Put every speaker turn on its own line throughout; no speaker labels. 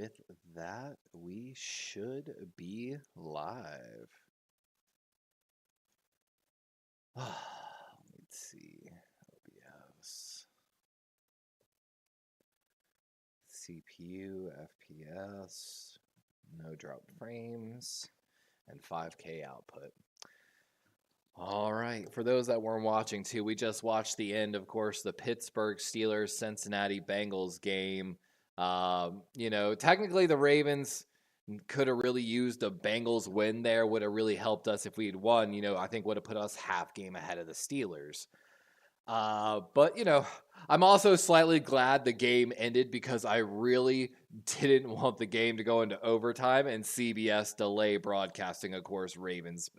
with that, we should be live. Let's see. OBS. CPU, FPS, no dropped frames, and 5K output. All right, for those that weren't watching too, we just watched the end, of course, the Pittsburgh Steelers Cincinnati Bengals game. Technically the Ravens could have really used a Bengals win there, would have really helped us if we had won. I think would have put us half game ahead of the Steelers. But I'm also slightly glad the game ended because I really didn't want the game to go into overtime and CBS delay broadcasting, of course, Ravens,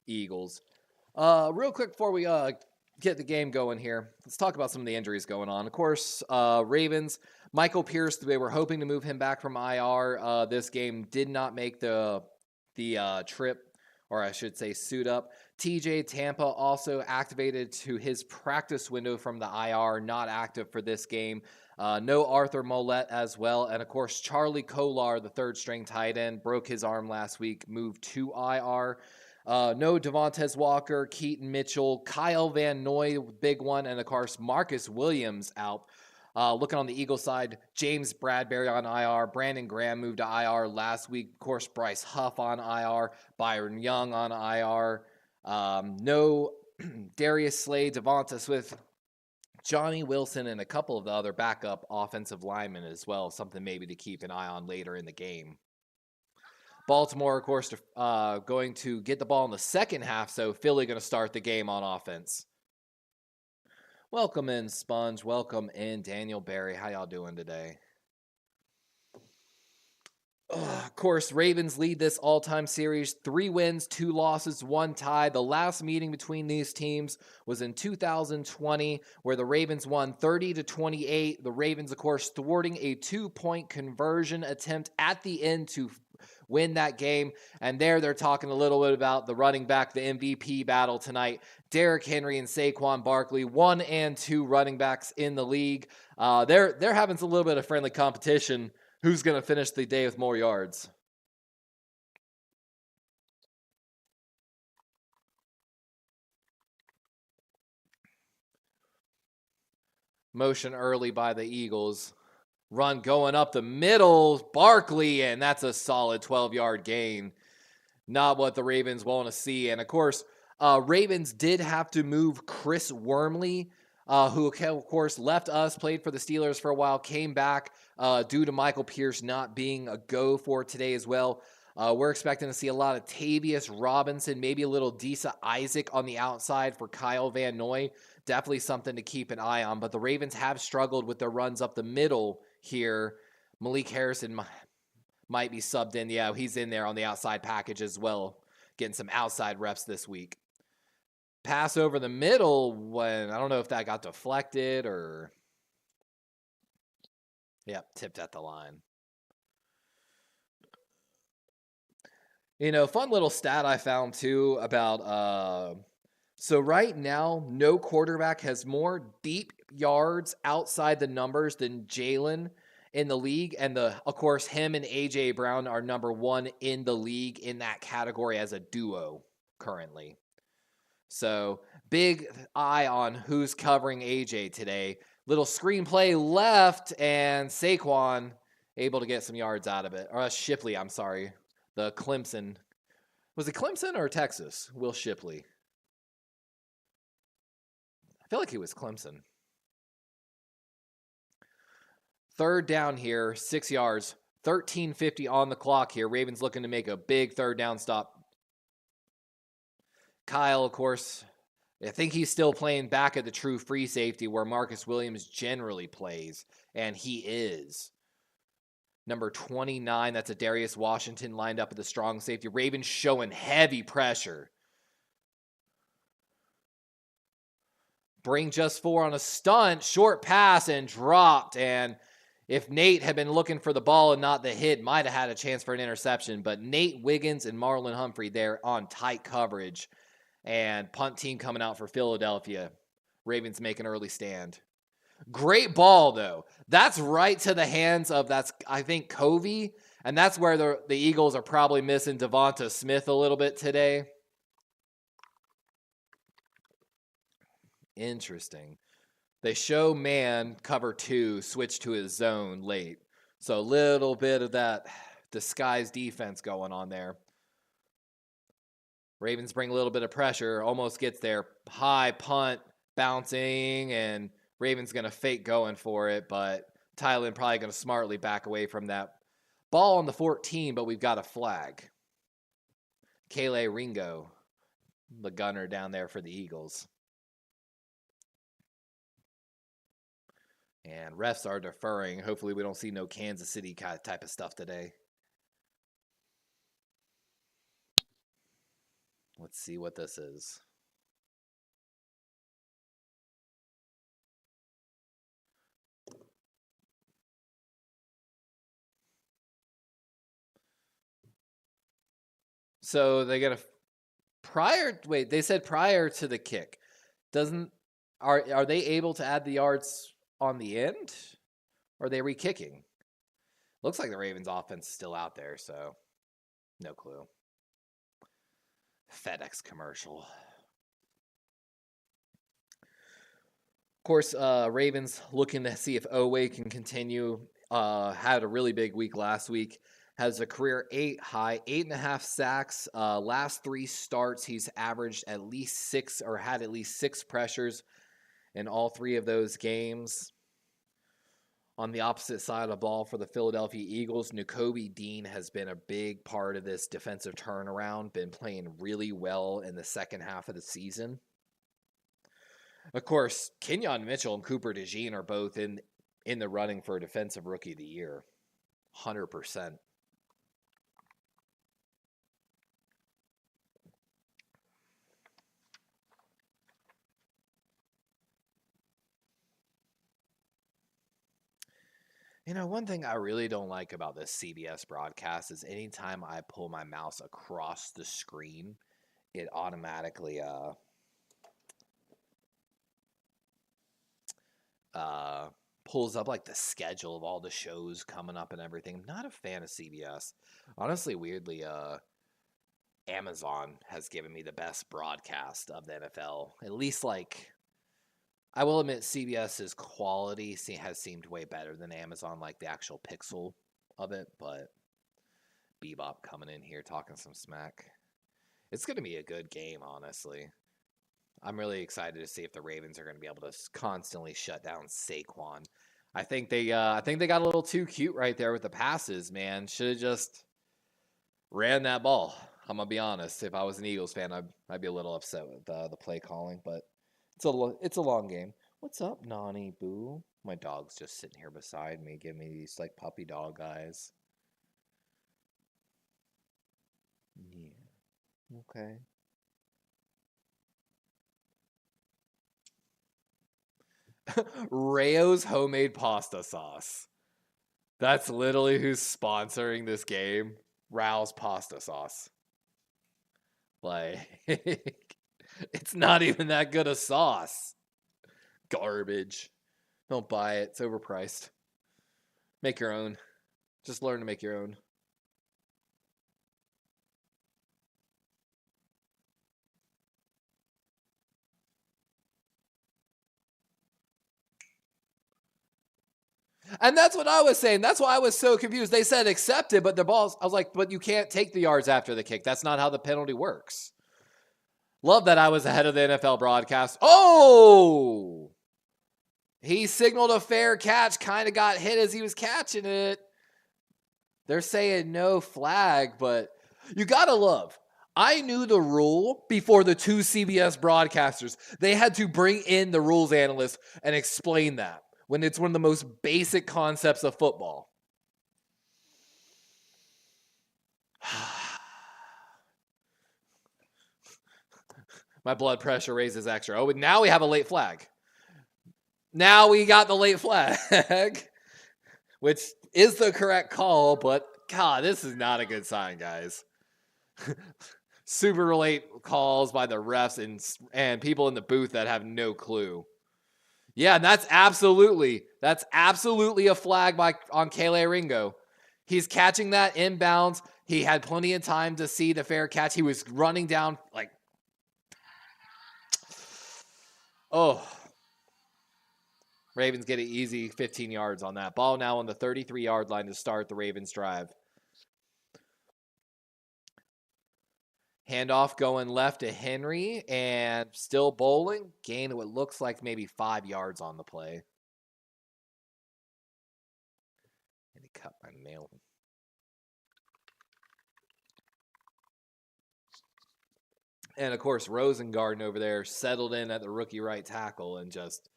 Eagles. Real quick before we get the game going here, let's talk about some of the injuries going on. Of course, Ravens, Michael Pierce, they were hoping to move him back from IR. This game did not make the trip, or I should say suit up. TJ Tampa also activated to his practice window from the IR, not active for this game. No Arthur Mollett as well. And of course, Charlie Kolar, the third string tight end, broke his arm last week, moved to IR. No Devontae Walker, Keaton Mitchell, Kyle Van Noy, big one, and of course, Marcus Williams out. Looking on the Eagles side, James Bradbury on IR. Brandon Graham moved to IR last week. Of course, Bryce Huff on IR. Byron Young on IR. No Darius Slade, Devonta Smith, Johnny Wilson, and a couple of the other backup offensive linemen as well. Something maybe to keep an eye on later in the game. Baltimore, of course, going to get the ball in the second half, so Philly going to start the game on offense. Welcome in, Sponge. Welcome in, Daniel Barry. How y'all doing today? Of course, Ravens lead this all-time series. 3 wins, 2 losses, 1 tie. The last meeting between these teams was in 2020, where the Ravens won 30-28. The Ravens, of course, thwarting a 2-point conversion attempt at the end to win that game. And they're talking a little bit about the running back, the MVP battle tonight. Derrick Henry and Saquon Barkley, 1 and 2 running backs in the league. They're having a little bit of friendly competition. Who's going to finish the day with more yards? Motion early by the Eagles. Run going up the middle. Barkley, and that's a solid 12-yard gain. Not what the Ravens want to see. And, of course, Ravens did have to move Chris Wormley, who, of course, left us, played for the Steelers for a while, came back due to Michael Pierce not being a go for today as well. We're expecting to see a lot of Tavius Robinson, maybe a little Disa Isaac on the outside for Kyle Van Noy. Definitely something to keep an eye on. But the Ravens have struggled with their runs up the middle here. Malik Harrison might be subbed in. Yeah, he's in there on the outside package as well, getting some outside reps this week. Pass over the middle when I don't know if that got deflected or tipped at the line. Fun little stat I found too about so right now no quarterback has more deep yards outside the numbers than Jalen in the league, and of course him and AJ Brown are number 1 in the league in that category as a duo currently. So, big eye on who's covering AJ today. Little screenplay left, and Saquon able to get some yards out of it. Or Shipley, I'm sorry. The Clemson. Was it Clemson or Texas? Will Shipley. I feel like he was Clemson. 3rd down here, 6 yards. 13:50 on the clock here. Ravens looking to make a big 3rd down stop. Kyle, of course, I think he's still playing back at the true free safety where Marcus Williams generally plays, and he is. Number 29, that's a Darius Washington lined up at the strong safety. Ravens showing heavy pressure. Bring just 4 on a stunt, short pass, and dropped. And if Nate had been looking for the ball and not the hit, might have had a chance for an interception. But Nate Wiggins and Marlon Humphrey there on tight coverage. And punt team coming out for Philadelphia. Ravens make an early stand. Great ball, though. That's right to the hands of, I think, Covey. And that's where the Eagles are probably missing Devonta Smith a little bit today. Interesting. They show man cover 2 switch to his zone late. So a little bit of that disguised defense going on there. Ravens bring a little bit of pressure, almost gets there. High punt, bouncing, and Ravens going to fake going for it, but Thailand probably going to smartly back away from that. Ball on the 14, but we've got a flag. Kele Ringo, the gunner down there for the Eagles. And refs are deferring. Hopefully we don't see no Kansas City type of stuff today. Let's see what this is. So they got they said prior to the kick. Are they able to add the yards on the end? Or are they re-kicking? Looks like the Ravens offense is still out there, so no clue. FedEx commercial. Of course, Ravens looking to see if Oweh can continue. Had a really big week last week. Has a career 8.5 sacks. Last 3 starts, he's averaged at least 6 or had at least 6 pressures in all 3 of those games. On the opposite side of the ball for the Philadelphia Eagles, Nakobe Dean has been a big part of this defensive turnaround, been playing really well in the second half of the season. Of course, Kenyon Mitchell and Cooper DeJean are both in the running for Defensive Rookie of the Year. 100%. You know, one thing I really don't like about this CBS broadcast is anytime I pull my mouse across the screen, it automatically pulls up like the schedule of all the shows coming up and everything. I'm not a fan of CBS. Honestly, weirdly, Amazon has given me the best broadcast of the NFL. At least, like, I will admit CBS's quality has seemed way better than Amazon, like the actual pixel of it, but Bebop coming in here talking some smack. It's going to be a good game, honestly. I'm really excited to see if the Ravens are going to be able to constantly shut down Saquon. I think they got a little too cute right there with the passes, man. Should have just ran that ball. I'm going to be honest. If I was an Eagles fan, I'd be a little upset with the play calling, but it's a long game. What's up, Nani Boo? My dog's just sitting here beside me, giving me these like puppy dog eyes. Yeah. Okay. Rayo's homemade pasta sauce. That's literally who's sponsoring this game. Rao's pasta sauce. Like, it's not even that good a sauce. Garbage. Don't buy it. It's overpriced. Make your own. Just learn to make your own. And that's what I was saying. That's why I was so confused. They said accepted, but the balls, I was like, but you can't take the yards after the kick. That's not how the penalty works. Love that I was ahead of the NFL broadcast. Oh! He signaled a fair catch, kind of got hit as he was catching it. They're saying no flag, but you got to love. I knew the rule before the 2 CBS broadcasters. They had to bring in the rules analyst and explain that when it's one of the most basic concepts of football. My blood pressure raises extra. Oh, now we have a late flag. Now we got the late flag, which is the correct call, but God, this is not a good sign, guys. Super late calls by the refs and people in the booth that have no clue. Yeah, and that's absolutely a flag on Kele Ringo. He's catching that inbounds. He had plenty of time to see the fair catch. He was running down like, oh. Ravens get an easy 15 yards on that. Ball now on the 33-yard line to start the Ravens drive. Handoff going left to Henry and still bowling. Gain of what looks like maybe 5 yards on the play. And he cut my nail. And of course, Rosengarten over there settled in at the rookie right tackle and just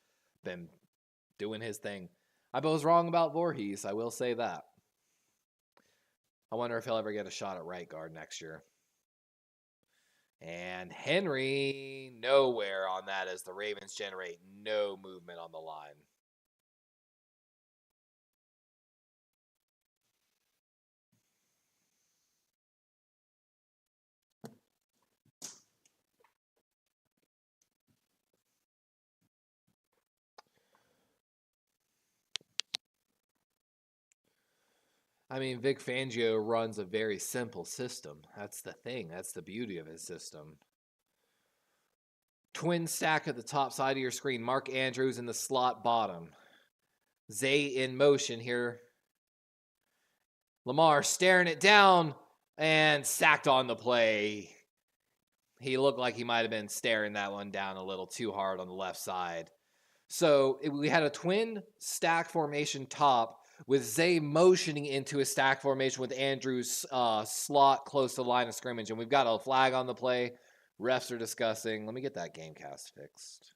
been doing his thing. I was wrong about Voorhees, I will say that. I wonder if he'll ever get a shot at right guard next year. And Henry, nowhere on that as the Ravens generate no movement on the line. I mean, Vic Fangio runs a very simple system. That's the thing. That's the beauty of his system. Twin stack at the top side of your screen. Mark Andrews in the slot bottom. Zay in motion here. Lamar staring it down and sacked on the play. He looked like he might have been staring that one down a little too hard on the left side. So we had a twin stack formation top with Zay motioning into a stack formation with Andrews slot close to the line of scrimmage. And we've got a flag on the play. Refs are discussing. Let me get that game cast fixed.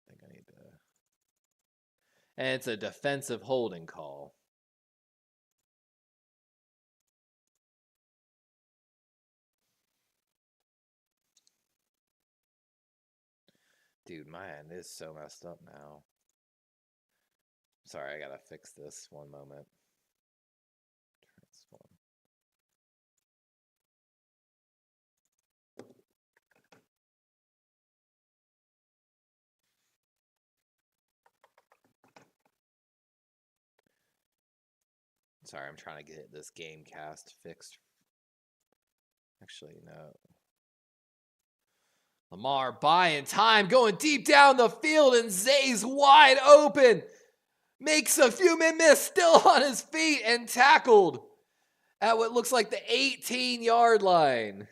I think I need to. And it's a defensive holding call. Dude, my end is so messed up now. Sorry, I gotta fix this. One moment. Transform. Sorry, I'm trying to get this game cast fixed. Actually, no. Lamar buying time, going deep down the field, and Zay's wide open. Makes a few-man miss, still on his feet, and tackled at what looks like the 18-yard line.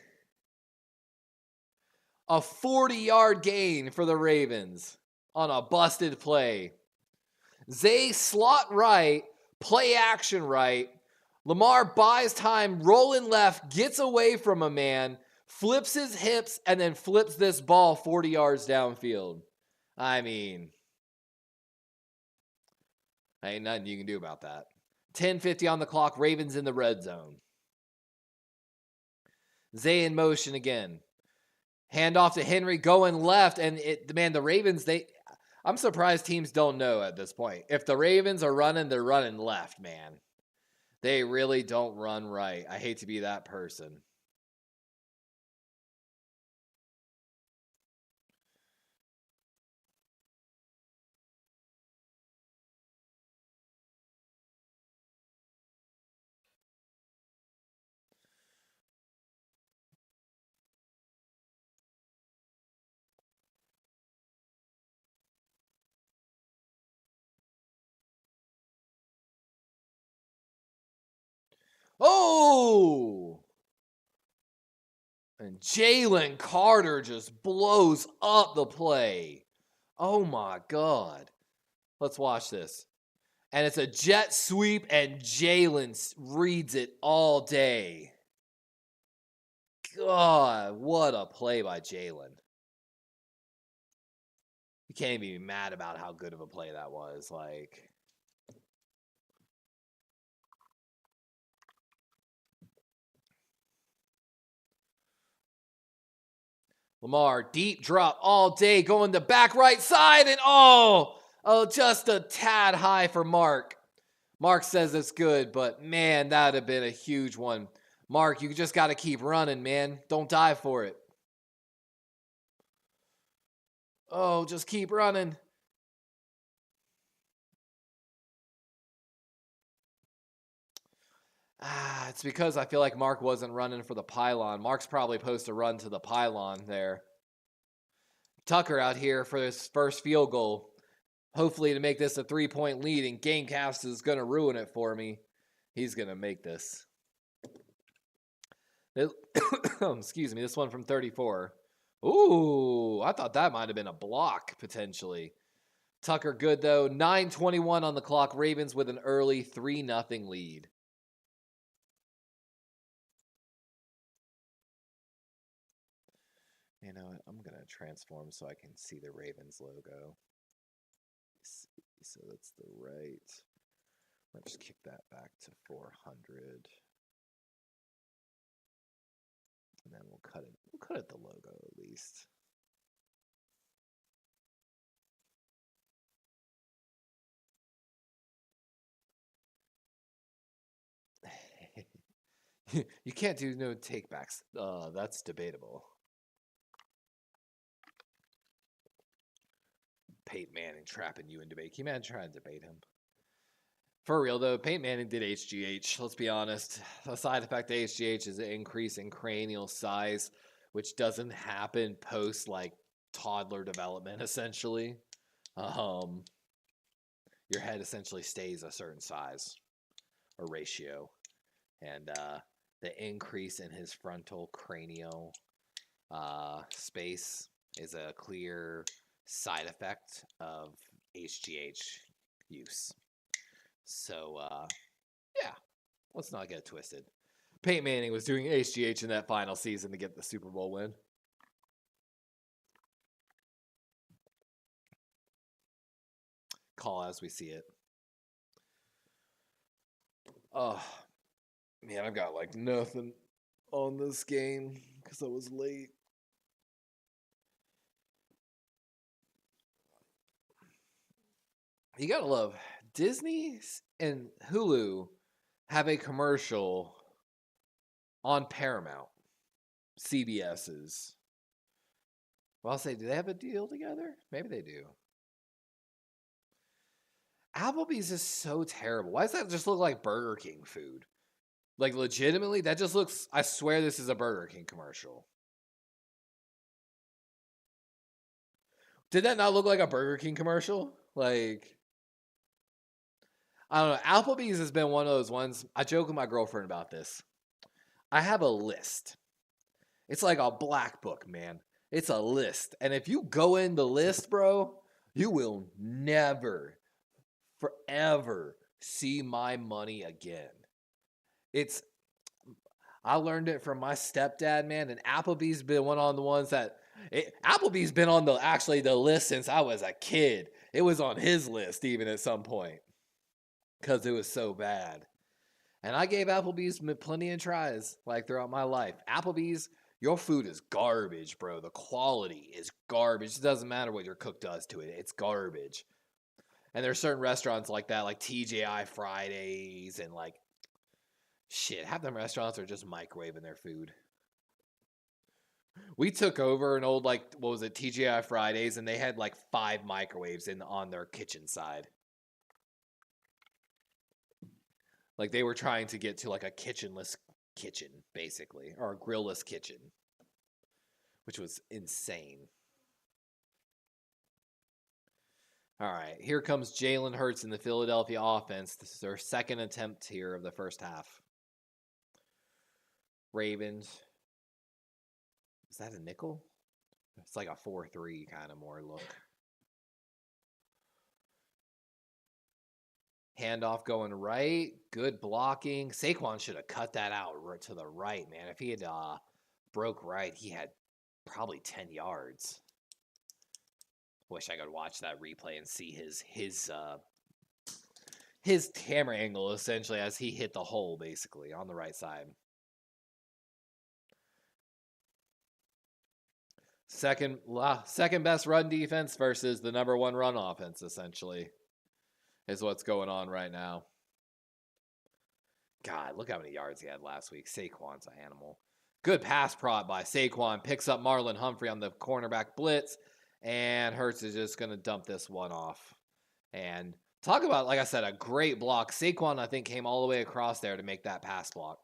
A 40-yard gain for the Ravens on a busted play. Zay slot right, play action right. Lamar buys time, rolling left, gets away from a man, flips his hips, and then flips this ball 40 yards downfield. I mean, ain't nothing you can do about that. 10:50 on the clock, Ravens in the red zone. Zay in motion again. Handoff to Henry going left, and the Ravens, I'm surprised teams don't know at this point. If the Ravens are running, they're running left, man. They really don't run right. I hate to be that person. Oh! And Jalen Carter just blows up the play. Oh my God. Let's watch this. And it's a jet sweep, and Jalen reads it all day. God, what a play by Jalen. You can't even be mad about how good of a play that was. Like, Lamar, deep drop all day, going the back right side, and oh, just a tad high for Mark. Mark says it's good, but man, that would have been a huge one. Mark, you just got to keep running, man. Don't dive for it. Oh, just keep running. It's because I feel like Mark wasn't running for the pylon. Mark's probably supposed to run to the pylon there. Tucker out here for his first field goal. Hopefully to make this a 3-point lead, and Gamecast is going to ruin it for me. He's going to make this. Excuse me, this one from 34. Ooh, I thought that might have been a block, potentially. Tucker good, though. 9:21 on the clock. Ravens with an early 3-0 lead. You know what? I'm going to transform so I can see the Ravens logo. So that's the right. Let's just kick that back to 400. And then we'll cut it. We'll cut it the logo at least. You can't do no takebacks. That's debatable. Peyton Manning trapping you in debate. Can you imagine trying to debate him? For real, though, Peyton Manning did HGH. Let's be honest. A side effect of HGH is an increase in cranial size, which doesn't happen post, like, toddler development, essentially. Your head essentially stays a certain size or ratio. And the increase in his frontal cranial space is a clear side effect of HGH use. So, yeah, let's not get it twisted. Peyton Manning was doing HGH in that final season to get the Super Bowl win. Call as we see it. Oh, man, I've got like nothing on this game because I was late. You gotta love Disney and Hulu have a commercial on Paramount, CBS's. Well, I'll say, do they have a deal together? Maybe they do. Applebee's is so terrible. Why does that just look like Burger King food? Like, legitimately, that just looks... I swear this is a Burger King commercial. Did that not look like a Burger King commercial? Like... I don't know. Applebee's has been one of those ones. I joke with my girlfriend about this. I have a list. It's like a black book, man. It's a list. And if you go in the list, bro, you will never, forever see my money again. I learned it from my stepdad, man. And Applebee's been one of the ones that... Applebee's been on the list since I was a kid. It was on his list even at some point. Because it was so bad. And I gave Applebee's plenty of tries, like, throughout my life. Applebee's, your food is garbage, bro. The quality is garbage. It doesn't matter what your cook does to it. It's garbage. And there's certain restaurants like that, like TGI Fridays and, like, shit. Half them restaurants are just microwaving their food. We took over an old, like, what was it, TGI Fridays, and they had, like, 5 microwaves on their kitchen side. Like, they were trying to get to, like, a kitchenless kitchen, basically. Or a grillless kitchen. Which was insane. All right, here comes Jalen Hurts in the Philadelphia offense. This is their second attempt here of the first half. Ravens. Is that a nickel? It's like a 4-3 kind of more look. Handoff going right. Good blocking. Saquon should have cut that out to the right, man. If he had broke right, he had probably 10 yards. Wish I could watch that replay and see his camera angle, essentially, as he hit the hole, basically, on the right side. Second best run defense versus the number 1 run offense, essentially, is what's going on right now. God, look how many yards he had last week. Saquon's an animal. Good pass prod by Saquon. Picks up Marlon Humphrey on the cornerback blitz. And Hurts is just going to dump this one off. And talk about, like I said, a great block. Saquon, I think, came all the way across there to make that pass block.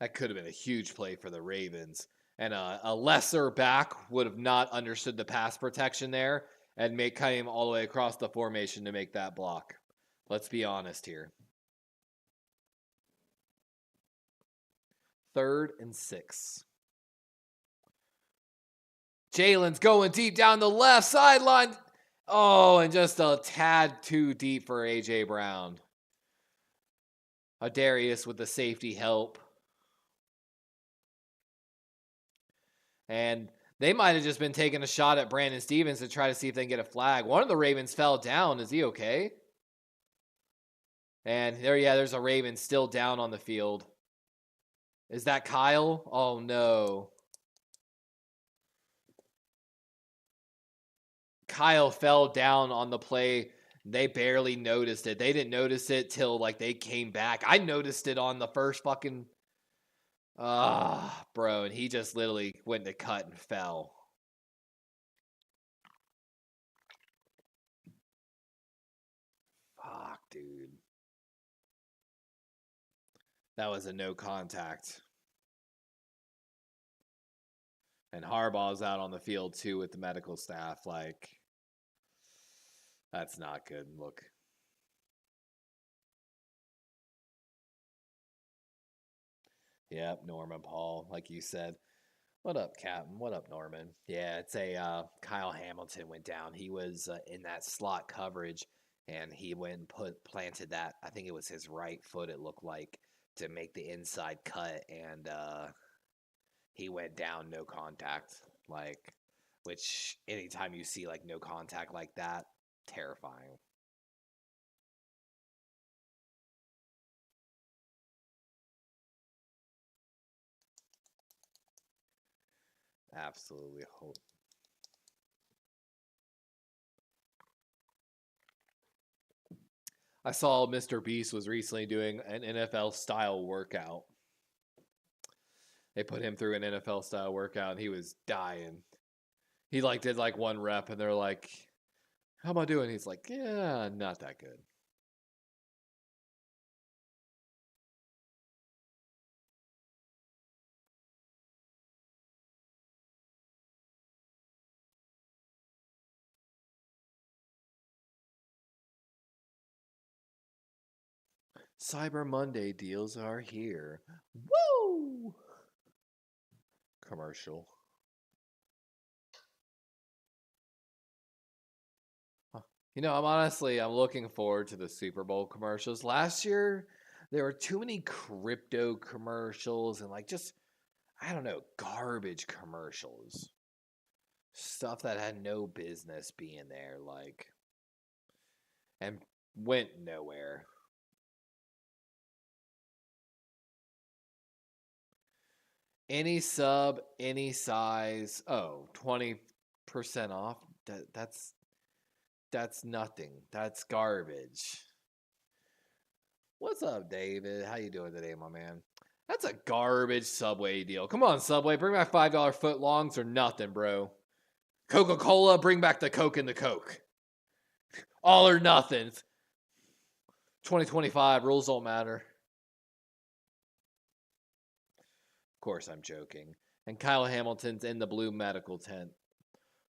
That could have been a huge play for the Ravens. And a lesser back would have not understood the pass protection there and came all the way across the formation to make that block. Let's be honest here. 3rd and 6. Jalen's going deep down the left sideline. Oh, and just a tad too deep for A.J. Brown. Darius with the safety help. And they might have just been taking a shot at Brandon Stevens to try to see if they can get a flag. One of the Ravens fell down. Is he okay? And there's a Raven still down on the field. Is that Kyle? Oh, no. Kyle fell down on the play. They barely noticed it. They didn't notice it till like they came back. I noticed it on the first fucking... bro, and he just literally went to cut and fell. Fuck, dude. That was a no contact. And Harbaugh's out on the field too with the medical staff. Like, that's not good. Look. Yep, Norman Paul, like you said. What up, Captain? What up, Norman? Yeah, it's Kyle Hamilton went down. He was in that slot coverage, and he went and planted that. I think it was his right foot, it looked like, to make the inside cut, and he went down, no contact. Like, which anytime you see like no contact like that, terrifying. Absolutely. I saw Mr. Beast was recently doing an NFL style workout. They put him through an NFL style workout and he was dying. He like did like one rep and they're like, "How am I doing?" He's like, "Yeah, not that good." Cyber Monday deals are here. Woo! Commercial. I'm looking forward to the Super Bowl commercials. Last year, there were too many crypto commercials and like just, I don't know, garbage commercials. Stuff that had no business being there, like, and went nowhere. Any sub, any size. Oh, 20% off. That's nothing. That's garbage. What's up, David? How you doing today, my man? That's a garbage Subway deal. Come on, Subway. Bring back $5 foot longs or nothing, bro. Coca-Cola, bring back the Coke and the Coke. All or nothing. 2025, rules don't matter. Of course, I'm joking. And Kyle Hamilton's in the blue medical tent.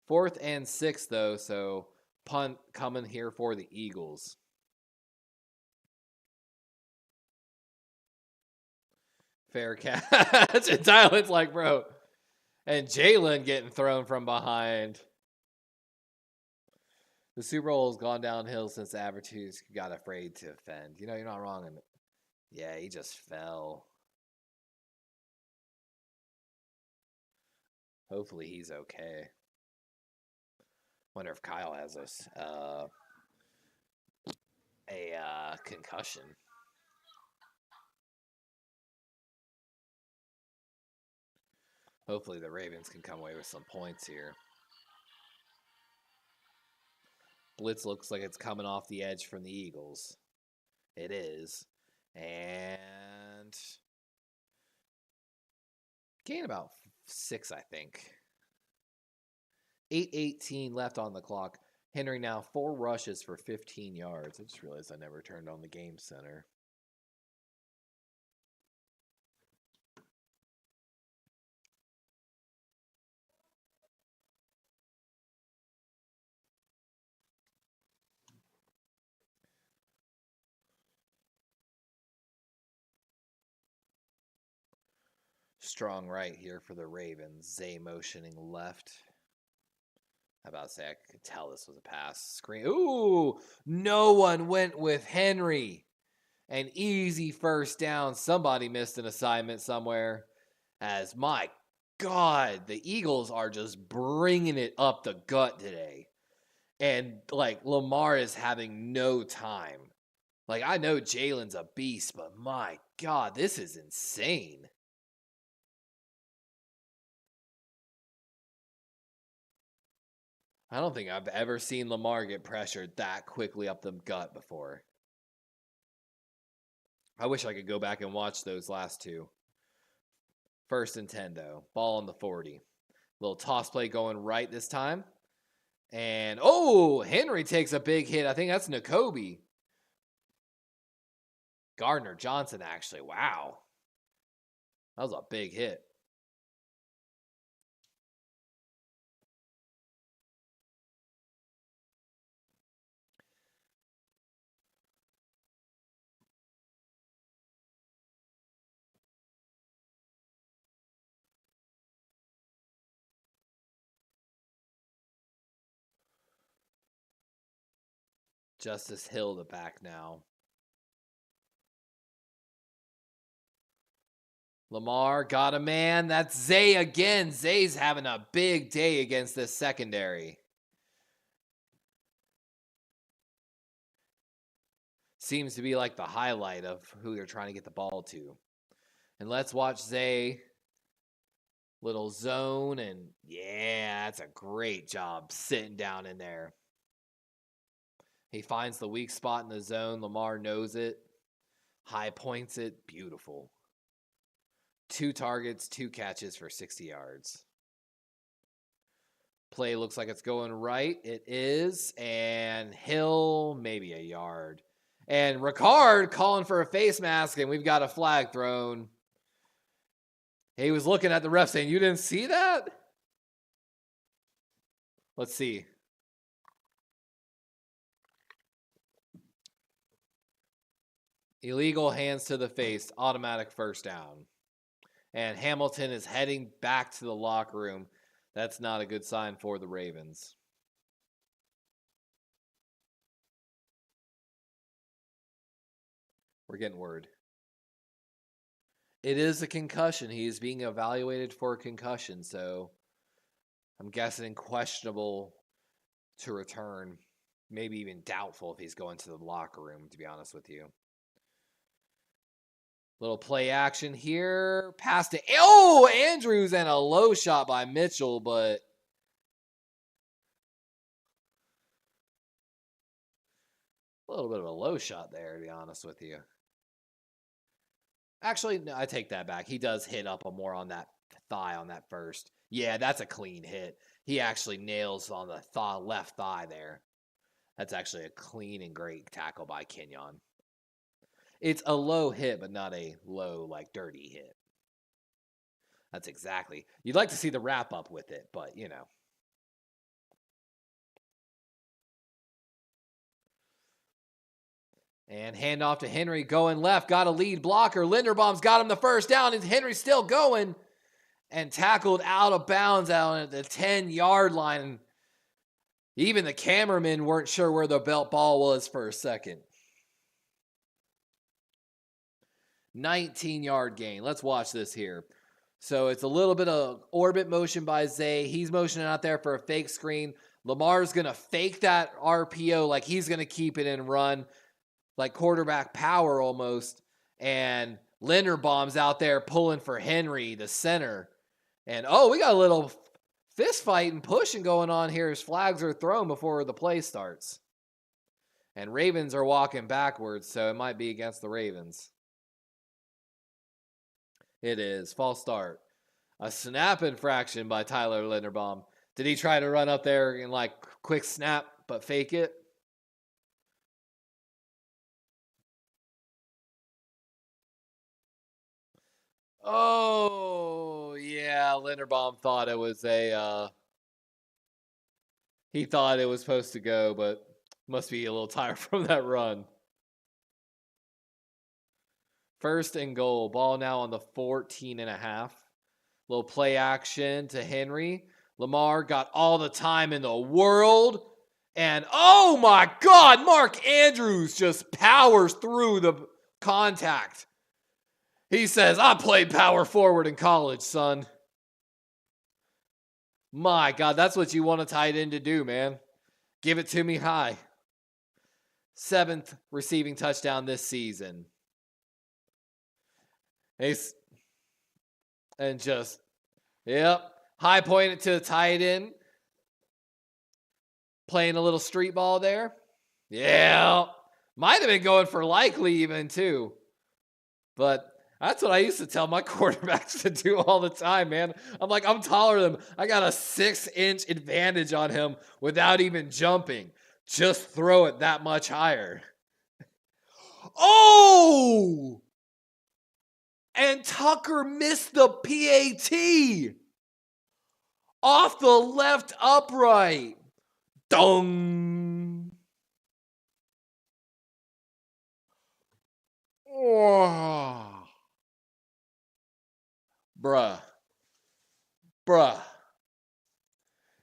4th and 6th, though, so punt coming here for the Eagles. Fair catch. And Tylen's like, bro. And Jalen getting thrown from behind. The Super Bowl has gone downhill since Avertuse got afraid to offend. You know, you're not wrong. Yeah, he just fell. Hopefully he's okay. Wonder if Kyle has a concussion. Hopefully the Ravens can come away with some points here. Blitz looks like it's coming off the edge from the Eagles. It is. And Gain about 6, I think. 8:18 left on the clock. Henry now 4 rushes for 15 yards. I just realized I never turned on the game center. Strong right here for the Ravens. Zay motioning left. How about to say I could tell this was a pass. Screen. Ooh, no one went with Henry. An easy first down. Somebody missed an assignment somewhere. As my God, the Eagles are just bringing it up the gut today. And like Lamar is having no time. Like I know Jalen's a beast, but my God, this is insane. I don't think I've ever seen Lamar get pressured that quickly up the gut before. I wish I could go back and watch those last two. 1st and 10, though. Ball on the 40. Little toss play going right this time. And, oh, Henry takes a big hit. I think that's Nakobe. Gardner Johnson, actually. Wow. That was a big hit. Justice Hill the back now. Lamar got a man. That's Zay again. Zay's having a big day against this secondary. Seems to be like the highlight of who they're trying to get the ball to. And let's watch Zay. Little zone. And yeah, that's a great job sitting down in there. He finds the weak spot in the zone. Lamar knows it. High points it. Beautiful. 2 targets, 2 catches for 60 yards. Play looks like it's going right. It is. And Hill, maybe a yard. And Ricard calling for a face mask, and we've got a flag thrown. He was looking at the ref saying, "You didn't see that?" Let's see. Illegal hands to the face, automatic first down. And Hamilton is heading back to the locker room. That's not a good sign for the Ravens. We're getting word. It is a concussion. He is being evaluated for a concussion, so I'm guessing questionable to return. Maybe even doubtful if he's going to the locker room, to be honest with you. Little play action here. Pass to, oh, Andrews, and a low shot by Mitchell, but a little bit of a low shot there, to be honest with you. Actually, no, I take that back. He does hit up a more on that thigh on that first. Yeah, that's a clean hit. He actually nails on the left thigh there. That's actually a clean and great tackle by Kenyon. It's a low hit, but not a low, like, dirty hit. That's exactly. You'd like to see the wrap up with it, but, you know. And handoff to Henry going left. Got a lead blocker. Linderbaum's got him the first down, and Henry's still going. And tackled out of bounds out at the 10-yard line. Even the cameramen weren't sure where the ball was for a second. 19-yard gain. Let's watch this here. So it's a little bit of orbit motion by Zay. He's motioning out there for a fake screen. Lamar's going to fake that RPO like he's going to keep it and run. Like quarterback power almost. And Linderbaum's out there pulling for Henry, the center. And, oh, we got a little fist fight and pushing going on here as flags are thrown before the play starts. And Ravens are walking backwards, so it might be against the Ravens. It is. False start. A snap infraction by Tyler Linderbaum. Did he try to run up there and like quick snap but fake it? Oh, yeah, Linderbaum thought it was he thought it was supposed to go, but must be a little tired from that run. First and goal. Ball now on the 14 and a half. Little play action to Henry. Lamar got all the time in the world. And oh my God, Mark Andrews just powers through the contact. He says, I played power forward in college, son. My God, that's what you want a tight end to do, man. Give it to me high. 7th receiving touchdown this season. And just, yep, high point it to the tight end. Playing a little street ball there. Yeah, might have been going for likely even too. But that's what I used to tell my quarterbacks to do all the time, man. I'm like, I'm taller than him. I got a 6-inch advantage on him without even jumping. Just throw it that much higher. Oh! And Tucker missed the PAT off the left upright. Dong. Oh. Bruh.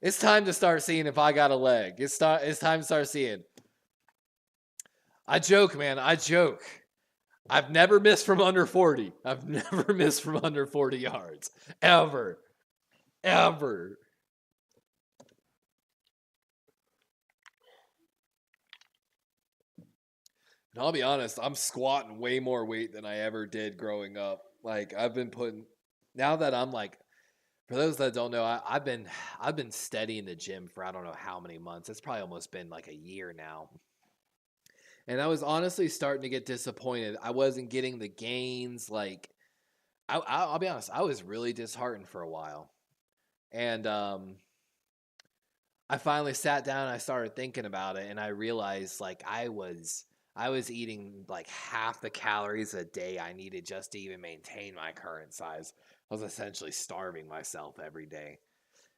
It's time to start seeing if I got a leg. It's time to start seeing. I joke, man. I joke. I've never missed from under 40. I've never missed from under 40 yards. Ever. And I'll be honest, I'm squatting way more weight than I ever did growing up. Like, I've been putting, now that I'm like, for those that don't know, I've been steady in the gym for I don't know how many months. It's probably almost been like a year now. And I was honestly starting to get disappointed. I wasn't getting the gains. Like, I'll be honest, I was really disheartened for a while. And I finally sat down and I started thinking about it, and I realized like I was eating like half the calories a day I needed just to even maintain my current size. I was essentially starving myself every day.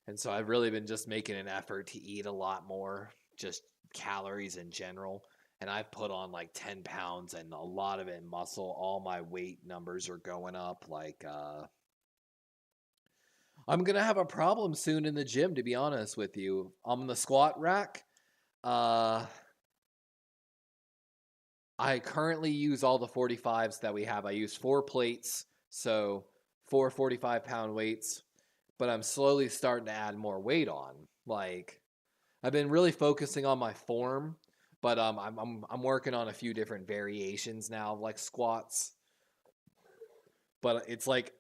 And so I've really been just making an effort to eat a lot more, just calories in general. And I've put on like 10 pounds and a lot of it in muscle. All my weight numbers are going up. Like, I'm going to have a problem soon in the gym, to be honest with you. On the squat rack, I currently use all the 45s that we have. I use 4 plates, so 4 45-pound weights, but I'm slowly starting to add more weight on. Like, I've been really focusing on my form, but I'm working on a few different variations now, like squats. But it's like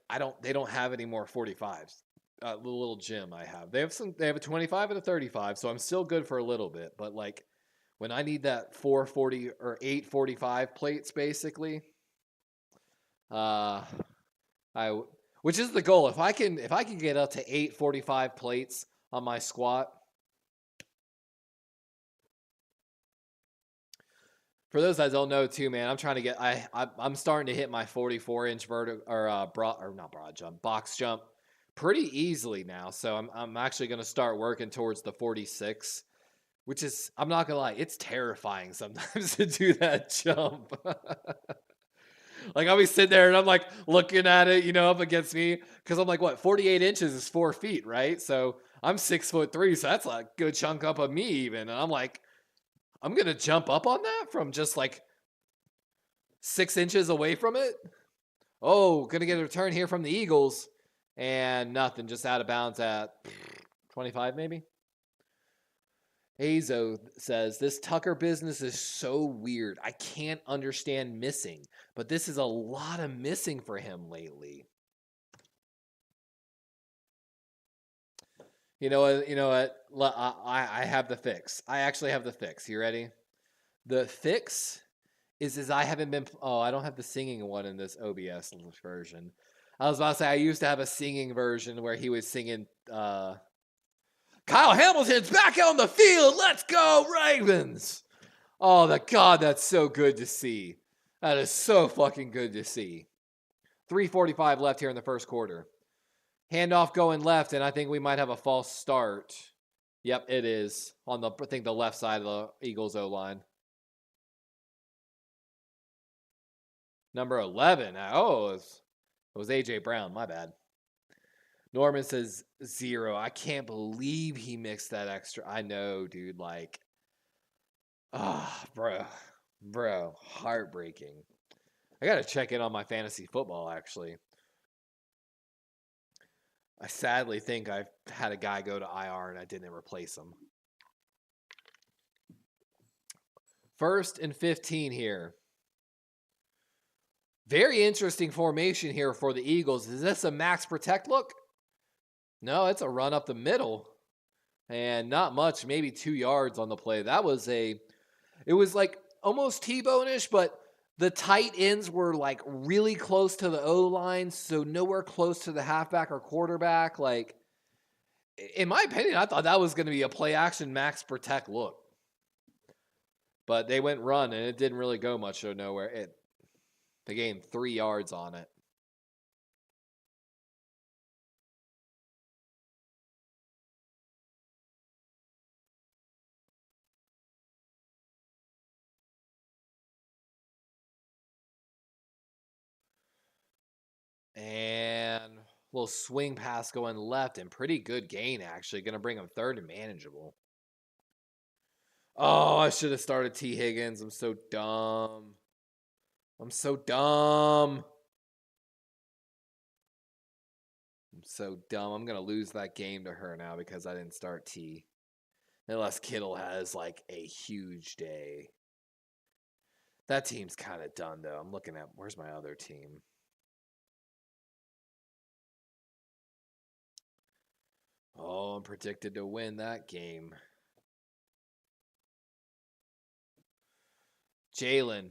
they don't have any more 45s. The little gym I have, they have a 25 and a 35, so I'm still good for a little bit. But like when I need that 440 or 845 plates, basically, which is the goal. If I can get up to 845 plates on my squat. For those that don't know too, man, I'm trying to get I'm starting to hit my 44-inch vertical or box jump pretty easily now. So I'm actually going to start working towards the 46, which is, I'm not going to lie, it's terrifying sometimes to do that jump. Like I'll be sitting there and I'm like looking at it, up against me, because I'm like, what, 48 inches is 4 feet, right? So I'm 6'3", so that's a good chunk up of me even. And I'm like, I'm going to jump up on that from just like 6 inches away from it. Oh, going to get a return here from the Eagles. And nothing, just out of bounds at 25 maybe. Azo says, this Tucker business is so weird. I can't understand missing, but this is a lot of missing for him lately. You know what? I have the fix. I actually have the fix. You ready? The fix is I haven't been. Oh, I don't have the singing one in this OBS version. I was about to say, I used to have a singing version where he was singing, Kyle Hamilton's back on the field. Let's go, Ravens. Oh, God, that's so good to see. That is so fucking good to see. 3:45 left here in the first quarter. Handoff going left, and I think we might have a false start. Yep, it is. On the, I think, the left side of the Eagles O-line. Number 11. Oh, it was A.J. Brown. My bad. Norman says 0. I can't believe he mixed that extra. I know, dude. Like, bro, heartbreaking. I got to check in on my fantasy football, actually. I sadly think I had a guy go to IR and I didn't replace him. 1st and 15 here. Very interesting formation here for the Eagles. Is this a max protect look? No, it's a run up the middle. And not much, maybe 2 yards on the play. It was like almost T-bone-ish, but the tight ends were like really close to the O-line, so nowhere close to the halfback or quarterback. Like, in my opinion, I thought that was going to be a play action max protect look. But they went run, and it didn't really go much to nowhere. They gained 3 yards on it. And a little swing pass going left, and pretty good gain, actually. Going to bring him 3rd and manageable. Oh, I should have started T. Higgins. I'm so dumb. I'm so dumb. I'm going to lose that game to her now because I didn't start T. Unless Kittle has like a huge day. That team's kind of done, though. I'm looking at, where's my other team? Oh, I'm predicted to win that game. Jalen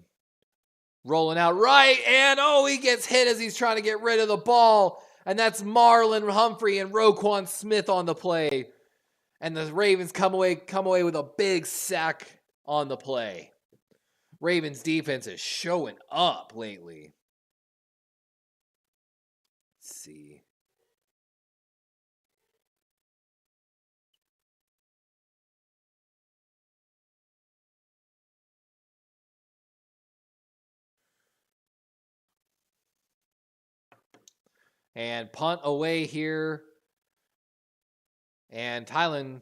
rolling out right, and he gets hit as he's trying to get rid of the ball. And that's Marlon Humphrey and Roquan Smith on the play. And the Ravens come away with a big sack on the play. Ravens defense is showing up lately. Let's see. And punt away here. And Tylen.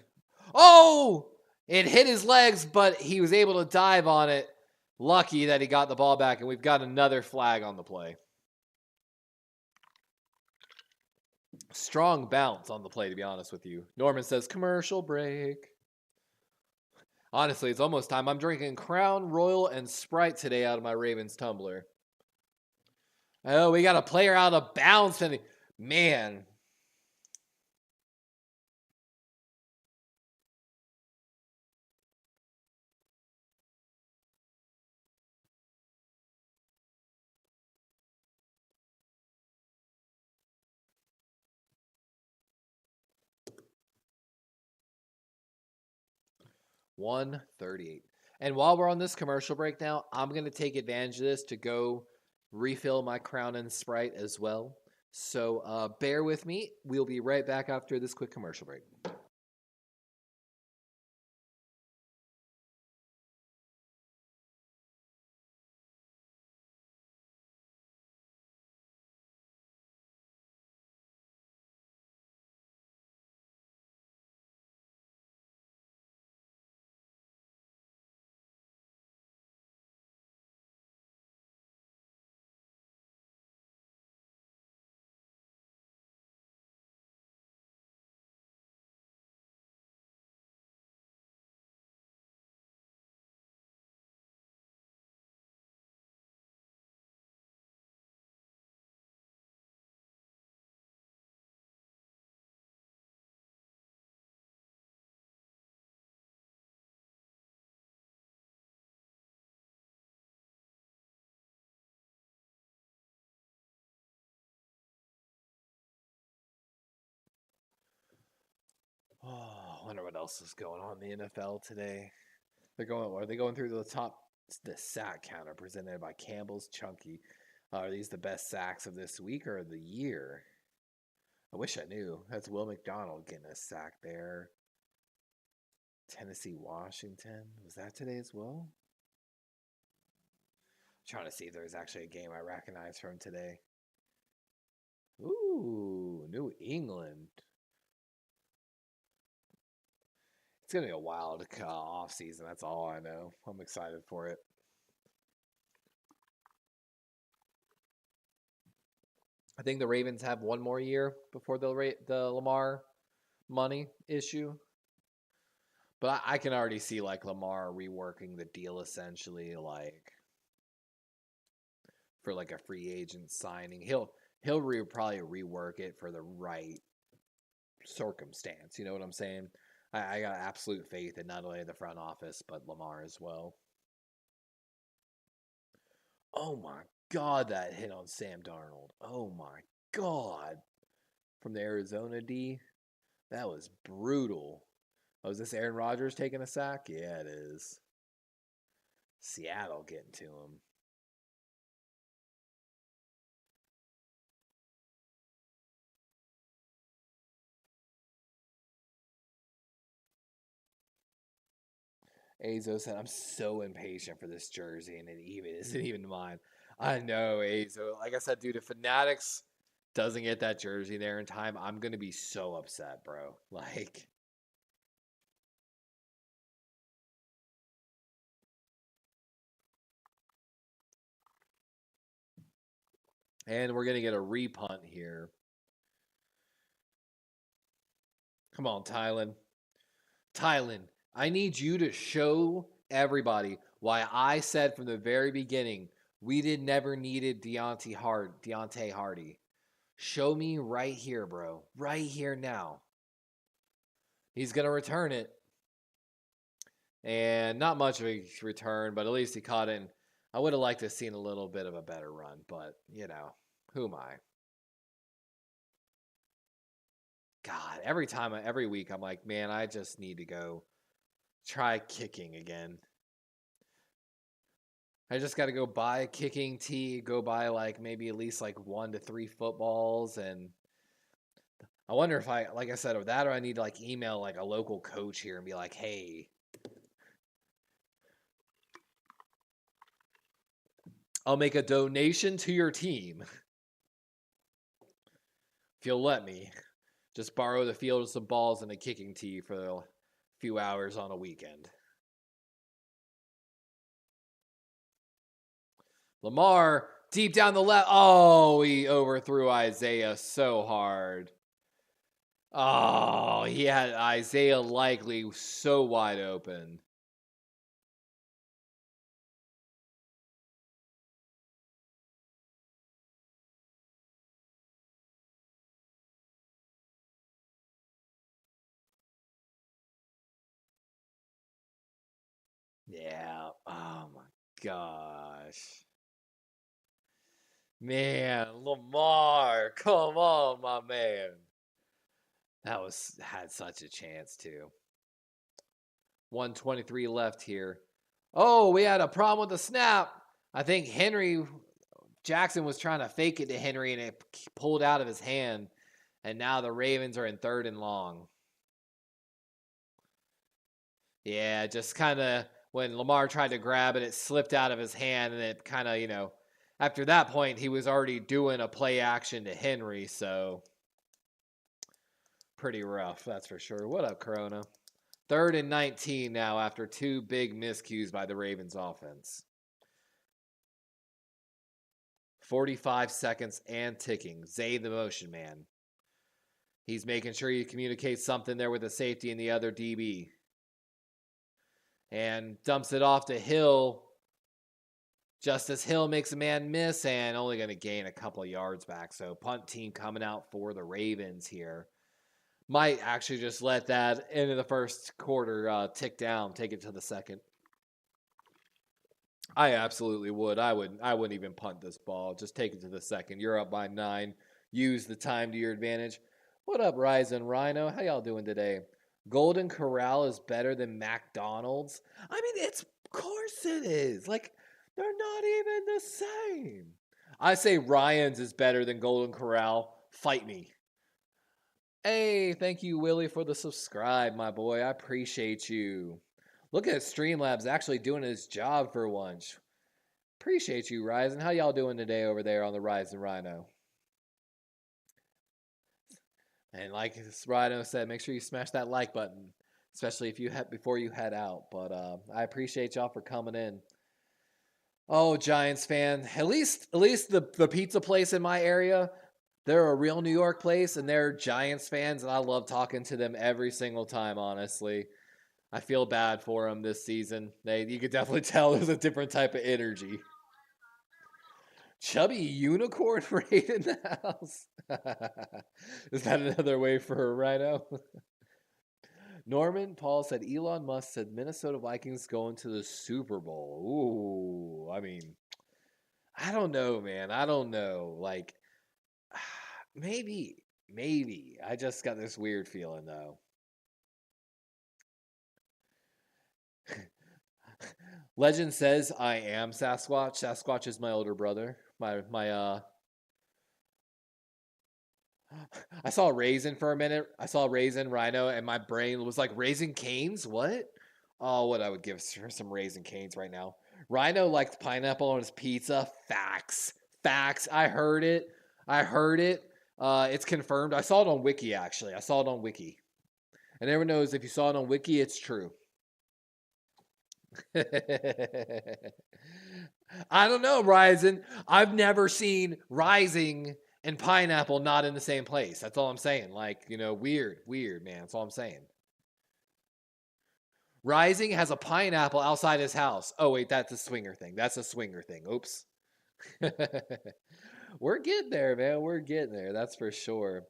Oh! It hit his legs, but he was able to dive on it. Lucky that he got the ball back, and we've got another flag on the play. Strong bounce on the play, to be honest with you. Norman says, commercial break. Honestly, it's almost time. I'm drinking Crown Royal and Sprite today out of my Ravens tumbler. Oh, we got a player out of bounds. And man. $138. And while we're on this commercial break now, I'm going to take advantage of this to go refill my Crown and Sprite as well. So bear with me. We'll be right back after this quick commercial break. Oh, I wonder what else is going on in the NFL today. Are they going through the sack counter presented by Campbell's Chunky? Are these the best sacks of this week or of the year? I wish I knew. That's Will McDonald getting a sack there. Tennessee, Washington. Was that today as well? I'm trying to see if there's actually a game I recognize from today. Ooh, New England. It's going to be a wild off season. That's all I know. I'm excited for it. I think the Ravens have one more year before the Lamar money issue. But I can already see like Lamar reworking the deal essentially, like for like a free agent signing. He'll probably rework it for the right circumstance. You know what I'm saying? I got absolute faith in not only the front office but Lamar as well. Oh my God, that hit on Sam Darnold. Oh my God. From the Arizona D. That was brutal. Oh, is this Aaron Rodgers taking a sack? Yeah, it is. Seattle getting to him. Azo said, I'm so impatient for this jersey, and it isn't even mine. I know, Azo. Like I said, dude, if Fanatics doesn't get that jersey there in time, I'm going to be so upset, bro. Like, and we're going to get a repunt here. Come on, Tylen. Tylen, I need you to show everybody why I said from the very beginning we never needed Deontay Hardy. Show me right here, bro. Right here now. He's going to return it. And not much of a return, but at least he caught it. And I would have liked to have seen a little bit of a better run, but, you know, who am I? God, every week, I'm like, man, I just need to go try kicking again. I just got to go buy a kicking tee, go buy like maybe at least like 1 to 3 footballs. And I wonder if like I said, or that, or I need to like email like a local coach here and be like, hey, I'll make a donation to your team. If you'll let me. Just borrow the field of some balls and a kicking tee for a few hours on a weekend. Lamar, deep down the left. Oh, he overthrew Isaiah so hard. Oh, he had Isaiah likely so wide open. Yeah. Oh, my gosh. Man, Lamar, come on, my man. Had such a chance too. 123 left here. Oh, we had a problem with the snap. I think Jackson was trying to fake it to Henry and it pulled out of his hand. And now the Ravens are in 3rd and long. Yeah, just kind of when Lamar tried to grab it, it slipped out of his hand and it kind of, after that point, he was already doing a play action to Henry. So pretty rough, that's for sure. What up, Corona? 3rd and 19 now after 2 big miscues by the Ravens offense. 45 seconds and ticking. Zay the motion man. He's making sure he communicates something there with the safety and the other DB. And dumps it off to Hill. Justice Hill makes a man miss and only going to gain a couple of yards back. So punt team coming out for the Ravens here. Might actually just let that into the first quarter tick down, take it to the second. I absolutely would. I wouldn't even punt this ball. Just take it to the second. You're up by 9. Use the time to your advantage. What up, Ryzen Rhino? How y'all doing today? Golden Corral is better than McDonald's. I mean, of course it is. Like, they're not even the same. I say Ryan's is better than Golden Corral. Fight me. Hey, thank you, Willie, for the subscribe, my boy. I appreciate you. Look at Streamlabs actually doing his job for once. Appreciate you, Ryzen. How y'all doing today over there on the Ryzen Rhino? And like Rhino said, make sure you smash that like button, especially if you before you head out. But I appreciate y'all for coming in. Oh, Giants fan. At least the pizza place in my area, they're a real New York place, and they're Giants fans, and I love talking to them every single time, honestly. I feel bad for them this season. You could definitely tell there's a different type of energy. Chubby unicorn raid in the house. Is that another way for a rhino? Norman Paul said Elon Musk said Minnesota Vikings going to the Super Bowl. Ooh, I mean, I don't know, man. I don't know. Like, maybe. I just got this weird feeling though. Legend says I am Sasquatch. Sasquatch is my older brother. My I saw Raisin for a minute. I saw Raisin Rhino, and my brain was like, Raisin Canes? What? Oh, what I would give for some Raisin Canes right now. Rhino likes pineapple on his pizza. Facts. I heard it. It's confirmed. I saw it on Wiki, actually. And everyone knows if you saw it on Wiki, it's true. I don't know, Ryzen. I've never seen Rising and pineapple not in the same place. That's all I'm saying. Like, weird, man. That's all I'm saying. Rising has a pineapple outside his house. Oh, wait, that's a swinger thing. Oops. We're getting there, man. We're getting there. That's for sure.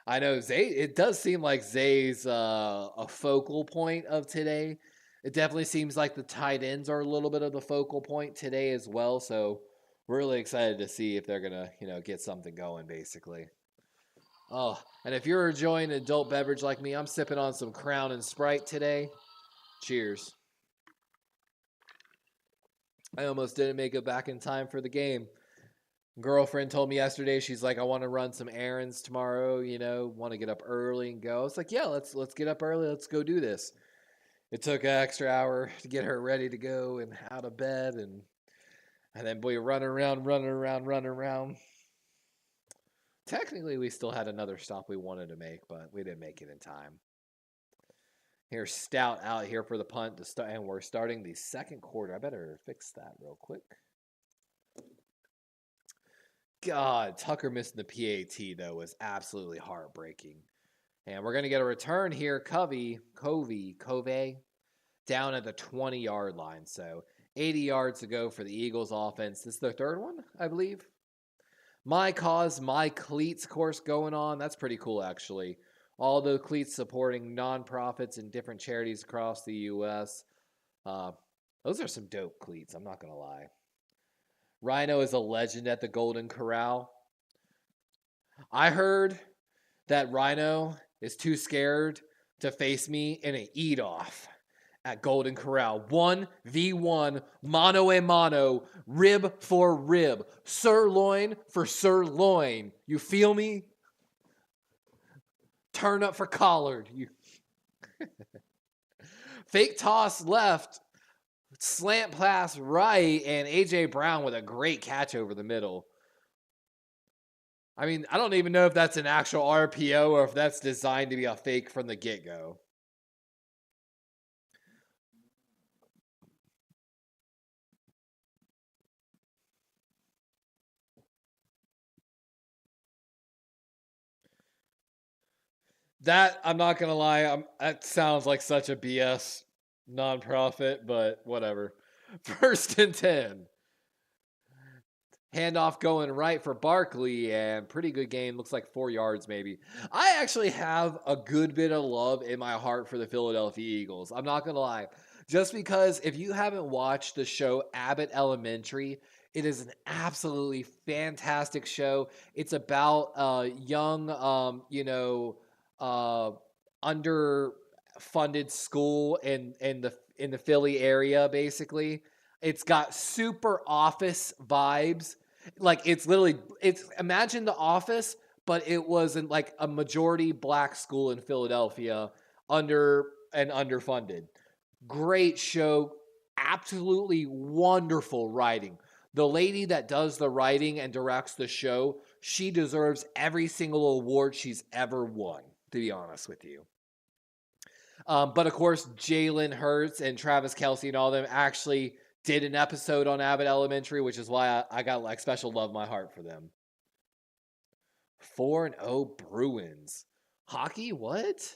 I know Zay, it does seem like Zay's a focal point of today. It definitely seems like the tight ends are a little bit of the focal point today as well. So we're really excited to see if they're going to, get something going, basically. Oh, and if you're enjoying an adult beverage like me, I'm sipping on some Crown and Sprite today. Cheers. I almost didn't make it back in time for the game. Girlfriend told me yesterday, she's like, I want to run some errands tomorrow, want to get up early and go. I was like, yeah, let's get up early. Let's go do this. It took an extra hour to get her ready to go and out of bed. And then we running around. Technically, we still had another stop we wanted to make, but we didn't make it in time. Here's Stout out here for the punt to start, and we're starting the second quarter. I better fix that real quick. God, Tucker missing the PAT, though, was absolutely heartbreaking. And we're going to get a return here. Covey, down at the 20-yard line. So 80 yards to go for the Eagles offense. This is their third one, I believe. My Cause, My Cleats course going on. That's pretty cool, actually. All the cleats supporting nonprofits and different charities across the U.S. Those are some dope cleats, I'm not going to lie. Rhino is a legend at the Golden Corral. I heard that Rhino is too scared to face me in an eat-off at Golden Corral. 1v1, mano a mano, rib for rib, sirloin for sirloin. You feel me? Turn up for Collard. Fake toss left, slant pass right, and A.J. Brown with a great catch over the middle. I mean, I don't even know if that's an actual RPO or if that's designed to be a fake from the get-go. That, I'm not going to lie, that sounds like such a BS nonprofit, but whatever. 1st and 10. Handoff going right for Barkley, and pretty good game. Looks like 4 yards maybe. I actually have a good bit of love in my heart for the Philadelphia Eagles. I'm not going to lie. Just because if you haven't watched the show Abbott Elementary, it is an absolutely fantastic show. It's about young, under
funded school in the Philly area, basically. It's got super office vibes. Like it's imagine The Office, but it wasn't like a majority black school in Philadelphia underfunded. Great show, absolutely wonderful writing. The lady that does the writing and directs the show, she deserves every single award she's ever won, to be honest with you. But of course, Jalen Hurts and Travis Kelce and all them actually did an episode on Abbott Elementary, which is why I got like special love in my heart for them. 4-0 Bruins. Hockey, what?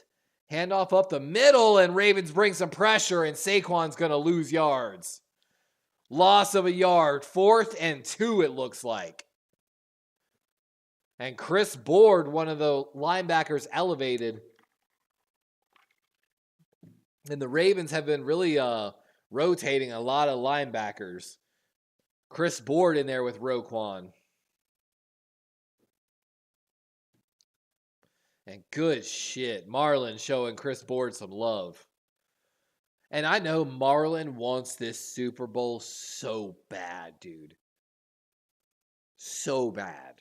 Handoff up the middle, and Ravens bring some pressure, and Saquon's going to lose yards. Loss of a yard. 4th and 2, it looks like. And Chris Board, one of the linebackers, elevated. And the Ravens have been really rotating a lot of linebackers. Chris Board in there with Roquan. And good shit. Marlon showing Chris Board some love. And I know Marlon wants this Super Bowl so bad, dude. So bad.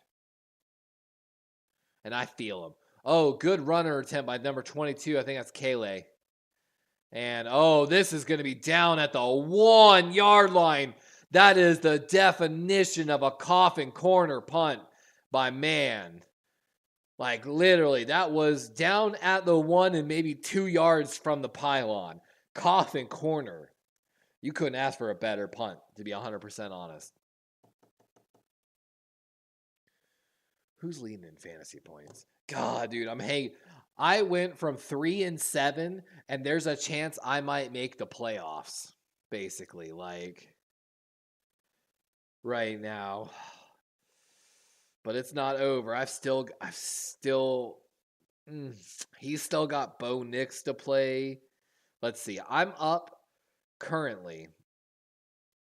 And I feel him. Oh, good runner attempt by number 22. I think that's Kale. And, oh, this is going to be down at the 1-yard line. That is the definition of a coffin corner punt by man. Like, literally, that was down at the 1 and maybe 2 yards from the pylon. Coffin corner. You couldn't ask for a better punt, to be 100% honest. Who's leading in fantasy points? God, dude, I went from 3-7, and there's a chance I might make the playoffs, basically, like, right now. But it's not over. He's still got Bo Nix to play. Let's see. I'm up currently.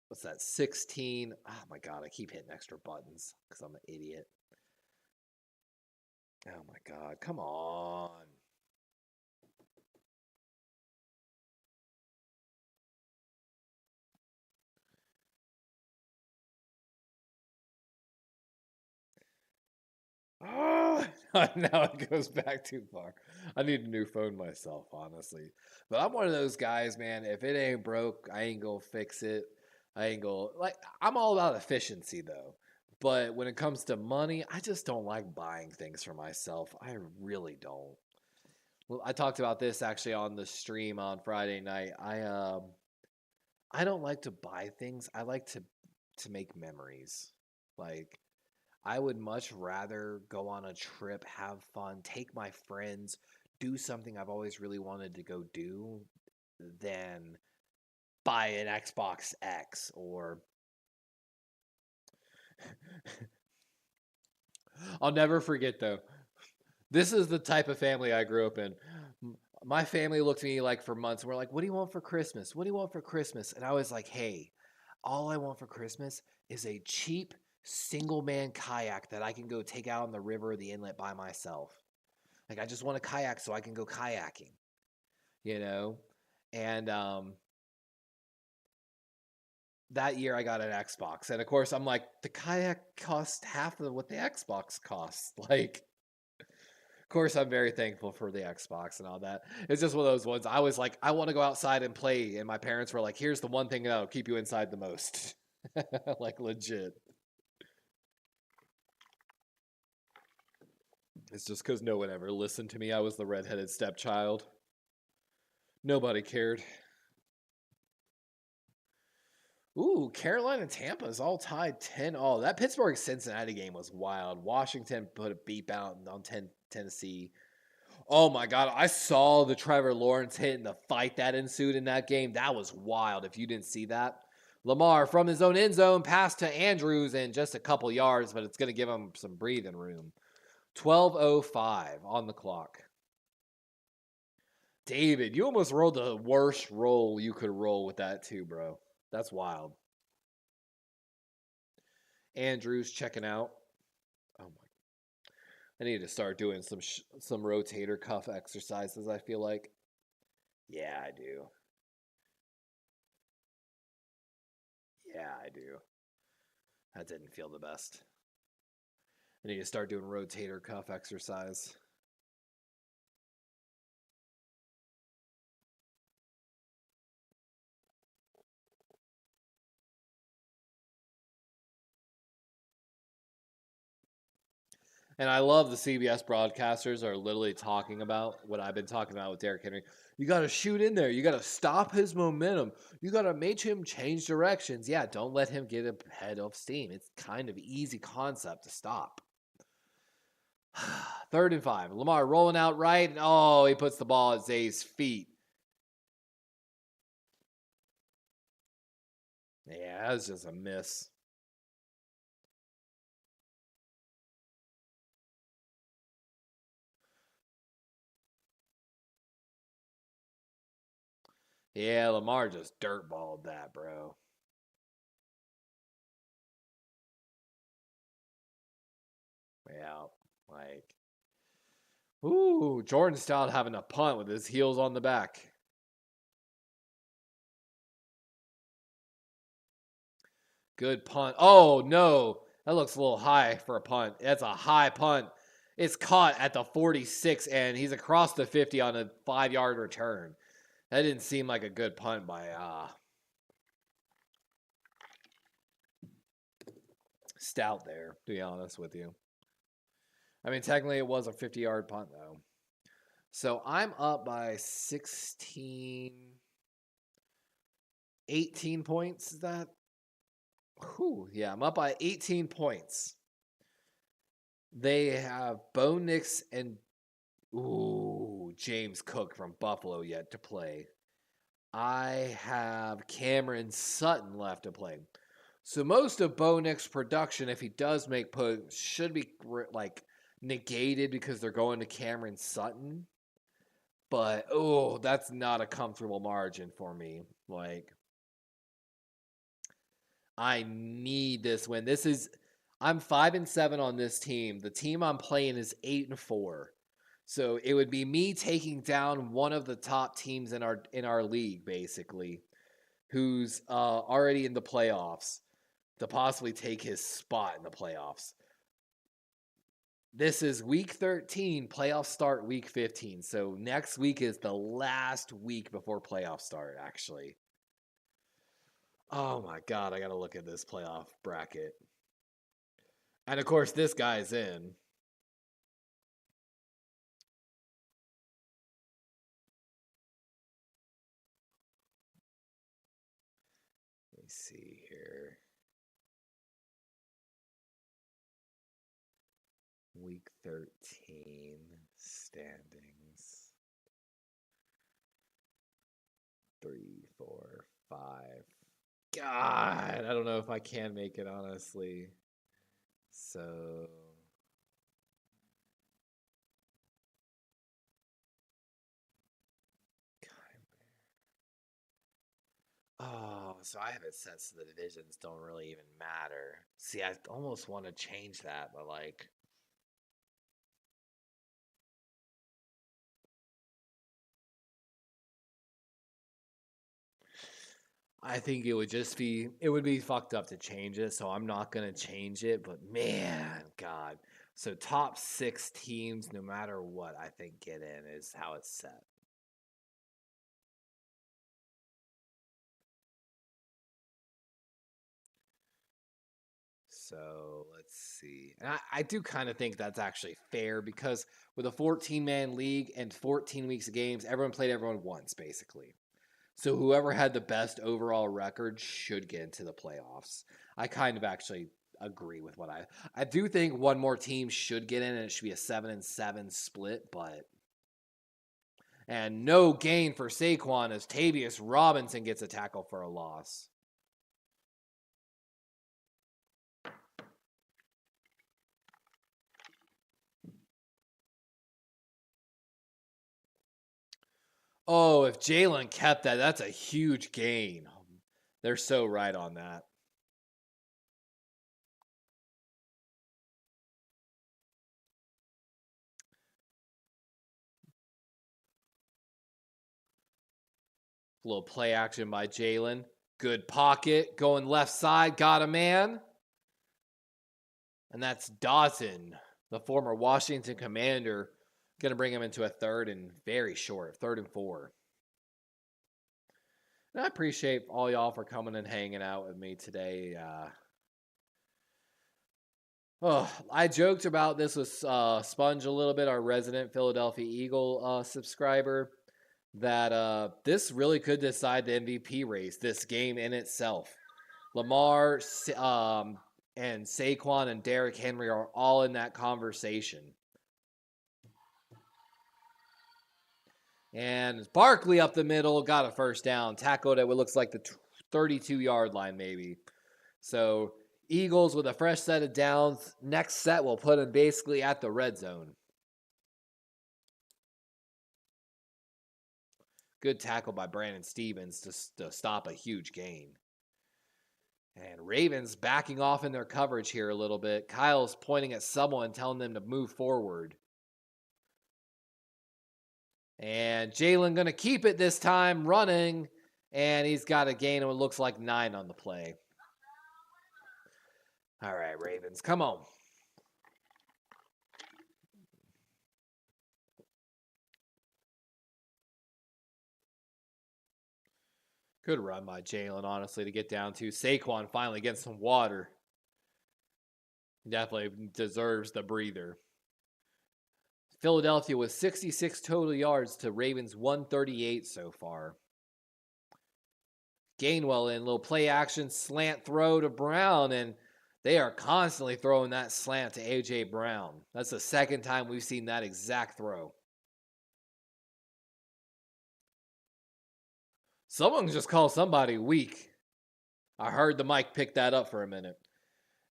What's that? 16. Oh my God. I keep hitting extra buttons because I'm an idiot. Oh my God. Come on. Oh, now it goes back too far. I need a new phone myself, honestly. But I'm one of those guys, man. If it ain't broke, I ain't gonna fix it. I'm all about efficiency though. But when it comes to money, I just don't like buying things for myself. I really don't. Well, I talked about this actually on the stream on Friday night. I don't like to buy things. I like to make memories. Like I would much rather go on a trip, have fun, take my friends, do something I've always really wanted to go do than buy an Xbox X or I'll never forget though. This is the type of family I grew up in. My family looked at me like for months and we're like, "What do you want for Christmas? What do you want for Christmas?" And I was like, "Hey, all I want for Christmas is a cheap single man kayak that I can go take out on the river or the inlet by myself. Like I just want a kayak so I can go kayaking, you know?" And that year I got an Xbox. And of course I'm like, the kayak cost half of what the Xbox costs. Like of course I'm very thankful for the Xbox and all that. It's just one of those ones. I was like, I want to go outside and play. And my parents were like, here's the one thing that'll keep you inside the most. Like legit. It's just because no one ever listened to me. I was the redheaded stepchild. Nobody cared. Ooh, Carolina and Tampa is all tied 10-all. That Pittsburgh-Cincinnati game was wild. Washington put a beep out on Tennessee. Oh my God, I saw the Trevor Lawrence hit and the fight that ensued in that game. That was wild if you didn't see that. Lamar from his own end zone, pass to Andrews in just a couple yards, but it's going to give him some breathing room. 12:05 on the clock. David, you almost rolled the worst roll you could roll with that too, bro. That's wild. Andrews checking out. Oh my! I need to start doing some rotator cuff exercises. I feel like
Yeah, I do. Yeah, I do. That didn't feel the best. I need to start doing rotator cuff exercise. And I love the CBS broadcasters are literally talking about what I've been talking about with Derrick Henry. You got to shoot in there. You got to stop his momentum. You got to make him change directions. Yeah, don't let him get ahead of steam. It's kind of easy concept to stop. 3rd and 5. Lamar rolling out right. And oh, he puts the ball at Zay's feet. Yeah, that was just a miss. Yeah, Lamar just dirtballed that, bro. Yeah, like, ooh, Jordan Stout having a punt with his heels on the back. Good punt. Oh, no. That looks a little high for a punt. That's a high punt. It's caught at the 46, and he's across the 50 on a 5-yard return. That didn't seem like a good punt by Stout there, to be honest with you. I mean, technically it was a 50-yard punt, though. So I'm up by 16, 18 points. Is that? Whew, yeah, I'm up by 18 points. They have Bo Nix and James Cook from Buffalo yet to play. I have Cameron Sutton left to play. So most of Bo Nix's production, if he does make puts, should be like negated because they're going to Cameron Sutton. But that's not a comfortable margin for me. Like, I need this win. I'm 5-7 on this team. The team I'm playing is 8-4. So it would be me taking down one of the top teams in our league, basically, who's already in the playoffs, to possibly take his spot in the playoffs. This is week 13. Playoffs start week 15. So next week is the last week before playoffs start, actually. Oh my God, I got to look at this playoff bracket. And of course, this guy's in. Let me see here. Week 13 standings. 3, 4, 5. God, I don't know if I can make it, honestly. So. Oh, so I have it set so the divisions don't really even matter. See, I almost want to change that, but like. I think it would be fucked up to change it, so I'm not going to change it, but man, God. So top 6 teams, no matter what, I think get in is how it's set. So let's see. And I do kind of think that's actually fair because with a 14-man league and 14 weeks of games, everyone played everyone once, basically. So whoever had the best overall record should get into the playoffs. I kind of actually agree with what I do think one more team should get in and it should be a 7-7 split, but and no gain for Saquon as Tavius Robinson gets a tackle for a loss. Oh, if Jalen kept that, that's a huge gain. They're so right on that. A little play action by Jalen. Good pocket. Going left side. Got a man. And that's Dawson, the former Washington Commander. Going to bring him into a third and very short. 3rd and 4. And I appreciate all y'all for coming and hanging out with me today. I joked about this with Sponge a little bit, our resident Philadelphia Eagle subscriber, that this really could decide the MVP race, this game in itself. Lamar and Saquon and Derrick Henry are all in that conversation. And Barkley up the middle, got a first down, tackled at what looks like the 32-yard line maybe. So Eagles with a fresh set of downs. Next set will put them basically at the red zone. Good tackle by Brandon Stevens to stop a huge gain. And Ravens backing off in their coverage here a little bit. Kyle's pointing at someone, telling them to move forward. And Jalen going to keep it this time, running. And he's got a gain of what looks like 9 on the play. All right, Ravens, come on. Good run by Jalen, honestly, to get down to. Saquon finally getting some water. Definitely deserves the breather. Philadelphia with 66 total yards to Ravens 138 so far. Gainwell in, little play action, slant throw to Brown, and they are constantly throwing that slant to A.J. Brown. That's the second time we've seen that exact throw. Someone just called somebody weak. I heard the mic pick that up for a minute.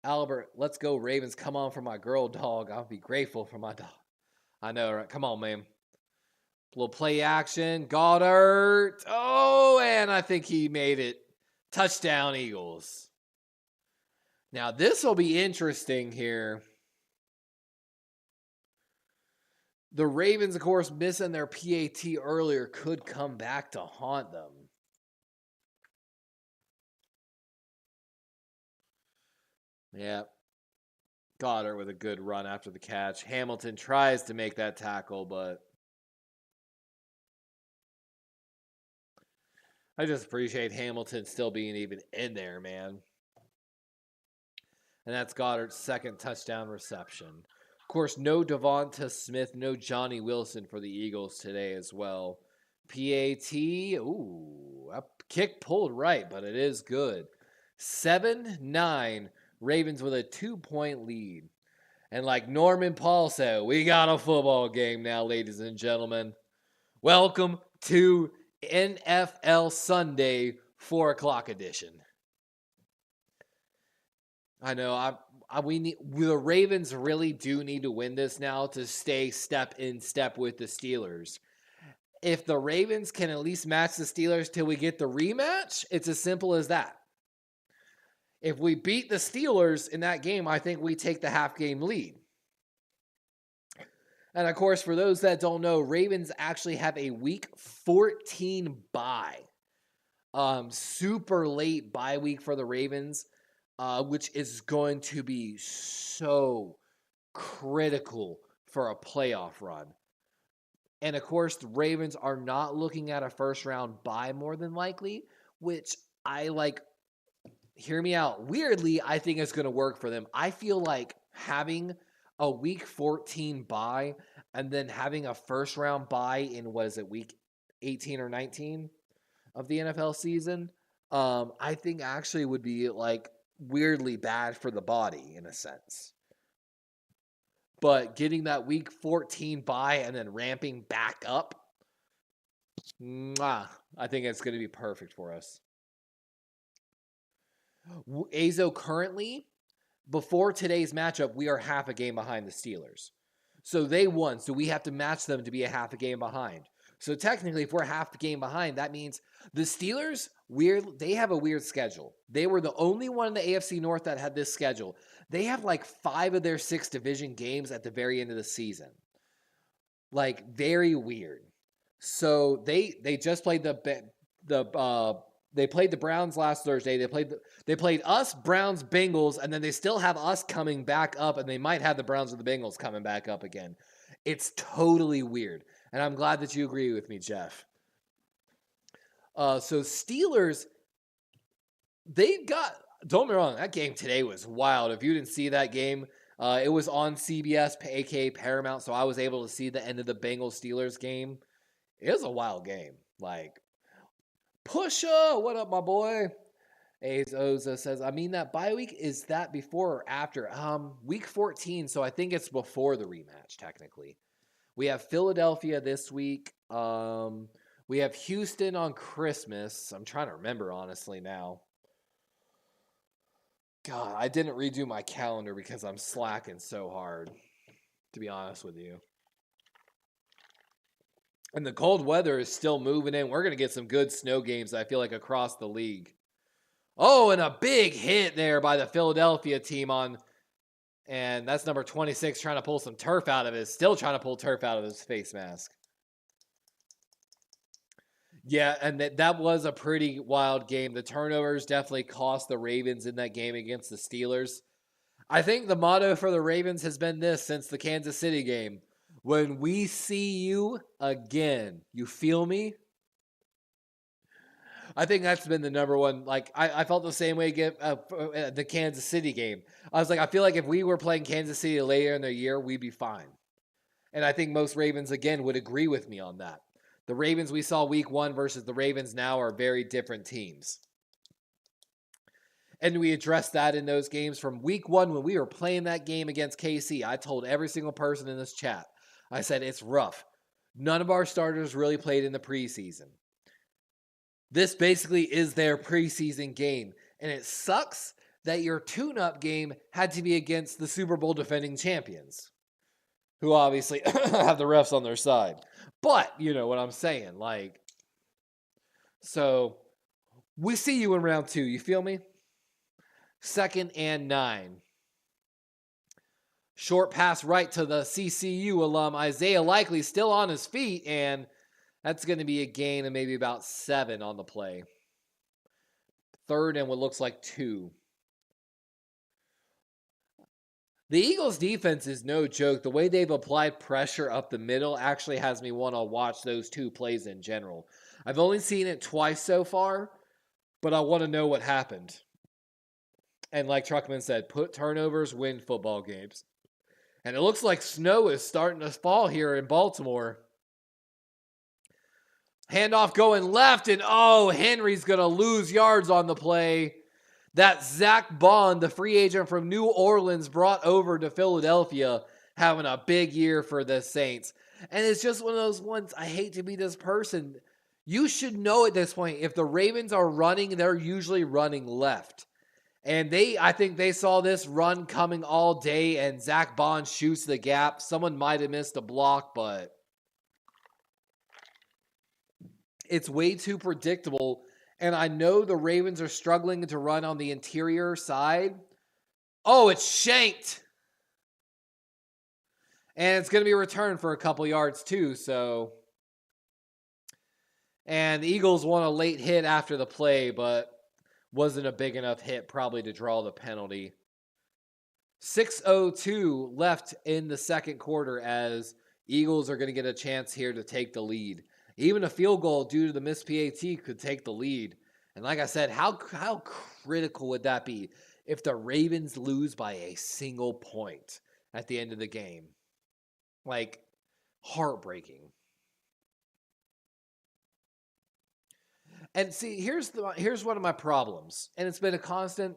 Albert, let's go Ravens. Come on for my girl dog. I'll be grateful for my dog. I know, right? Come on, man. Little play action. Goddard. Oh, and I think he made it. Touchdown, Eagles. Now, this will be interesting here. The Ravens, of course, missing their PAT earlier could come back to haunt them. Yeah. Goddard with a good run after the catch. Hamilton tries to make that tackle, but I just appreciate Hamilton still being even in there, man. And that's Goddard's second touchdown reception. Of course, no Devonta Smith, no Johnny Wilson for the Eagles today as well. PAT, ooh, a kick pulled right, but it is good. 7-9, Ravens with a 2-point lead. And like Norman Paul said, we got a football game now, ladies and gentlemen. Welcome to NFL Sunday 4 o'clock edition. I know the Ravens really do need to win this now to stay step in step with the Steelers. If the Ravens can at least match the Steelers till we get the rematch, it's as simple as that. If we beat the Steelers in that game, I think we take the half-game lead. And, of course, for those that don't know, Ravens actually have a Week 14 bye. Super late bye week for the Ravens, which is going to be so critical for a playoff run. And, of course, the Ravens are not looking at a first-round bye more than likely, which I like. Hear me out. Weirdly, I think it's going to work for them. I feel like having a Week 14 bye and then having a first-round bye in, Week 18 or 19 of the NFL season, I think actually would be, like, weirdly bad for the body in a sense. But getting that Week 14 bye and then ramping back up, I think it's going to be perfect for us. Azo, currently, before today's matchup, we are half a game behind the Steelers. So they won, so we have to match them to be a half a game behind. So technically, if we're half the game behind, that means the Steelers, they have a weird schedule. They were the only one in the AFC North that had this schedule. They have like 5 of their 6 division games at the very end of the season. Like, very weird. So they just played they played the Browns last Thursday. They played us, Browns, Bengals, and then they still have us coming back up, and they might have the Browns or the Bengals coming back up again. It's totally weird, and I'm glad that you agree with me, Jeff. So Steelers, don't get me wrong, that game today was wild. If you didn't see that game, it was on CBS, aka Paramount, so I was able to see the end of the Bengals-Steelers game. It was a wild game. Like, Pusha, what up, my boy? Oza says, I mean, that bye week, is that before or after? Week 14, so I think it's before the rematch, technically. We have Philadelphia this week. We have Houston on Christmas. I'm trying to remember, honestly, now. God, I didn't redo my calendar because I'm slacking so hard, to be honest with you. And the cold weather is still moving in. We're going to get some good snow games, I feel like, across the league. Oh, and a big hit there by the Philadelphia team and that's number 26 trying to pull some turf out of his, still trying to pull turf out of his face mask. Yeah, and that was a pretty wild game. The turnovers definitely cost the Ravens in that game against the Steelers. I think the motto for the Ravens has been this since the Kansas City game. When we see you again, you feel me? I think that's been the number one. Like, I felt the same way the Kansas City game. I was like, I feel like if we were playing Kansas City later in the year, we'd be fine. And I think most Ravens, again, would agree with me on that. The Ravens we saw week 1 versus the Ravens now are very different teams. And we addressed that in those games from week 1 when we were playing that game against KC. I told every single person in this chat, I said, it's rough. None of our starters really played in the preseason. This basically is their preseason game. And it sucks that your tune-up game had to be against the Super Bowl defending champions, who obviously have the refs on their side. But, you know what I'm saying. Like, so, we see you in round 2. You feel me? 2nd and 9. Short pass right to the CCU alum, Isaiah Likely, still on his feet, and that's going to be a gain of maybe about 7 on the play. 3rd and what looks like 2. The Eagles' defense is no joke. The way they've applied pressure up the middle actually has me want to watch those 2 plays in general. I've only seen it twice so far, but I want to know what happened. And like Truckman said, put turnovers, win football games. And it looks like snow is starting to fall here in Baltimore. Handoff going left, and Henry's going to lose yards on the play. That Zach Bond, the free agent from New Orleans, brought over to Philadelphia, having a big year for the Saints. And it's just one of those ones, I hate to be this person. You should know at this point, if the Ravens are running, they're usually running left. And I think they saw this run coming all day, and Zach Bond shoots the gap. Someone might have missed a block, but it's way too predictable. And I know the Ravens are struggling to run on the interior side. Oh, it's shanked. And it's going to be returned for a couple yards too, so. And the Eagles won a late hit after the play, but wasn't a big enough hit probably to draw the penalty. 6:02 left in the second quarter as Eagles are going to get a chance here to take the lead. Even a field goal due to the missed PAT could take the lead. And like I said, how critical would that be if the Ravens lose by a single point at the end of the game? Like, heartbreaking. And see, here's one of my problems. And it's been a constant,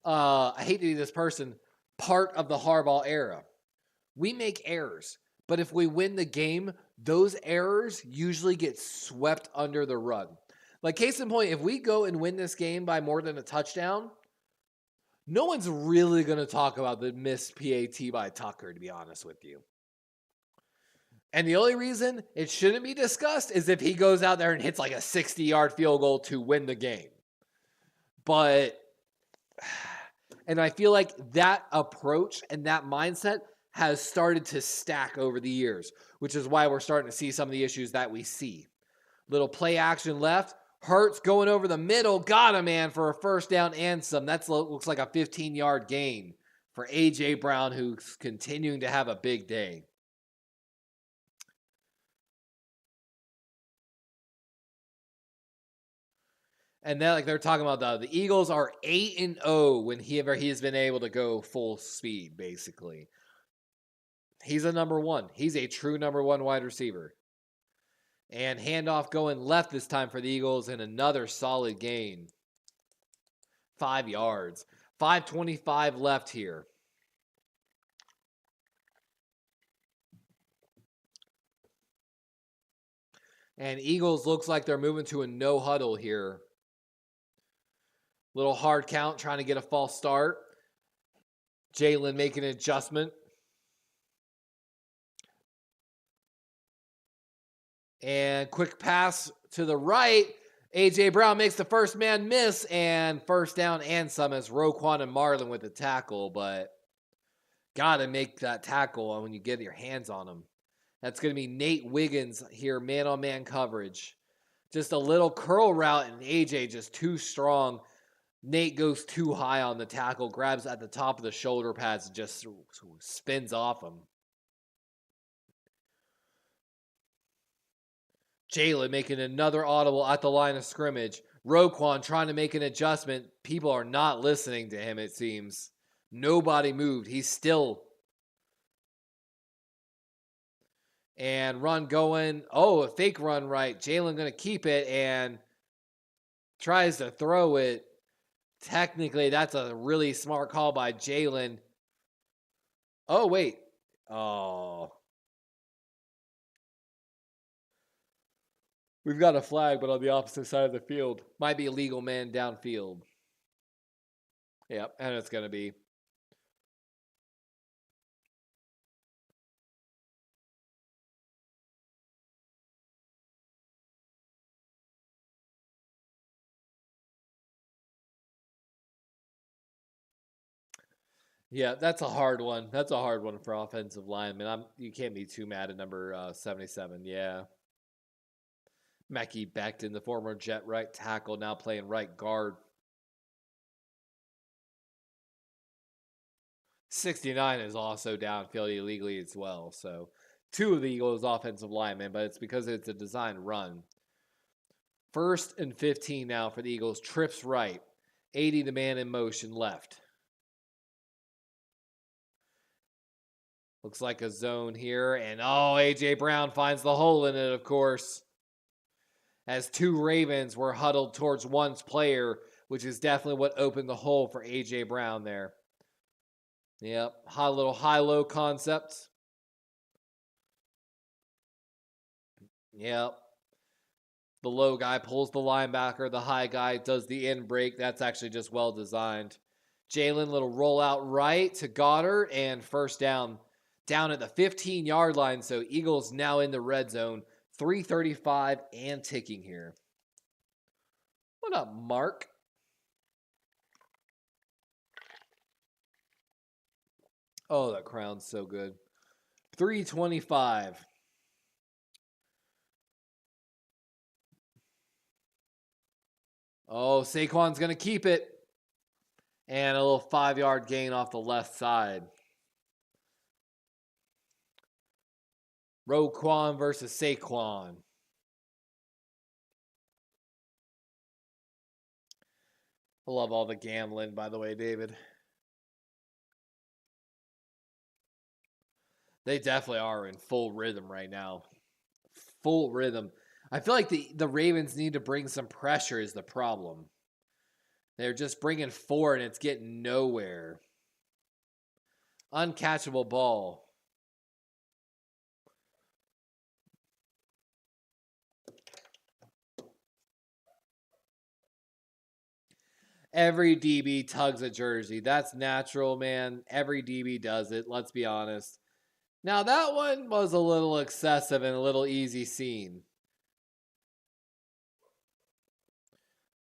I hate to be this person, part of the Harbaugh era. We make errors. But if we win the game, those errors usually get swept under the rug. Like, case in point, if we go and win this game by more than a touchdown, no one's really going to talk about the missed PAT by Tucker, to be honest with you. And the only reason it shouldn't be discussed is if he goes out there and hits like a 60-yard field goal to win the game. And I feel like that approach and that mindset has started to stack over the years, which is why we're starting to see some of the issues that we see. Little play action left. Hurts going over the middle. Got him, man, for a first down and some. That looks like a 15-yard gain for A.J. Brown, who's continuing to have a big day. And then, like they're talking about, the Eagles are 8-0 when he has been able to go full speed, basically. He's a number one. He's a true number one wide receiver. And handoff going left this time for the Eagles, and another solid gain. 5 yards. 5:25 left here. And Eagles looks like they're moving to a no huddle here. Little hard count, trying to get a false start. Jalen making an adjustment. And quick pass to the right. A.J. Brown makes the first man miss, and first down and some as Roquan and Marlon with the tackle, but got to make that tackle when you get your hands on him. That's going to be Nate Wiggins here, man-on-man coverage. Just a little curl route, and A.J. just too strong. Nate goes too high on the tackle, grabs at the top of the shoulder pads, and just spins off him. Jalen making another audible at the line of scrimmage. Roquan trying to make an adjustment. People are not listening to him, it seems. Nobody moved. He's still. And run going. Oh, a fake run right. Jalen going to keep it and tries to throw it. Technically, that's a really smart call by Jalen. Oh, wait. Oh. We've got a flag, but on the opposite side of the field. Might be a legal man downfield. Yep, and it's going to be. Yeah, that's a hard one. That's a hard one for offensive linemen. You can't be too mad at number 77. Yeah. Mackie Becton, the former Jet right tackle, now playing right guard. 69 is also downfield illegally as well. So 2 of the Eagles' offensive linemen, but it's because it's a designed run. 1st and 15 now for the Eagles. Trips right. 80 the man in motion left. Looks like a zone here. And A.J. Brown finds the hole in it, of course. As 2 Ravens were huddled towards one player, which is definitely what opened the hole for A.J. Brown there. Yep, little high-low concept. Yep. The low guy pulls the linebacker. The high guy does the in break. That's actually just well designed. Jalen, little roll out right to Goddard, and first down at the 15-yard line. So Eagles now in the red zone. 3:35 and ticking here. What up, Mark? Oh, that crown's so good. 3:25. Oh, Saquon's going to keep it. And a little 5-yard gain off the left side. Roquan versus Saquon. I love all the gambling, by the way, David. They definitely are in full rhythm right now. Full rhythm. I feel like the Ravens need to bring some pressure is the problem. They're just bringing 4 and it's getting nowhere. Uncatchable ball. Every DB tugs a jersey. That's natural, man. Every DB does it. Let's be honest. Now, that one was a little excessive and a little easy seen.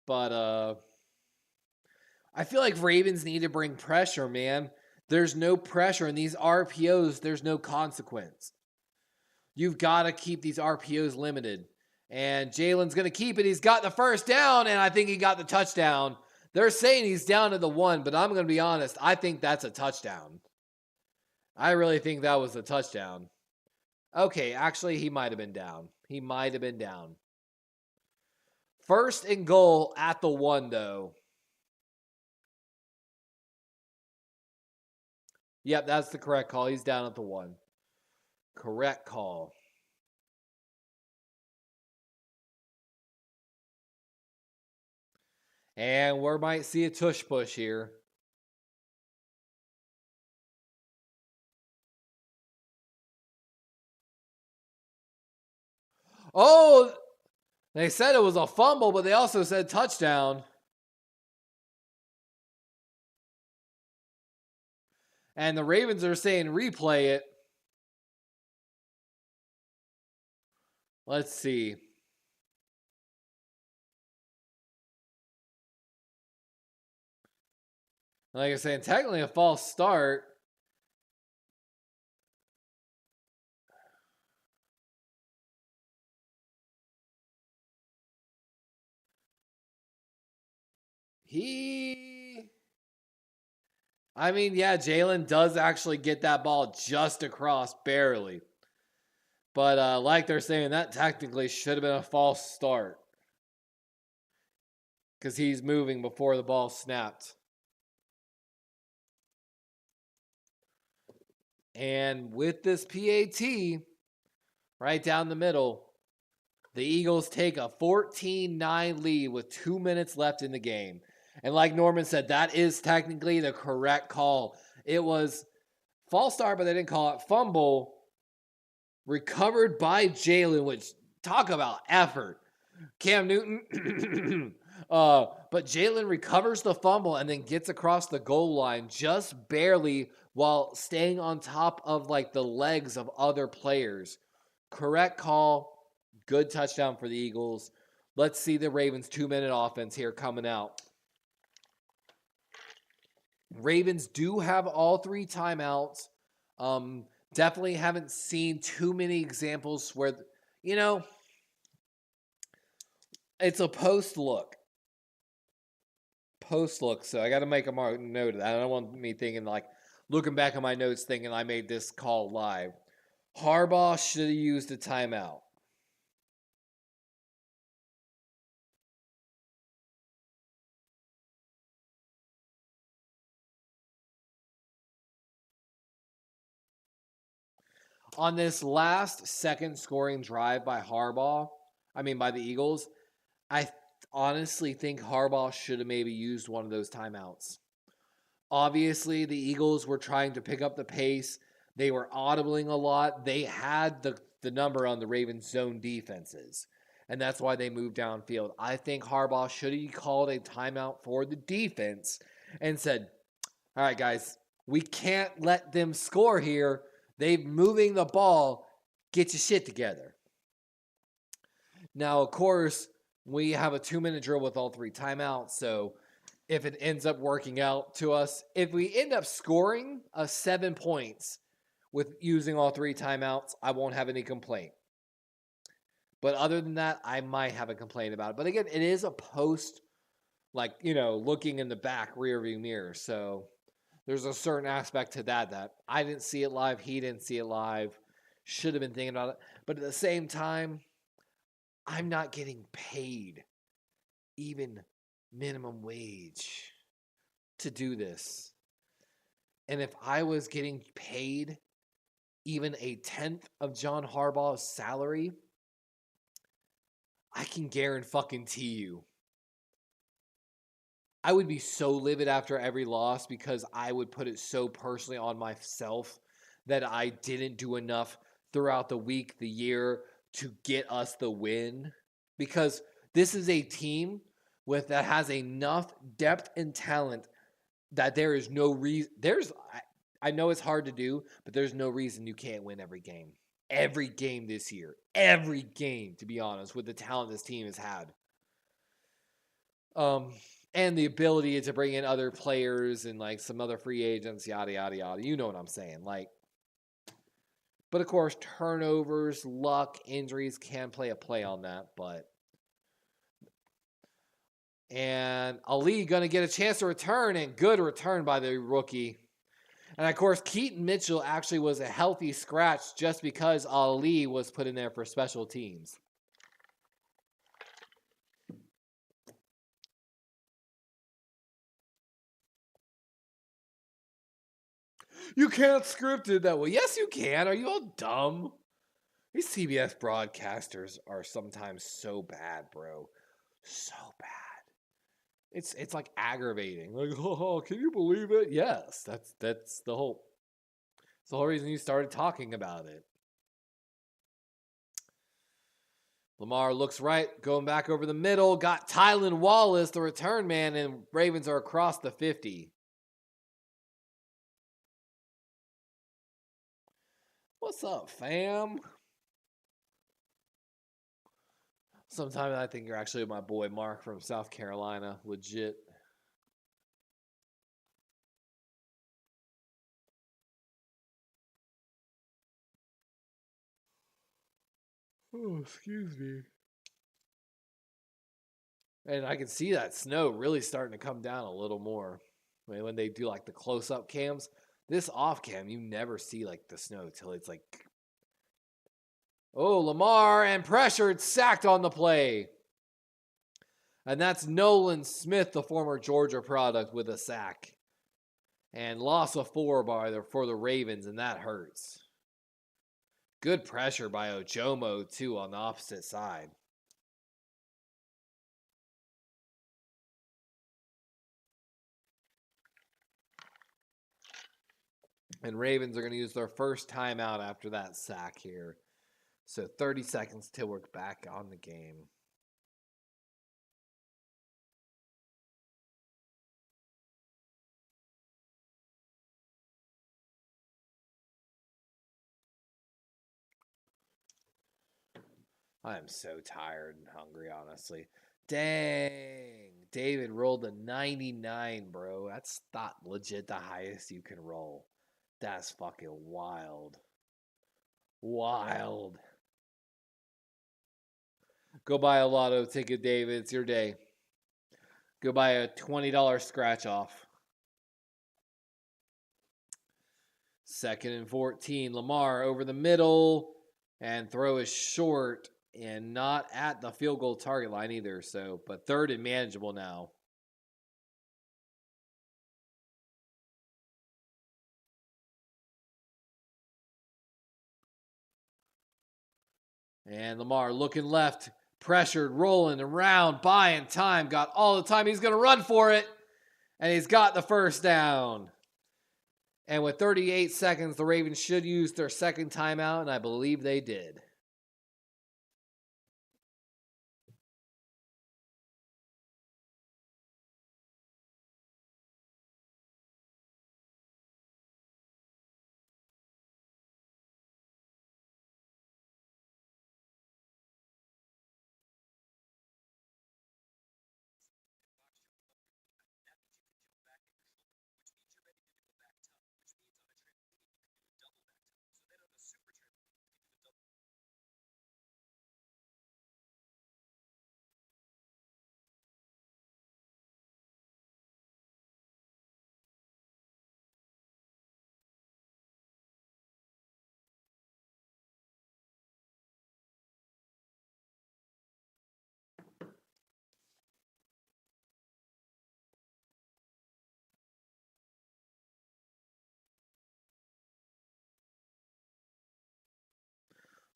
But, I feel like Ravens need to bring pressure, man. There's no pressure in these RPOs. There's no consequence. You've got to keep these RPOs limited. And Jalen's going to keep it. He's got the first down, and I think he got the touchdown. They're saying he's down to the 1, but I'm going to be honest. I think that's a touchdown. I really think that was a touchdown. Okay, actually, he might have been down. He might have been down. First and goal at the 1, though. Yep, that's the correct call. He's down at the 1. Correct call. And we might see a tush push here. Oh, they said it was a fumble, but they also said touchdown. And the Ravens are saying replay it. Let's see. Like I was saying, technically a false start. I mean, yeah, Jalen does actually get that ball just across, barely. But like they're saying, that technically should have been a false start. Because he's moving before the ball snapped. And with this PAT, right down the middle, the Eagles take a 14-9 lead with 2 minutes left in the game. And like Norman said, that is technically the correct call. It was false start, but they didn't call it. Fumble recovered by Jalen, which talk about effort. Cam Newton. But Jalen recovers the fumble and then gets across the goal line just barely while staying on top of like the legs of other players. Correct call. Good touchdown for the Eagles. Let's see the Ravens 2-minute offense here coming out. Ravens do have all 3 timeouts. Definitely haven't seen too many examples where, it's a post look. So I got to make a note of that. I don't want me thinking like, looking back at my notes thinking I made this call live. Harbaugh should have used a timeout. On this last second scoring drive by by the Eagles, I honestly think Harbaugh should have maybe used one of those timeouts. Obviously, the Eagles were trying to pick up the pace. They were audibling a lot. They had the number on the Ravens' zone defenses, and that's why they moved downfield. I think Harbaugh should have called a timeout for the defense and said, all right, guys, we can't let them score here. They're moving the ball. Get your shit together. Now, of course, we have a 2-minute drill with all 3 timeouts. So if it ends up working out to us, if we end up scoring 7 points with using all 3 timeouts, I won't have any complaint. But other than that, I might have a complaint about it. But again, it is a post, looking in the back rearview mirror. So there's a certain aspect to that I didn't see it live. He didn't see it live. Should have been thinking about it. But at the same time, I'm not getting paid even minimum wage to do this. And if I was getting paid even a 10th of John Harbaugh's salary, I can guarantee you I would be so livid after every loss because I would put it so personally on myself that I didn't do enough throughout the week, the year to get us the win. Because this is a team that has enough depth and talent that there is no reason. I know it's hard to do, but there's no reason you can't win every game. Every game this year. Every game, to be honest, with the talent this team has had. And the ability to bring in other players and some other free agents, yada, yada, yada. You know what I'm saying. But of course, turnovers, luck, injuries can play on that. And Ali going to get a chance to return, and good return by the rookie. And of course, Keaton Mitchell actually was a healthy scratch just because Ali was put in there for special teams. You can't script it that way. Yes, you can. Are you all dumb? These CBS broadcasters are sometimes so bad, bro. So bad. It's like aggravating. Like, oh, can you believe it? Yes, that's the whole. It's the whole reason you started talking about it. Lamar looks right, going back over the middle. Got Tylan Wallace, the return man, and Ravens are across the 50. What's up, fam? Sometimes I think you're actually my boy Mark from South Carolina. Legit. Oh, excuse me. And I can see that snow really starting to come down a little more. I mean, when they do like the close-up cams, this off cam, you never see like the snow till it's like, oh, Lamar and pressured, sacked on the play. And that's Nolan Smith, the former Georgia product, with a sack. And loss of 4 for the Ravens, and that hurts. Good pressure by Ojomo, too, on the opposite side. And Ravens are going to use their first timeout after that sack here. So 30 seconds till we're back on the game. I am so tired and hungry, honestly. Dang. David rolled a 99, bro. That's not legit the highest you can roll. That's fucking wild. Wild. Go buy a lotto ticket, David. It's your day. Go buy a $20 scratch off. 2nd and 14. Lamar over the middle and throw is short and not at the field goal target line either. So, but 3rd and manageable now. And Lamar looking left, pressured, rolling around, buying time, got all the time. He's going to run for it, and he's got the first down. And with 38 seconds, the Ravens should use their second timeout, and I believe they did.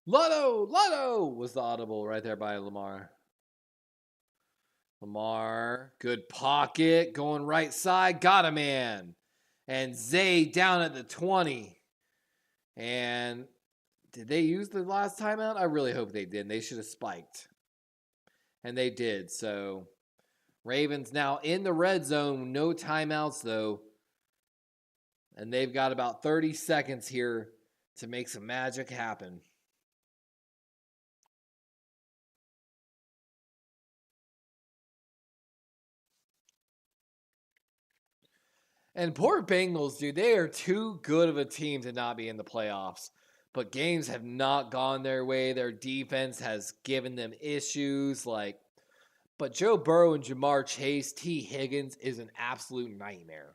Lotto! Lotto! Was the audible right there by Lamar. Lamar, good pocket, going right side, got a man. And Zay down at the 20. And did they use the last timeout? I really hope they did. They should have spiked. And they did. So Ravens now in the red zone. No timeouts, though. And they've got about 30 seconds here to make some magic happen. And poor Bengals, dude, they are too good of a team to not be in the playoffs. but games have not gone their way. Their defense has given them issues. But Joe Burrow and Jamar Chase, T. Higgins is an absolute nightmare.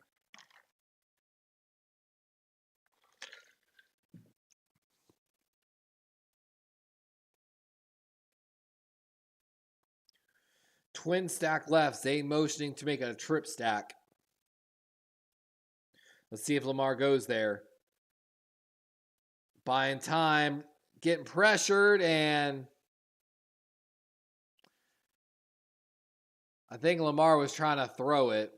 Twin stack left. Zane motioning to make it a trip stack. Let's see if Lamar goes there. Buying time, getting pressured, and I think Lamar was trying to throw it.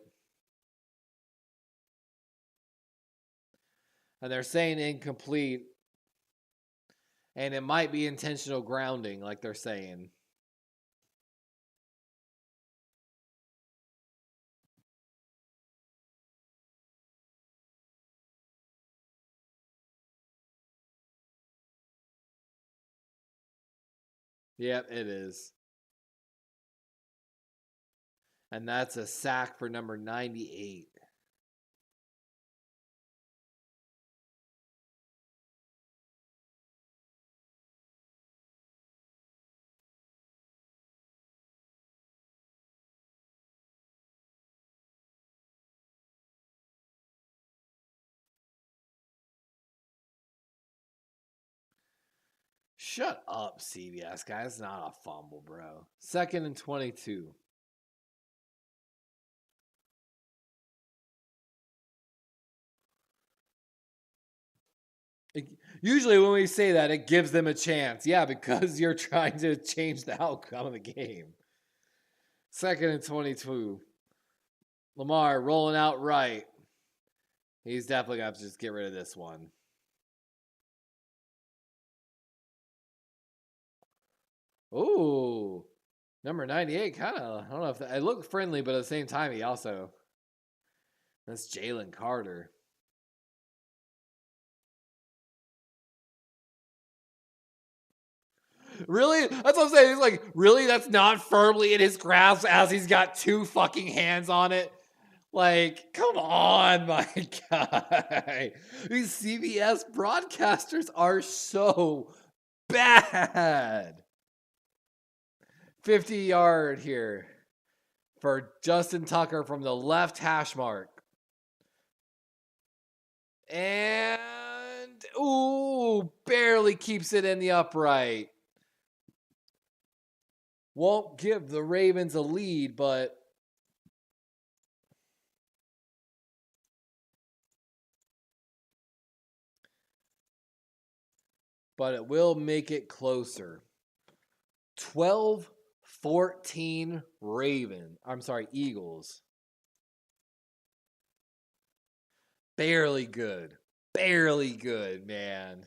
And they're saying incomplete. And it might be intentional grounding, like they're saying. Yep, it is. And that's a sack for number 98. Shut up, CBS guy. It's not a fumble, bro. 2nd and 22. Usually when we say that, it gives them a chance. Yeah, because you're trying to change the outcome of the game. 2nd and 22. Lamar rolling out right. He's definitely going to have to just get rid of this one. Ooh. Number 98 kind of, I don't know if it looked friendly, but at the same time, he also. That's Jalen Carter. Really? That's what I'm saying. He's like, really? That's not firmly in his grasp as he's got 2 fucking hands on it? Like, come on, my guy. These CBS broadcasters are so bad. 50-yard here for Justin Tucker from the left hash mark. And, ooh, barely keeps it in the upright. Won't give the Ravens a lead, but it will make it closer. 12-14 Eagles. Barely good. Barely good, man.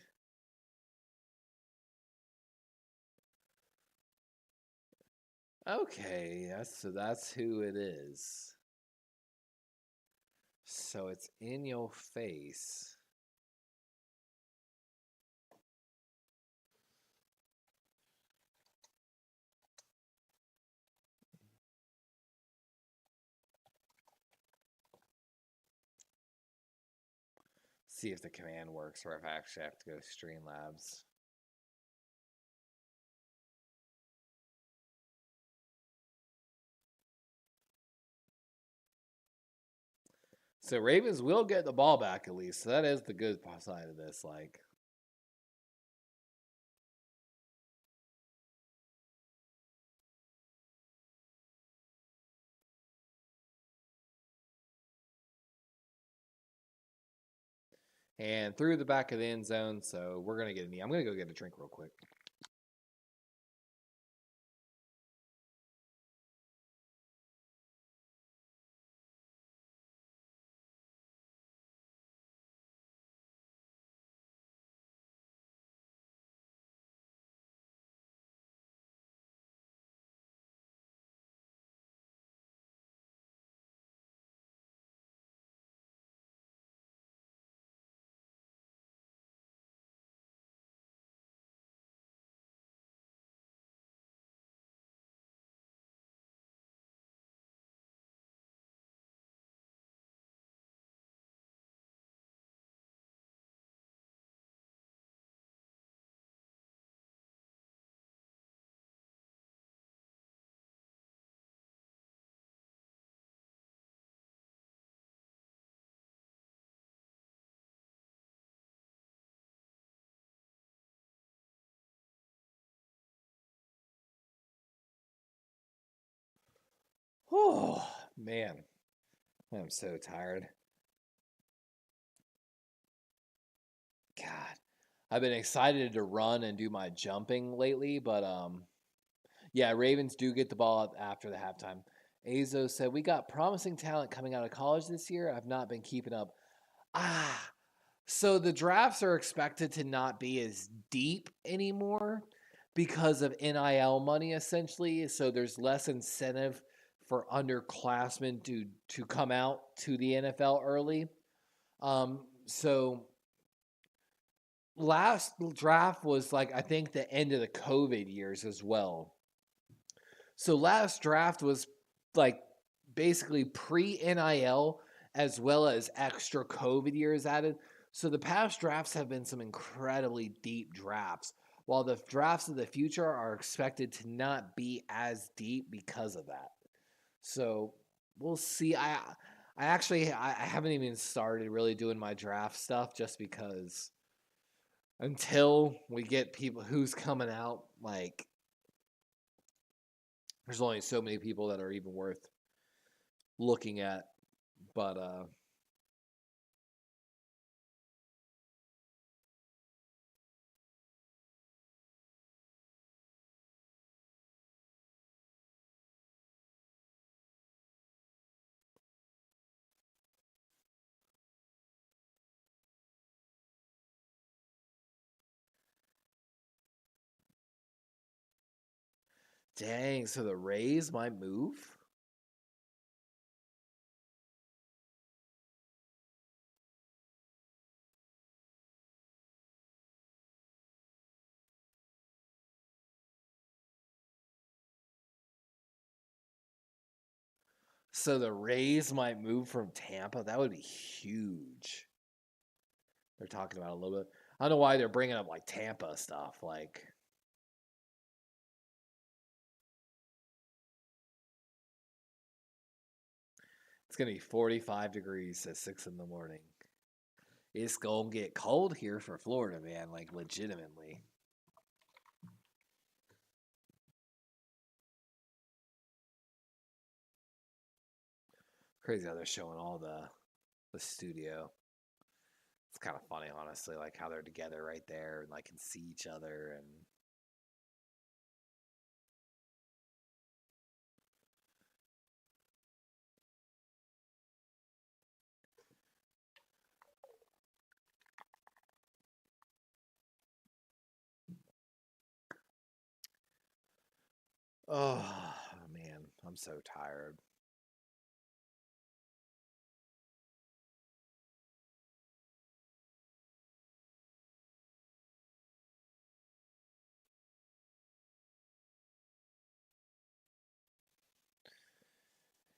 Okay, so that's who it is. So it's in your face. See if the command works or if I actually have to go Streamlabs. So Ravens will get the ball back at least. So that is the good side of this. Like, and through the back of the end zone. So we're gonna get a knee. I'm gonna go get a drink real quick. Oh, man. I'm so tired. God. I've been excited to run and do my jumping lately, but yeah, Ravens do get the ball up after the halftime. Azo said, "We got promising talent coming out of college this year. I've not been keeping up." Ah, so the drafts are expected to not be as deep anymore because of NIL money, essentially. So there's less incentive for underclassmen to come out to the NFL early. So last draft was like I think the end of the COVID years as well. So last draft was like basically pre NIL as well as extra COVID years added. So the past drafts have been some incredibly deep drafts, while the drafts of the future are expected to not be as deep because of that. So we'll see. I haven't even started really doing my draft stuff just because until we get people who's coming out, like there's only so many people that are even worth looking at. But dang, so the Rays might move. So the Rays might move from Tampa. That would be huge. They're talking about a little bit. I don't know why they're bringing up like Tampa stuff. Like it's gonna be 45 degrees at 6 in the morning. It's gonna get cold here for Florida, man. Like legitimately. Crazy how they're showing all the studio. It's kind of funny, honestly, like how they're together right there and like can see each other and oh man, I'm so tired.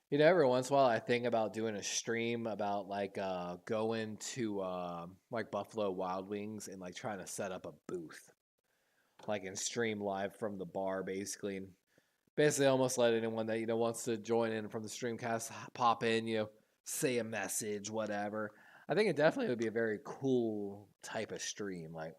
You know, every once in a while I think about doing a stream about like going to like Buffalo Wild Wings and like trying to set up a booth. Like and stream live from the bar basically and basically almost let anyone that wants to join in from the streamcast pop in, say a message, whatever. I think it definitely would be a very cool type of stream. Like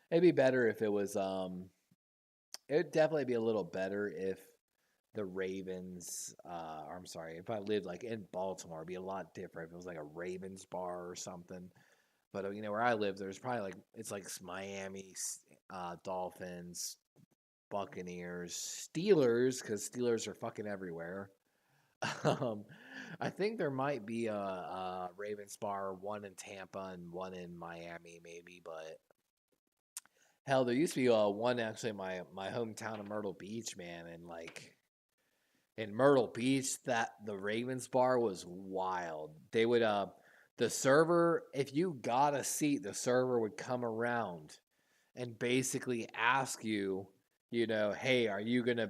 it'd be better if it was it'd definitely be a little better if the Ravens or I'm sorry, if I lived like in Baltimore, it'd be a lot different if it was like a Ravens bar or something. But where I live, there's probably like it's like Miami, Dolphins, Buccaneers, Steelers, because Steelers are fucking everywhere. Um, I think there might be a Ravens bar, one in Tampa and one in Miami, maybe. But hell, there used to be one actually in my hometown of Myrtle Beach, man, and like in Myrtle Beach, that the Ravens bar was wild. They would the server, if you got a seat, the server would come around and basically ask you, hey, are you gonna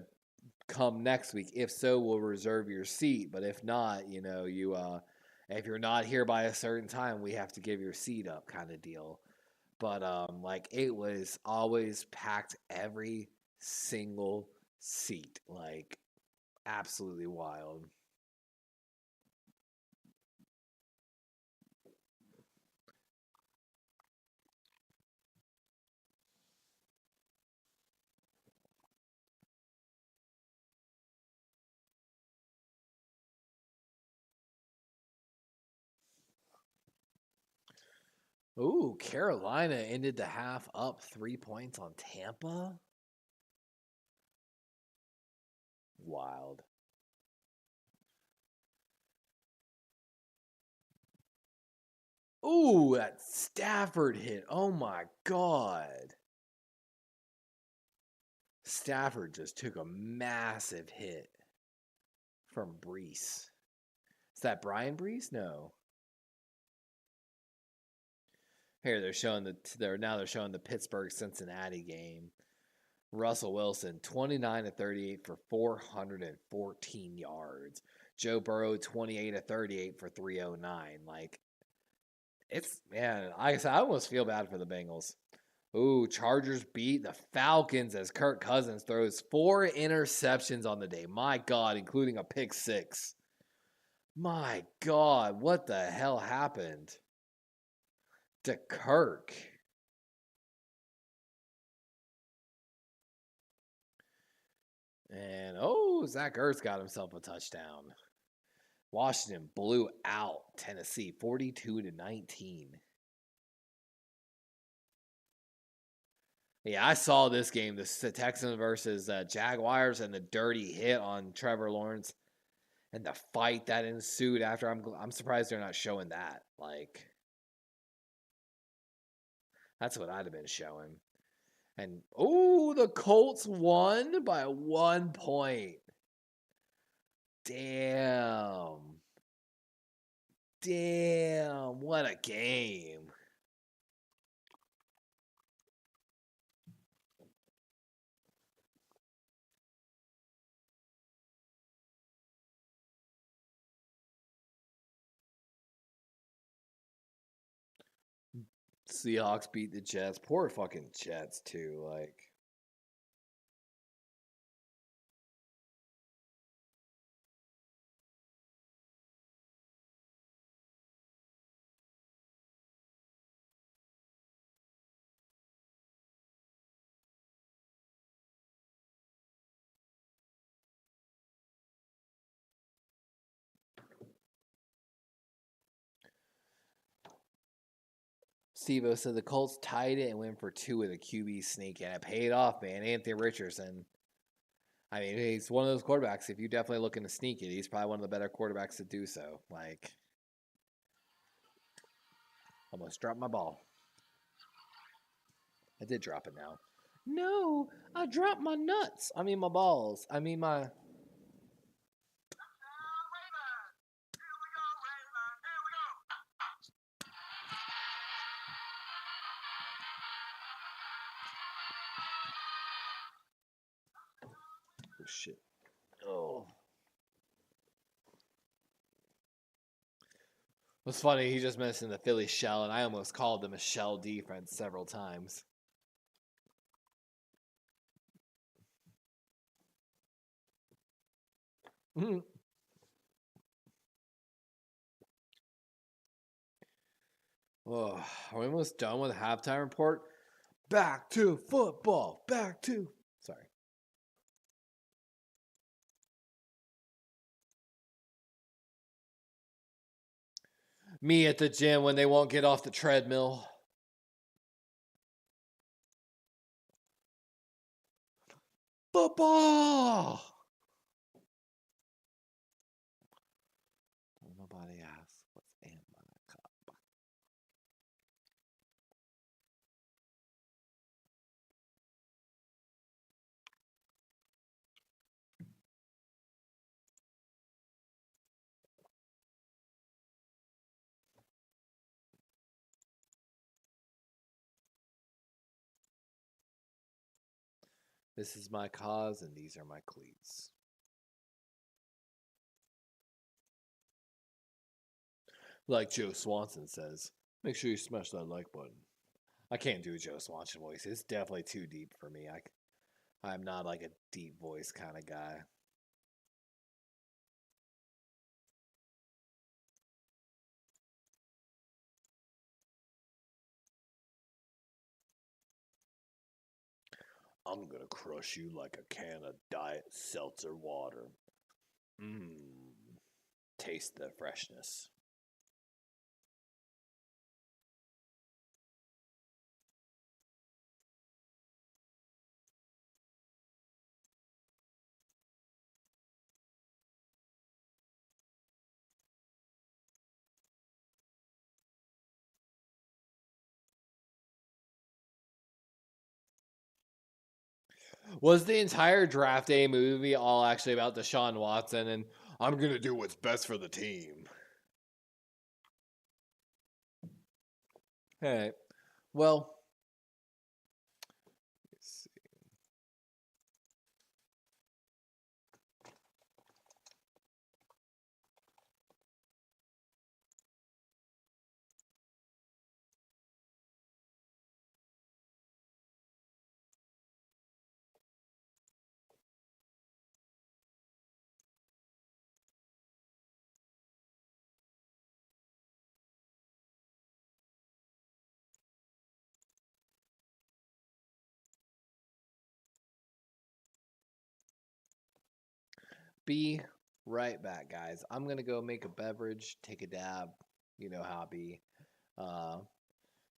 come next week? If so, we'll reserve your seat. But if not, you if you're not here by a certain time, we have to give your seat up kind of deal. But like it was always packed every single seat. Like absolutely wild. Ooh, Carolina ended the half up 3 points on Tampa. Wild. Ooh, that Stafford hit. Oh my God. Stafford just took a massive hit from Brees. Is that Brian Brees? No. Here they're showing they're showing the Pittsburgh Cincinnati game. Russell Wilson 29 to 38 for 414 yards. Joe Burrow 28 to 38 for 309. Like it's man, I almost feel bad for the Bengals. Ooh, Chargers beat the Falcons as Kirk Cousins throws 4 interceptions on the day. My God, including a pick 6. My God, what the hell happened to Kirk? And Zach Ertz got himself a touchdown. Washington blew out Tennessee 42 to 19. Yeah, I saw this game, the Texans versus Jaguars, and the dirty hit on Trevor Lawrence, and the fight that ensued after. I'm surprised they're not showing that. Like, that's what I'd have been showing. And the Colts won by 1 point. Damn, what a game. Seahawks beat the Jets. Poor fucking Jets, too. Like, Steve-O said the Colts tied it and went for 2 with a QB sneak, and it paid off, man. Anthony Richardson. I mean, he's one of those quarterbacks. If you're definitely looking to sneak it, he's probably one of the better quarterbacks to do so. Like, almost dropped my ball. I did drop it now. No, I dropped my nuts. I mean, my balls. I mean, my. Oh, shit. Oh. What's funny, he just mentioned the Philly shell, and I almost called them a shell defense several times. Mm-hmm. Oh, are we almost done with the halftime report? Back to football. Back to. Sorry. Me at the gym when they won't get off the treadmill. Football! Nobody asks what's in my cup. This is my cause, and these are my cleats. Like Joe Swanson says, make sure you smash that like button. I can't do a Joe Swanson voice. It's definitely too deep for me. I'm not like a deep voice kind of guy. I'm gonna crush you like a can of diet seltzer water. Mmm. Taste the freshness. Was the entire draft day movie all actually about Deshaun Watson and I'm gonna do what's best for the team? All right. Well, let's see. Be right back, guys. I'm gonna go make a beverage, take a dab. You know how I be. Uh,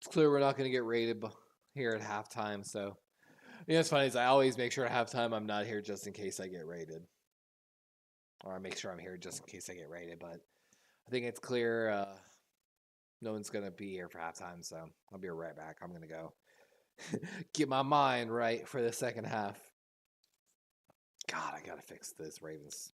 it's clear we're not gonna get rated here at halftime. So, you know, it's funny is I always make sure at halftime I'm not here just in case I get rated, or I make sure I'm here just in case I get rated. But I think it's clear no one's gonna be here for halftime. So I'll be right back. I'm gonna go get my mind right for the second half. God, I gotta fix this Ravens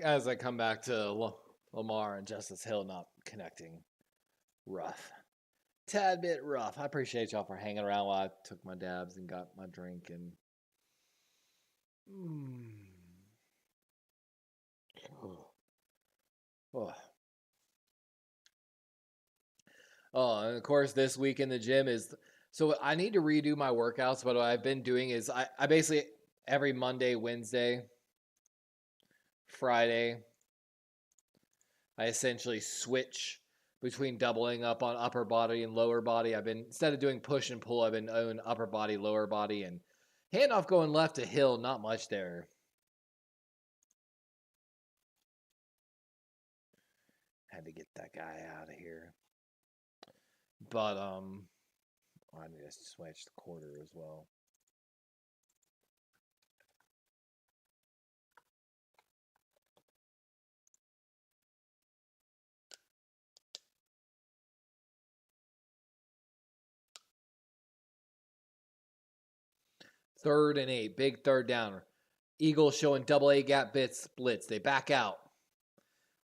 As I come back to Lamar and Justice Hill not connecting, rough. Tad bit rough. I appreciate y'all for hanging around while I took my dabs and got my drink and. Oh. Oh, and of course, this week in the gym is so I need to redo my workouts. But what I've been doing is I basically every Monday, Wednesday, Friday, I essentially switch between doubling up on upper body and lower body. I've been instead of doing push and pull, I've been doing upper body, lower body, and handoff going left to Hill. Not much there. Had to get that guy out of here. But I need to switch the quarter as well. Third and 8, big third down. Eagles showing double A gap blitz. They back out.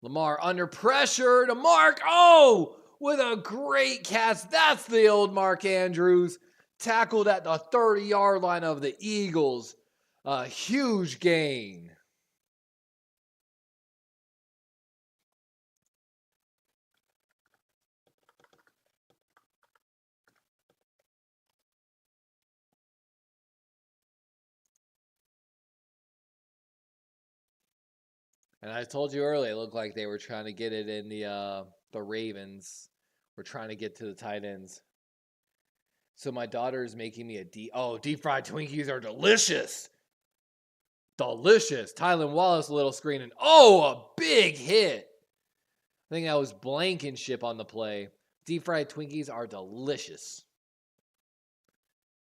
Lamar under pressure to Mark. Oh, with a great catch. That's the old Mark Andrews. Tackled at the 30-yard line of the Eagles. A huge gain. And I told you earlier, it looked like they were trying to get it in the Ravens. We're trying to get to the tight ends. So my daughter is making me deep fried Twinkies are delicious. Delicious. Tylan Wallace, little screen, and a big hit. I think that was Blankenship on the play. Deep fried Twinkies are delicious.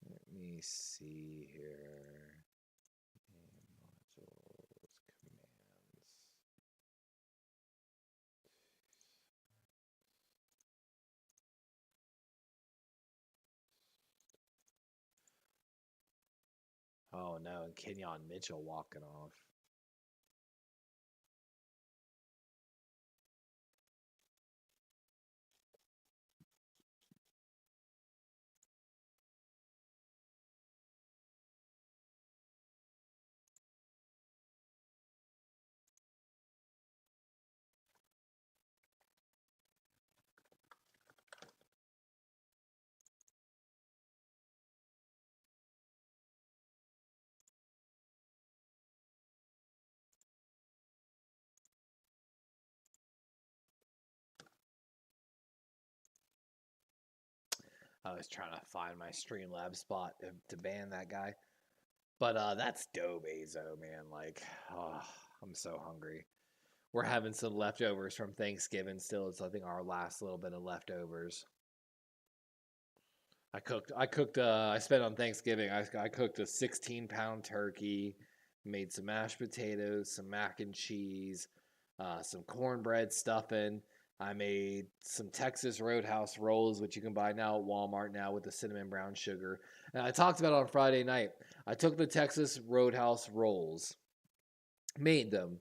Let me see here. Oh no, and Kenyon Mitchell walking off. I was trying to find my Streamlabs spot to ban that guy. But that's dope, Azo, man. Like, I'm so hungry. We're having some leftovers from Thanksgiving still. It's, I think, our last little bit of leftovers. I spent on Thanksgiving, I cooked a 16-pound turkey, made some mashed potatoes, some mac and cheese, some cornbread stuffing. I made some Texas Roadhouse rolls, which you can buy now at Walmart now with the cinnamon brown sugar. And I talked about it on Friday night. I took the Texas Roadhouse rolls, made them.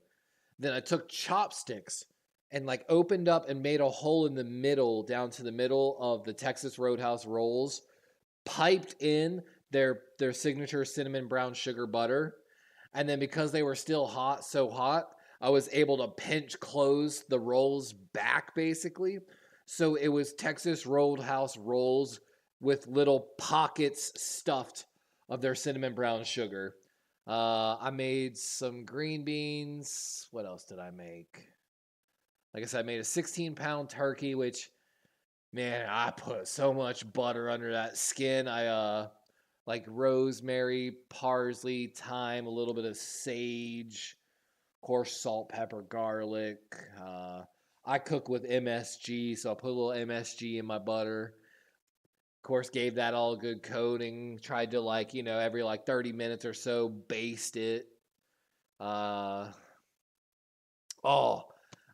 Then I took chopsticks and like opened up and made a hole in the middle, down to the middle of the Texas Roadhouse rolls, piped in their signature cinnamon brown sugar butter. And then because they were still so hot, I was able to pinch close the rolls back basically. So it was Texas Roadhouse rolls with little pockets stuffed of their cinnamon brown sugar. I made some green beans. What else did I make? Like I said, I made a 16-pound turkey, which, man, I put so much butter under that skin. I like rosemary, parsley, thyme, a little bit of sage, of course, salt, pepper, garlic. I cook with MSG, so I put a little MSG in my butter. Of course, gave that all a good coating. Tried to every 30 minutes or so, baste it. I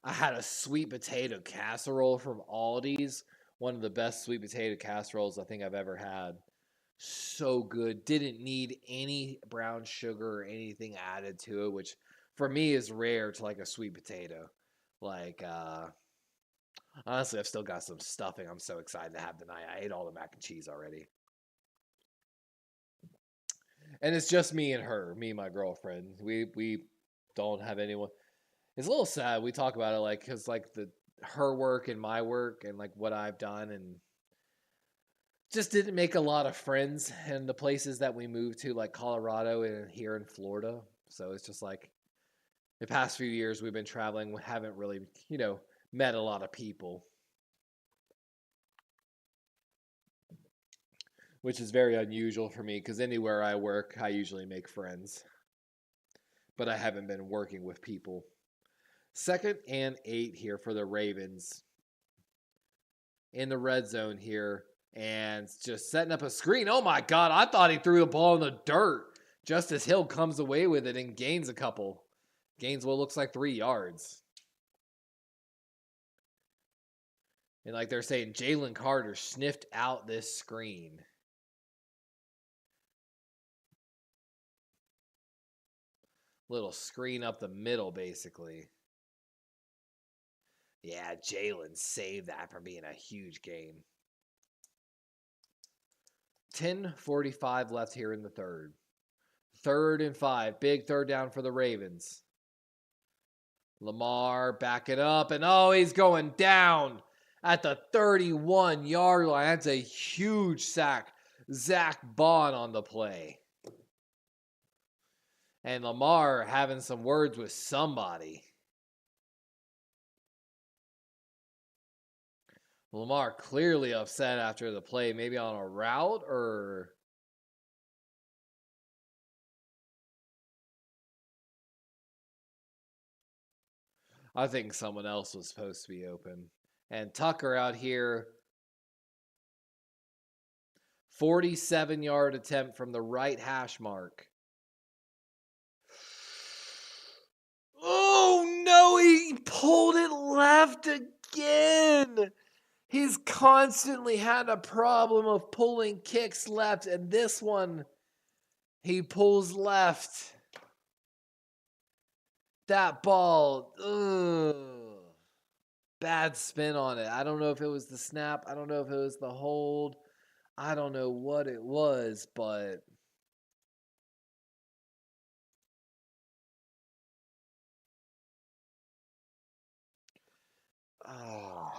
had a sweet potato casserole from Aldi's. One of the best sweet potato casseroles I think I've ever had. So good. Didn't need any brown sugar or anything added to it, which for me is rare to like a sweet potato. Like honestly, I've still got some stuffing I'm so excited to have tonight. I ate all the mac and cheese already. And it's just me and her, me and my girlfriend. We don't have anyone. It's a little sad. We talk about it like cuz like the her work and my work and like what I've done and just didn't make a lot of friends in the places that we moved to like Colorado and here in Florida. So it's just like the past few years we've been traveling, we haven't really, met a lot of people, which is very unusual for me because anywhere I work, I usually make friends, but I haven't been working with people. 2nd and 8 here for the Ravens in the red zone here and just setting up a screen. Oh my God, I thought he threw the ball in the dirt. Justice Hill comes away with it and gains a couple. Gains what looks like 3 yards. And like they're saying, Jalen Carter sniffed out this screen. Little screen up the middle, basically. Yeah, Jalen saved that from being a huge gain. 10:45 left here in the third. 3rd and 5. Big third down for the Ravens. Lamar backing up, and he's going down at the 31-yard line. That's a huge sack. Zach Bond on the play. And Lamar having some words with somebody. Lamar clearly upset after the play, maybe on a route or... I think someone else was supposed to be open. And Tucker out here, 47-yard attempt from the right hash mark. Oh no, he pulled it left again. He's constantly had a problem of pulling kicks left, and this one, he pulls left. That ball, bad spin on it. I don't know if it was the snap. I don't know if it was the hold. I don't know what it was, but... Oh.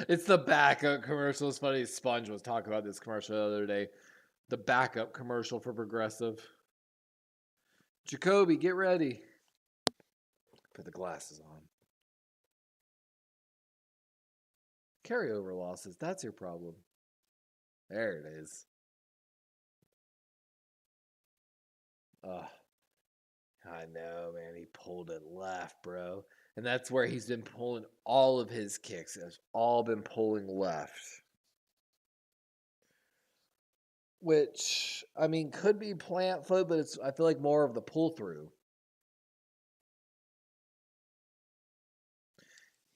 It's the backup commercial. It's funny. Sponge was talking about this commercial the other day. The backup commercial for Progressive. Jacoby, get ready. Put the glasses on. Carryover losses. That's your problem. There it is. I know, man. He pulled it left, bro. And that's where he's been pulling all of his kicks. It's all been pulling left. Which, I mean, could be plant foot, but it's, I feel like, more of the pull through.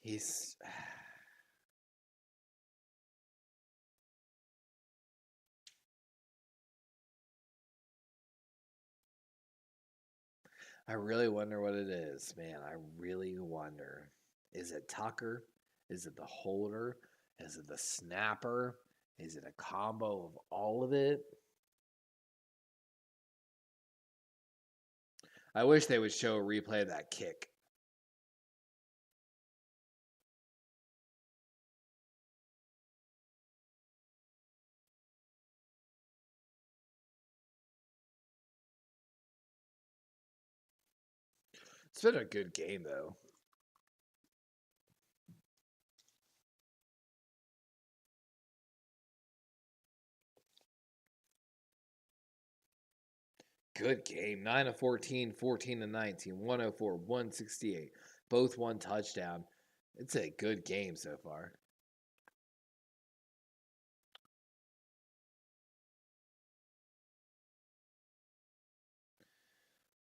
He's... I really wonder what it is, man. I really wonder. Is it Tucker? Is it the holder? Is it the snapper? Is it a combo of all of it? I wish they would show a replay of that kick. It's been a good game, though. Good game. 9 of 14, 14 of 19, 104, 168. Both one touchdown. It's a good game so far.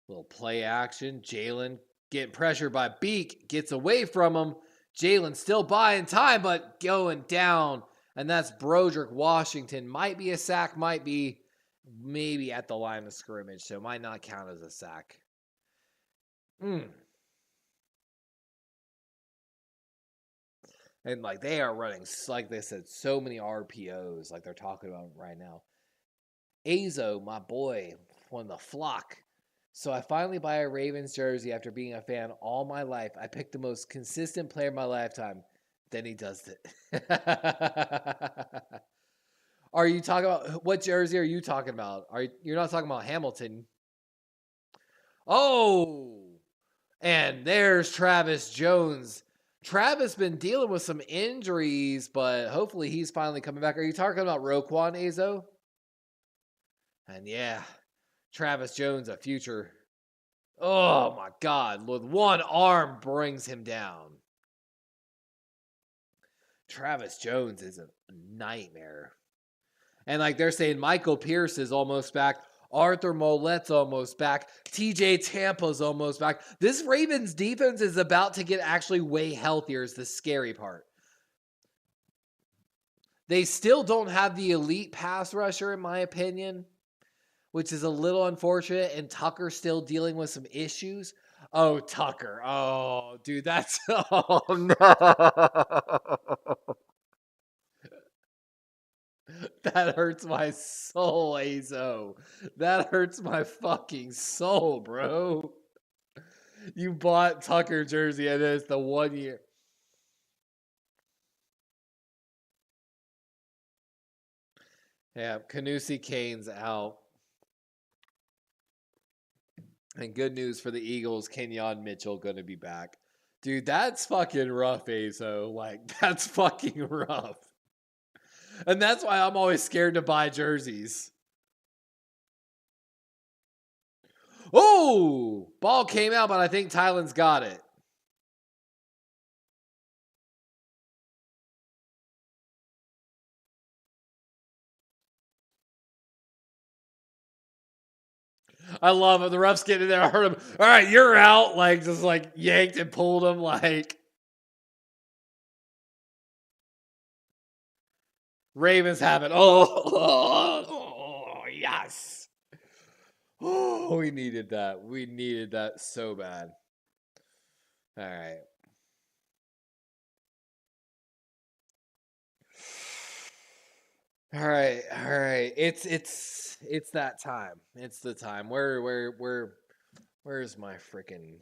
Little play action. Jalen getting pressured by Beak. Gets away from him. Jalen still buying time, but going down. And that's Broderick Washington. Might be a sack, might be maybe at the line of scrimmage, so it might not count as a sack. And like they are running, like they said, so many RPOs, like they're talking about right now. Azo, my boy, won the flock. So I finally buy a Ravens jersey after being a fan all my life. I picked the most consistent player of my lifetime. Then he does it. Are you talking about what jersey are you talking about? You're not talking about Hamilton? Oh, and there's Travis Jones. Travis been dealing with some injuries, but hopefully he's finally coming back. Are you talking about Roquan Azo? And yeah, Travis Jones, a future. Oh my God, with one arm brings him down. Travis Jones is a nightmare. And like they're saying, Michael Pierce is almost back. Arthur Maulet's almost back. TJ Tampa's almost back. This Ravens defense is about to get actually way healthier is the scary part. They still don't have the elite pass rusher, in my opinion, which is a little unfortunate. And Tucker's still dealing with some issues. Oh, Tucker. Oh, dude, that's... Oh, no. That hurts my soul, Azo. That hurts my fucking soul, bro. You bought Tucker jersey and it's the 1 year. Yeah, Canusi Kane's out. And good news for the Eagles, Kenyon Mitchell going to be back. Dude, that's fucking rough, Azo. Like, that's fucking rough. And that's why I'm always scared to buy jerseys. Oh, ball came out, but I think Tylen's got it. I love it. The ref's getting in there. I heard him. All right, you're out. Like, just like yanked and pulled him. Like, Ravens have it. Oh, yes. Oh, we needed that. We needed that so bad. All right. All right. All right. It's that time. It's the time. Where's my freaking...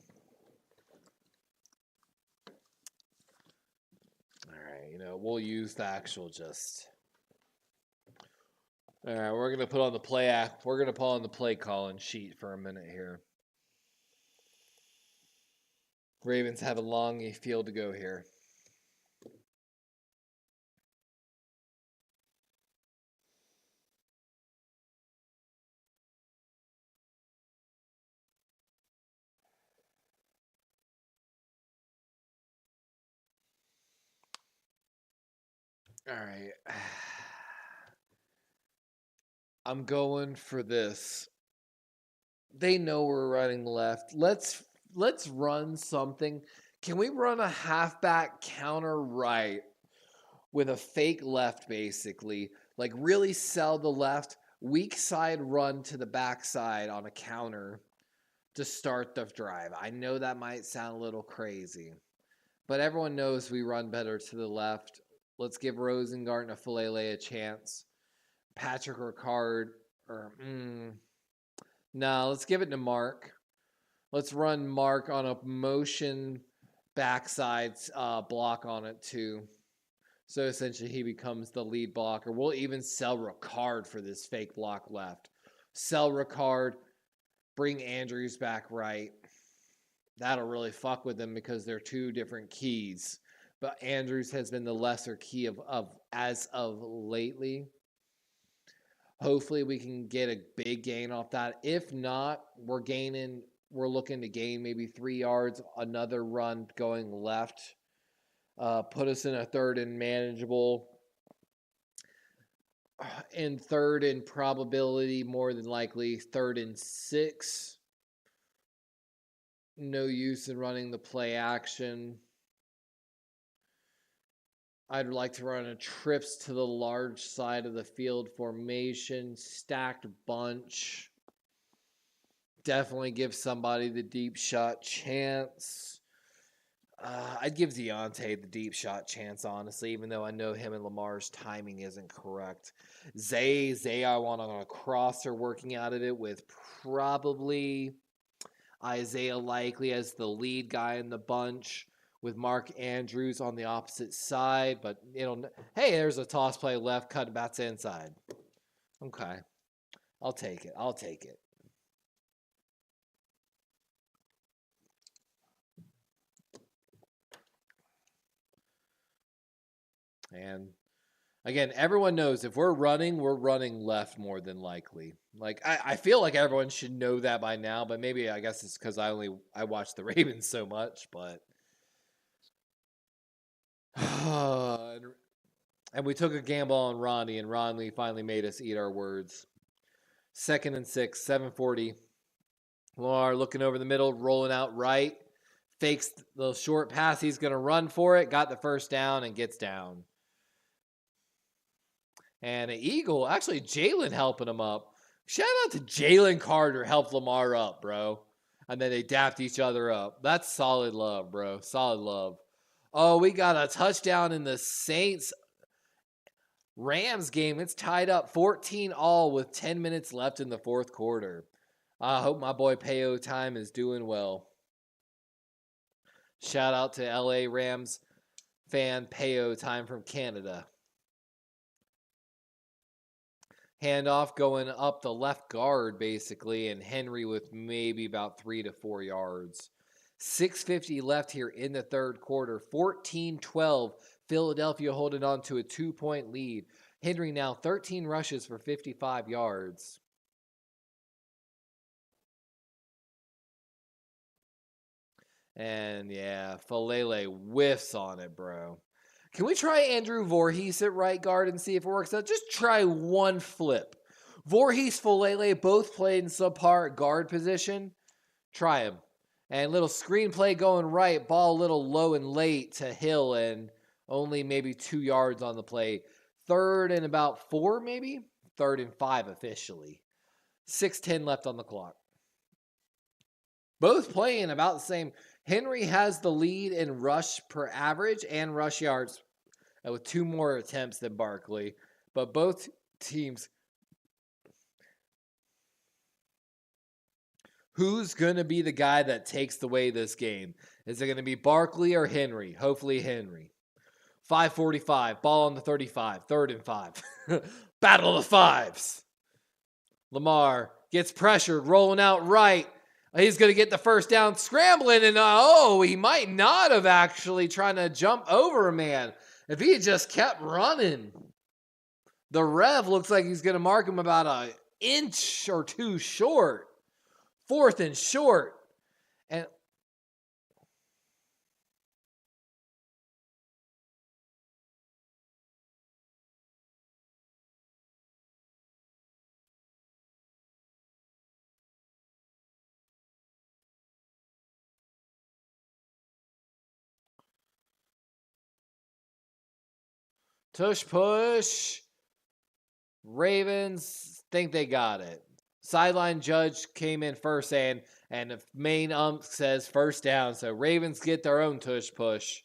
All right, we'll use the actual just... All right, we're going to put on the play act. We're going to put on the play calling sheet for a minute here. Ravens have a long field to go here. All right. I'm going for this. They know we're running left. Let's run something. Can we run a halfback counter right with a fake left, basically? Like really sell the left, weak side run to the backside on a counter to start the drive. I know that might sound a little crazy, but everyone knows we run better to the left. Let's give Rosengarten and Falele a chance. Patrick Ricard, no, let's give it to Mark. Let's run Mark on a motion backside block on it too. So essentially he becomes the lead blocker. We'll even sell Ricard for this fake block left. Sell Ricard, bring Andrews back right. that'll really fuck with them because they're two different keys. But Andrews has been the lesser key of as of lately. Hopefully we can get a big gain off that. If not, we're looking to gain maybe 3 yards, another run going left. Put us in a third and manageable. In third and probability, more than likely, 3rd and 6. No use in running the play action. I'd like to run a trips to the large side of the field formation, stacked bunch. Definitely give somebody the deep shot chance. I'd give Deontay the deep shot chance, honestly, even though I know him and Lamar's timing isn't correct. Zay, I want on a crosser working out of it with probably Isaiah Likely as the lead guy in the bunch, with Mark Andrews on the opposite side. But hey, there's a toss play left, cut bats inside. Okay, I'll take it. And again, everyone knows if we're running left more than likely. Like I feel like everyone should know that by now, but maybe I guess it's because I watch the Ravens so much. But and we took a gamble on Ronnie, and Ronnie finally made us eat our words. 2nd and 6, 7:40. Lamar looking over the middle, rolling out right, fakes the short pass. He's going to run for it. Got the first down and gets down. And an Eagle, actually Jalen helping him up. Shout out to Jalen Carter, helped Lamar up, bro. And then they dapped each other up. That's solid love, bro. Solid love. Oh, we got a touchdown in the Saints Rams game. It's tied up 14-all with 10 minutes left in the 4th quarter. I hope my boy Payo Time is doing well. Shout out to LA Rams fan Payo Time from Canada. Handoff going up the left guard, basically, and Henry with maybe about 3 to 4 yards. 6:50 left here in the 3rd quarter. 14-12. Philadelphia holding on to a 2-point lead. Henry now 13 rushes for 55 yards. And yeah, Falele whiffs on it, bro. Can we try Andrew Voorhees at right guard and see if it works out? Just try one flip. Voorhees, Falele both played in subpar guard position. Try him. And little screenplay going right. Ball a little low and late to Hill and only maybe 2 yards on the play. 3rd and about 4 maybe? 3rd and 5 officially. 6:10 left on the clock. Both playing about the same. Henry has the lead in rush per average and rush yards with 2 more attempts than Barkley. But both teams. Who's going to be the guy that takes away this game? Is it going to be Barkley or Henry? Hopefully Henry. 5:45. Ball on the 35. 3rd and 5. Battle of fives. Lamar gets pressured. Rolling out right. He's going to get the first down, scrambling, and he might not have actually trying to jump over a man. If he had just kept running, the ref looks like he's going to mark him about an inch or 2 short. 4th and short. And tush push. Ravens think they got it. Sideline judge came in first and the main ump says first down. So Ravens get their own tush push.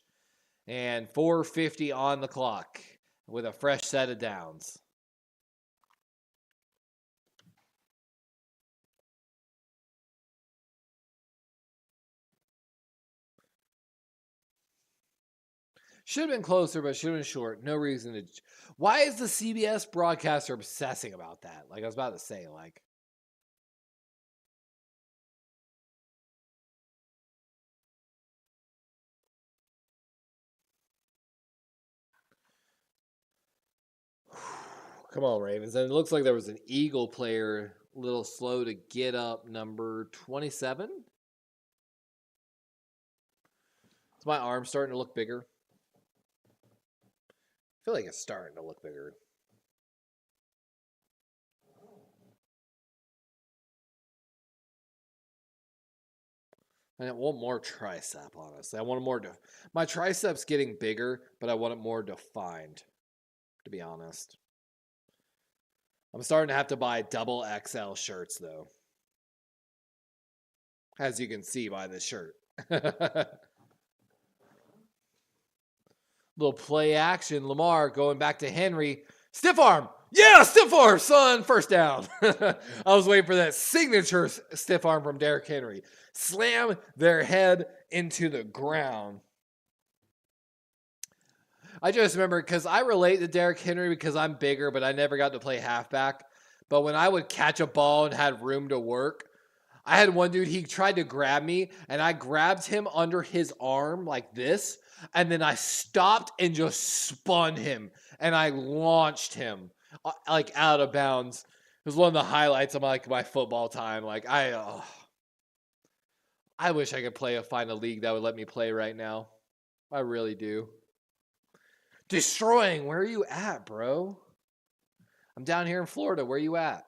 And 4:50 on the clock with a fresh set of downs. Should have been closer, but should have been short. No reason to. Why is the CBS broadcaster obsessing about that? Like I was about to say, like. Come on, Ravens. And it looks like there was an Eagle player a little slow to get up, number 27. Is my arm starting to look bigger? I feel like it's starting to look bigger. I want more tricep, honestly. I want more. My tricep's getting bigger, but I want it more defined, to be honest. I'm starting to have to buy double XL shirts, though. As you can see by this shirt. Little play action. Lamar going back to Henry. Stiff arm. Yeah, stiff arm, son. First down. I was waiting for that signature stiff arm from Derrick Henry. Slam their head into the ground. I just remember because I relate to Derrick Henry because I'm bigger, but I never got to play halfback. But when I would catch a ball and had room to work, I had one dude, he tried to grab me, and I grabbed him under his arm like this, and then I stopped and just spun him, and I launched him like out of bounds. It was one of the highlights of my football time. Like I wish I could find a league that would let me play right now. I really do. Destroying, where are you at, bro? I'm down here in Florida. Where are you at?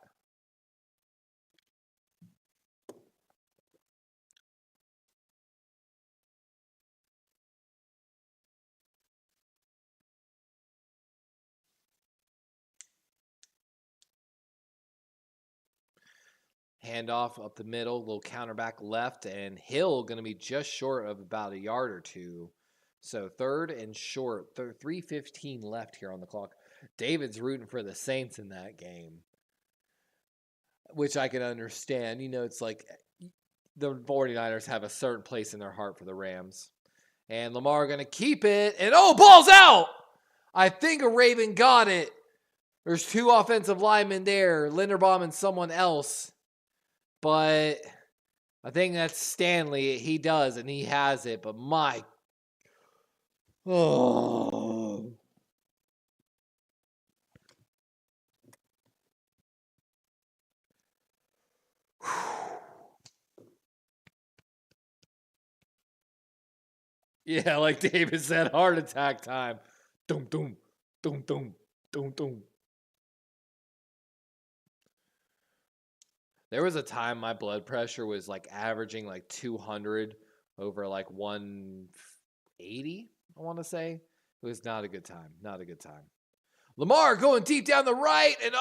Handoff up the middle, little counter back left, and Hill going to be just short of about a yard or two. So third and short, 3:15 left here on the clock. David's rooting for the Saints in that game, which I can understand. You know, it's like the 49ers have a certain place in their heart for the Rams. And Lamar going to keep it, and ball's out! I think a Raven got it. There's two offensive linemen there, Linderbaum and someone else. But I think that's Stanley. He does, and he has it. But oh. Yeah, like David said, heart attack time. Doom, doom, doom, doom, doom, doom. There was a time my blood pressure was like averaging like 200 over like 180, I want to say. It was not a good time. Not a good time. Lamar going deep down the right, and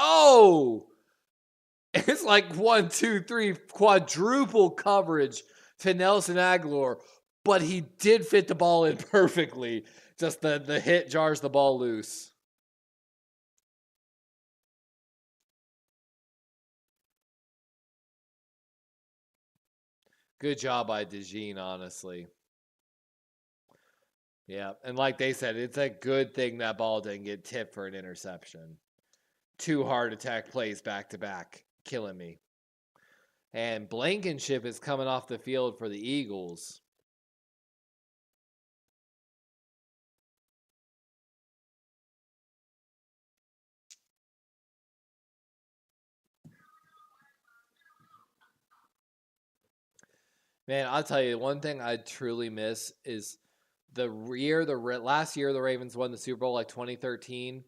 it's like 1, 2, 3 quadruple coverage to Nelson Aguilar, but he did fit the ball in perfectly. Just the hit jars the ball loose. Good job by DeJean, honestly. Yeah, and like they said, it's a good thing that ball didn't get tipped for an interception. 2 heart attack plays back to back, killing me. And Blankenship is coming off the field for the Eagles. Man, I'll tell you, one thing I truly miss is last year the Ravens won the Super Bowl, like 2013.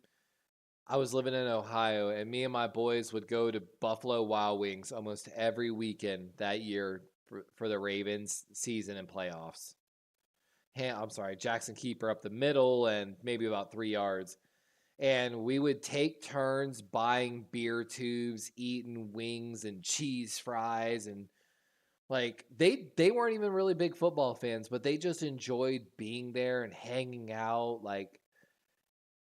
I was living in Ohio, and me and my boys would go to Buffalo Wild Wings almost every weekend that year for the Ravens season and playoffs. Jackson Keeper up the middle and maybe about 3 yards. And we would take turns buying beer tubes, eating wings and cheese fries, and like they weren't even really big football fans, but they just enjoyed being there and hanging out, like,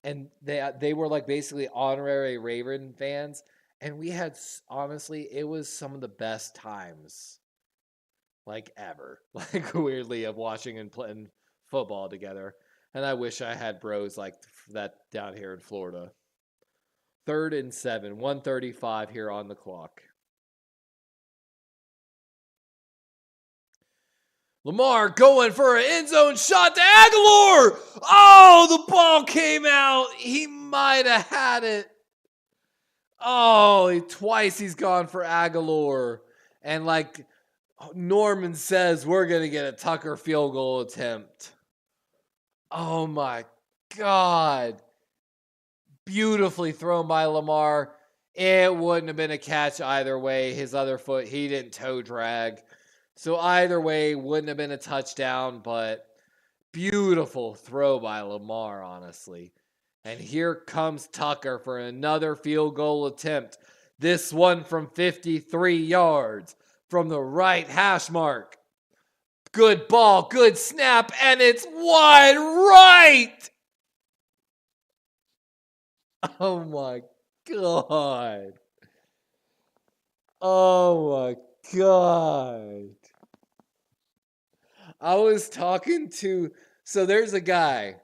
and they were like basically honorary Raven fans, and we had, honestly, it was some of the best times like ever, like weirdly, of watching and playing football together. And I wish I had bros like that down here in Florida. 3rd and 7, 1:35 here on the clock. Lamar going for an end zone shot to Aguilar. Oh, the ball came out. He might have had it. Oh, twice he's gone for Aguilar. And like Norman says, we're going to get a Tucker field goal attempt. Oh my God. Beautifully thrown by Lamar. It wouldn't have been a catch either way. His other foot, he didn't toe drag. So either way, wouldn't have been a touchdown, but beautiful throw by Lamar, honestly. And here comes Tucker for another field goal attempt. This one from 53 yards from the right hash mark. Good ball, good snap, and it's wide right. Oh my God. Oh my God. I was talking to, so there's a guy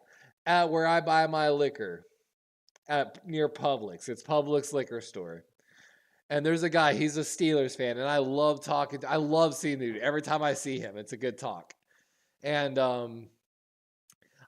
at where I buy my liquor at near Publix. It's Publix liquor store. And there's a guy, he's a Steelers fan, and I love talking. I love seeing the dude. Every time I see him, it's a good talk. And I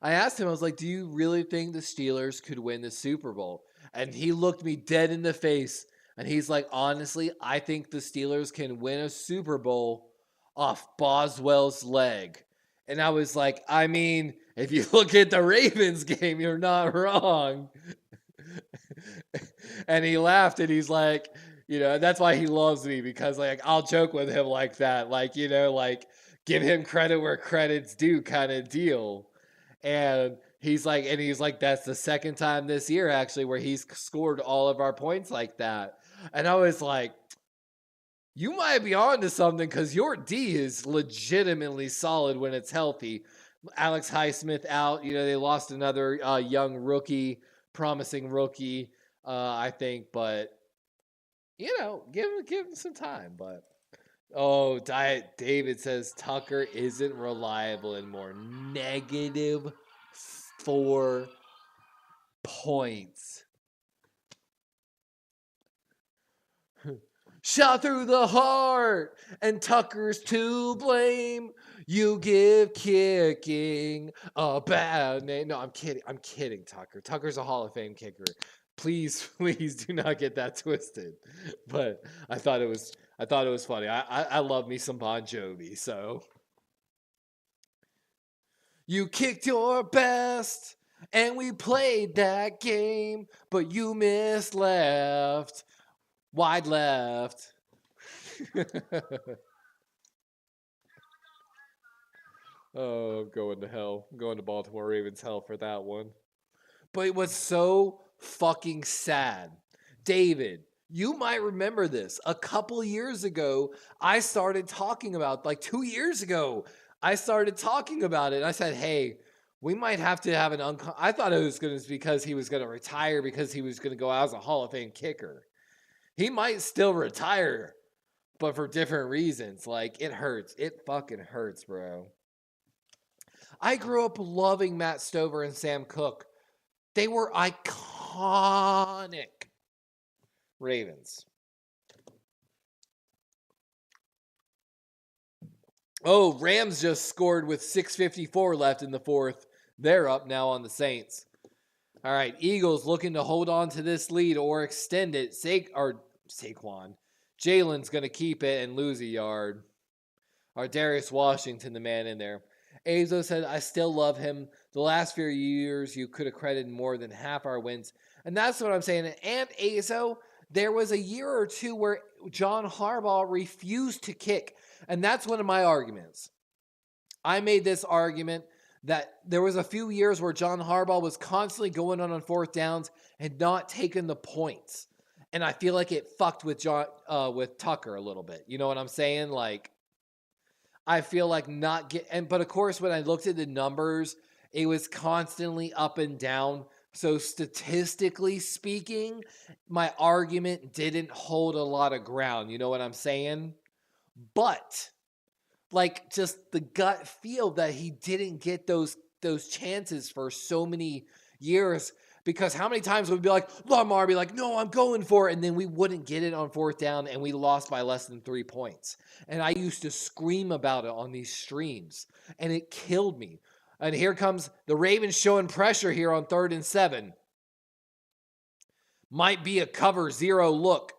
asked him, I was like, do you really think the Steelers could win the Super Bowl? And he looked me dead in the face, and he's like, honestly, I think the Steelers can win a Super Bowl off Boswell's leg. And I was like, I mean, if you look at the Ravens game, you're not wrong. And he laughed, and he's like, you know, that's why he loves me, because like I'll joke with him like that, like, you know, like give him credit where credit's due kind of deal. And he's like, that's the second time this year actually where he's scored all of our points like that. And I was like, you might be on to something, because your D is legitimately solid when it's healthy. Alex Highsmith out, you know, they lost another young rookie, promising rookie, I think, but you know, give him some time. But oh, David says Tucker isn't reliable anymore. -4 points. Shot through the heart, and Tucker's to blame. You give kicking a bad name. No, I'm kidding. I'm kidding, Tucker. Tucker's a Hall of Fame kicker. Please, please do not get that twisted. But I thought it was funny. I love me some Bon Jovi, so you kicked your best, and we played that game, but you missed left. Wide left. Oh, I'm going to hell. I'm going to Baltimore Ravens hell for that one. But it was so fucking sad. David, you might remember this. A couple years ago, I started talking about, like 2 years ago, I started talking about it. I said, hey, we might have to have I thought it was going to be because he was going to retire, because he was going to go out as a Hall of Fame kicker. He might still retire, but for different reasons. Like, it hurts. It fucking hurts, bro. I grew up loving Matt Stover and Sam Cooke. They were iconic Ravens. Oh, Rams just scored with 6:54 left in the fourth. They're up now on the Saints. All right, Eagles looking to hold on to this lead or extend it. Saquon. Jalen's going to keep it and lose a yard. Or Darius Washington, the man in there. Azo said, I still love him. The last few years, you could have credited more than half our wins. And that's what I'm saying. And Azo, there was a year or two where John Harbaugh refused to kick. And that's one of my arguments. I made this argument that there was a few years where John Harbaugh was constantly going on fourth downs and not taking the points. And I feel like it fucked with Tucker a little bit. You know what I'm saying? Like, I feel like but of course, when I looked at the numbers, it was constantly up and down. So statistically speaking, my argument didn't hold a lot of ground. You know what I'm saying? But like, just the gut feel that he didn't get those chances for so many years, because how many times would we be like, Lamar be like, no, I'm going for it, and then we wouldn't get it on fourth down, and we lost by less than 3 points. And I used to scream about it on these streams, and it killed me. And here comes the Ravens showing pressure here on 3rd and 7. Might be a cover 0 look.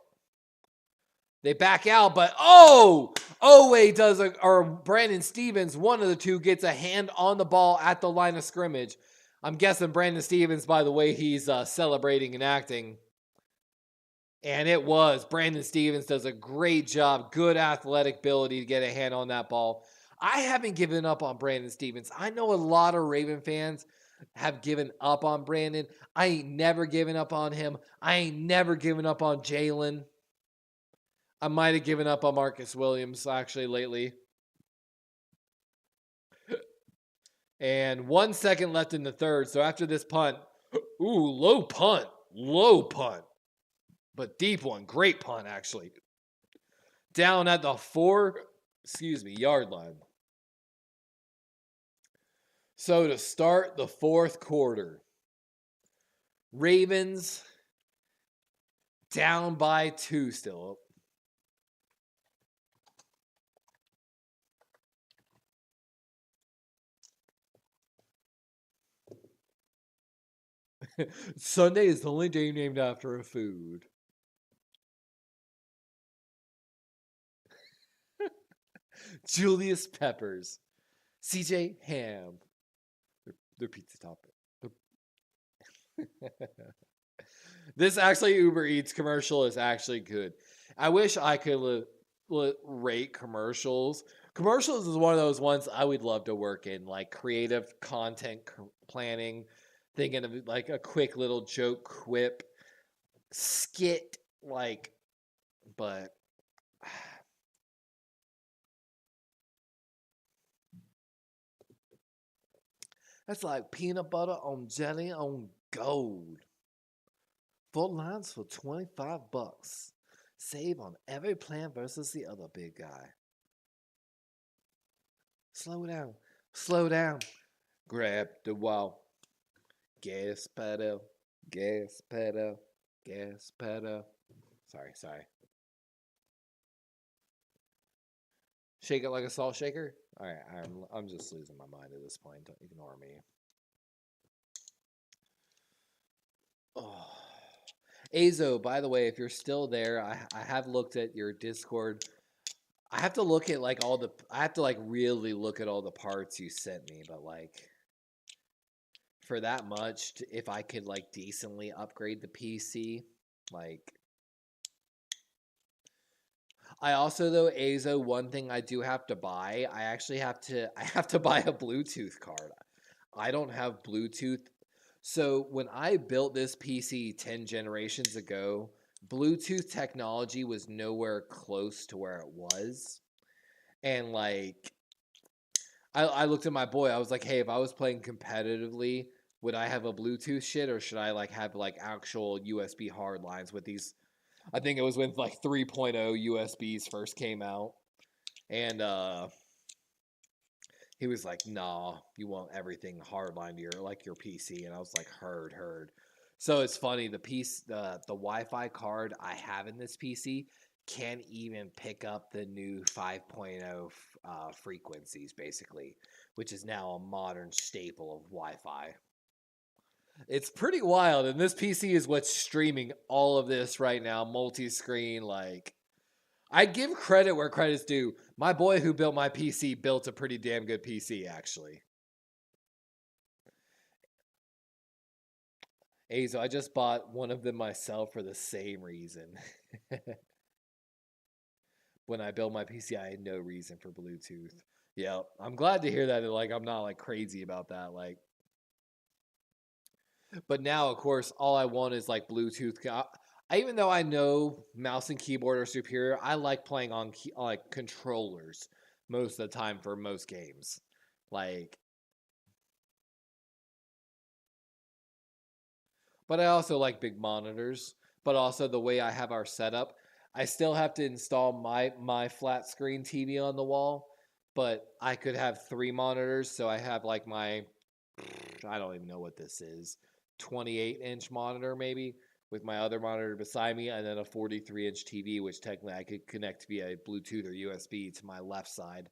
They back out, but Oweh does or Brandon Stevens, one of the two, gets a hand on the ball at the line of scrimmage. I'm guessing Brandon Stevens by the way he's celebrating and acting. And it was. Brandon Stevens does a great job. Good athletic ability to get a hand on that ball. I haven't given up on Brandon Stevens. I know a lot of Raven fans have given up on Brandon. I ain't never given up on him. I ain't never given up on Jalen. I might have given up on Marcus Williams actually lately. And 1 second left in the third. So after this punt, low punt. But deep one. Great punt, actually. Down at the 4-yard line. So to start the fourth quarter, Ravens down by 2 still. Sunday is the only day named after a food. Julius Peppers. CJ Ham. Their pizza topping. This actually Uber Eats commercial is actually good. I wish I could rate commercials. Commercials is one of those ones I would love to work in, like creative content planning, thinking of like a quick little joke quip, skit, but that's like peanut butter on jelly on gold. 4 lines for $25. Save on every plan versus the other big guy. Slow down. Grab the wall. Gas pedal. Sorry. Shake it like a salt shaker? All right, I'm just losing my mind at this point. Don't ignore me. Oh. Azo, by the way, if you're still there, I have looked at your Discord. I have to look at really look at all the parts you sent me, but for that much, if I could decently upgrade the PC, I also though Azo, one thing I do have to buy, I have to buy a Bluetooth card. I don't have Bluetooth. So when I built this PC 10 generations ago, Bluetooth technology was nowhere close to where it was. And I looked at my boy, I was like, hey, if I was playing competitively, would I have a Bluetooth shit or should I have actual USB hard lines with these? I think it was when 3.0 USBs first came out. And he was like, nah, you want everything hardlined to your PC. And I was like, heard. So it's funny, the Wi-Fi card I have in this PC can't even pick up the new 5.0 frequencies, basically, which is now a modern staple of Wi-Fi. It's pretty wild, and this PC is what's streaming all of this right now, multi-screen, I give credit where credit's due. My boy who built my PC built a pretty damn good PC, actually. Azo, I just bought one of them myself for the same reason. When I built my PC, I had no reason for Bluetooth. Yeah, I'm glad to hear that. I'm not crazy about that. But now, of course, all I want is Bluetooth. Even though I know mouse and keyboard are superior, I like playing on controllers most of the time for most games. But I also like big monitors. But also the way I have our setup, I still have to install my flat screen TV on the wall. But I could have 3 monitors, so I have my, I don't even know what this is, 28-inch monitor maybe, with my other monitor beside me, and then a 43-inch TV, which technically I could connect via Bluetooth or USB to my left side,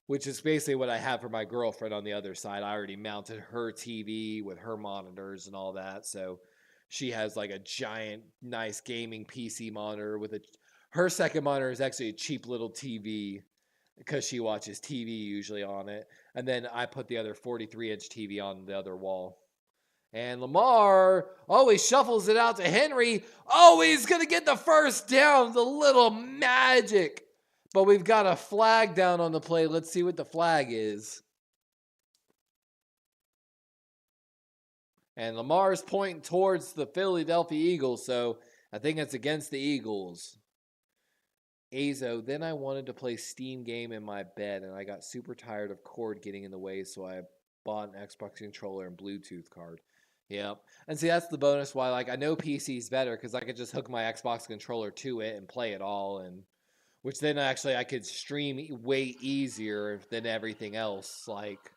which is basically what I have for my girlfriend on the other side. I already mounted her TV with her monitors and all that, so She has like a giant, nice gaming PC monitor with a. Her second monitor is actually a cheap little TV because she watches TV usually on it. And then I put the other 43-inch TV on the other wall. And Lamar always shuffles it out to Henry. Oh, he's going to get the first down. The little magic. But we've got a flag down on the play. Let's see what the flag is. And Lamar's pointing towards the Philadelphia Eagles, so I think it's against the Eagles. Azo, then I wanted to play Steam game in my bed, and I got super tired of cord getting in the way, so I bought an Xbox controller and Bluetooth card. Yep. And see, that's the bonus why, like, I know PC's better because I could just hook my Xbox controller to it and play it all, and which then actually I could stream way easier than everything else. Like,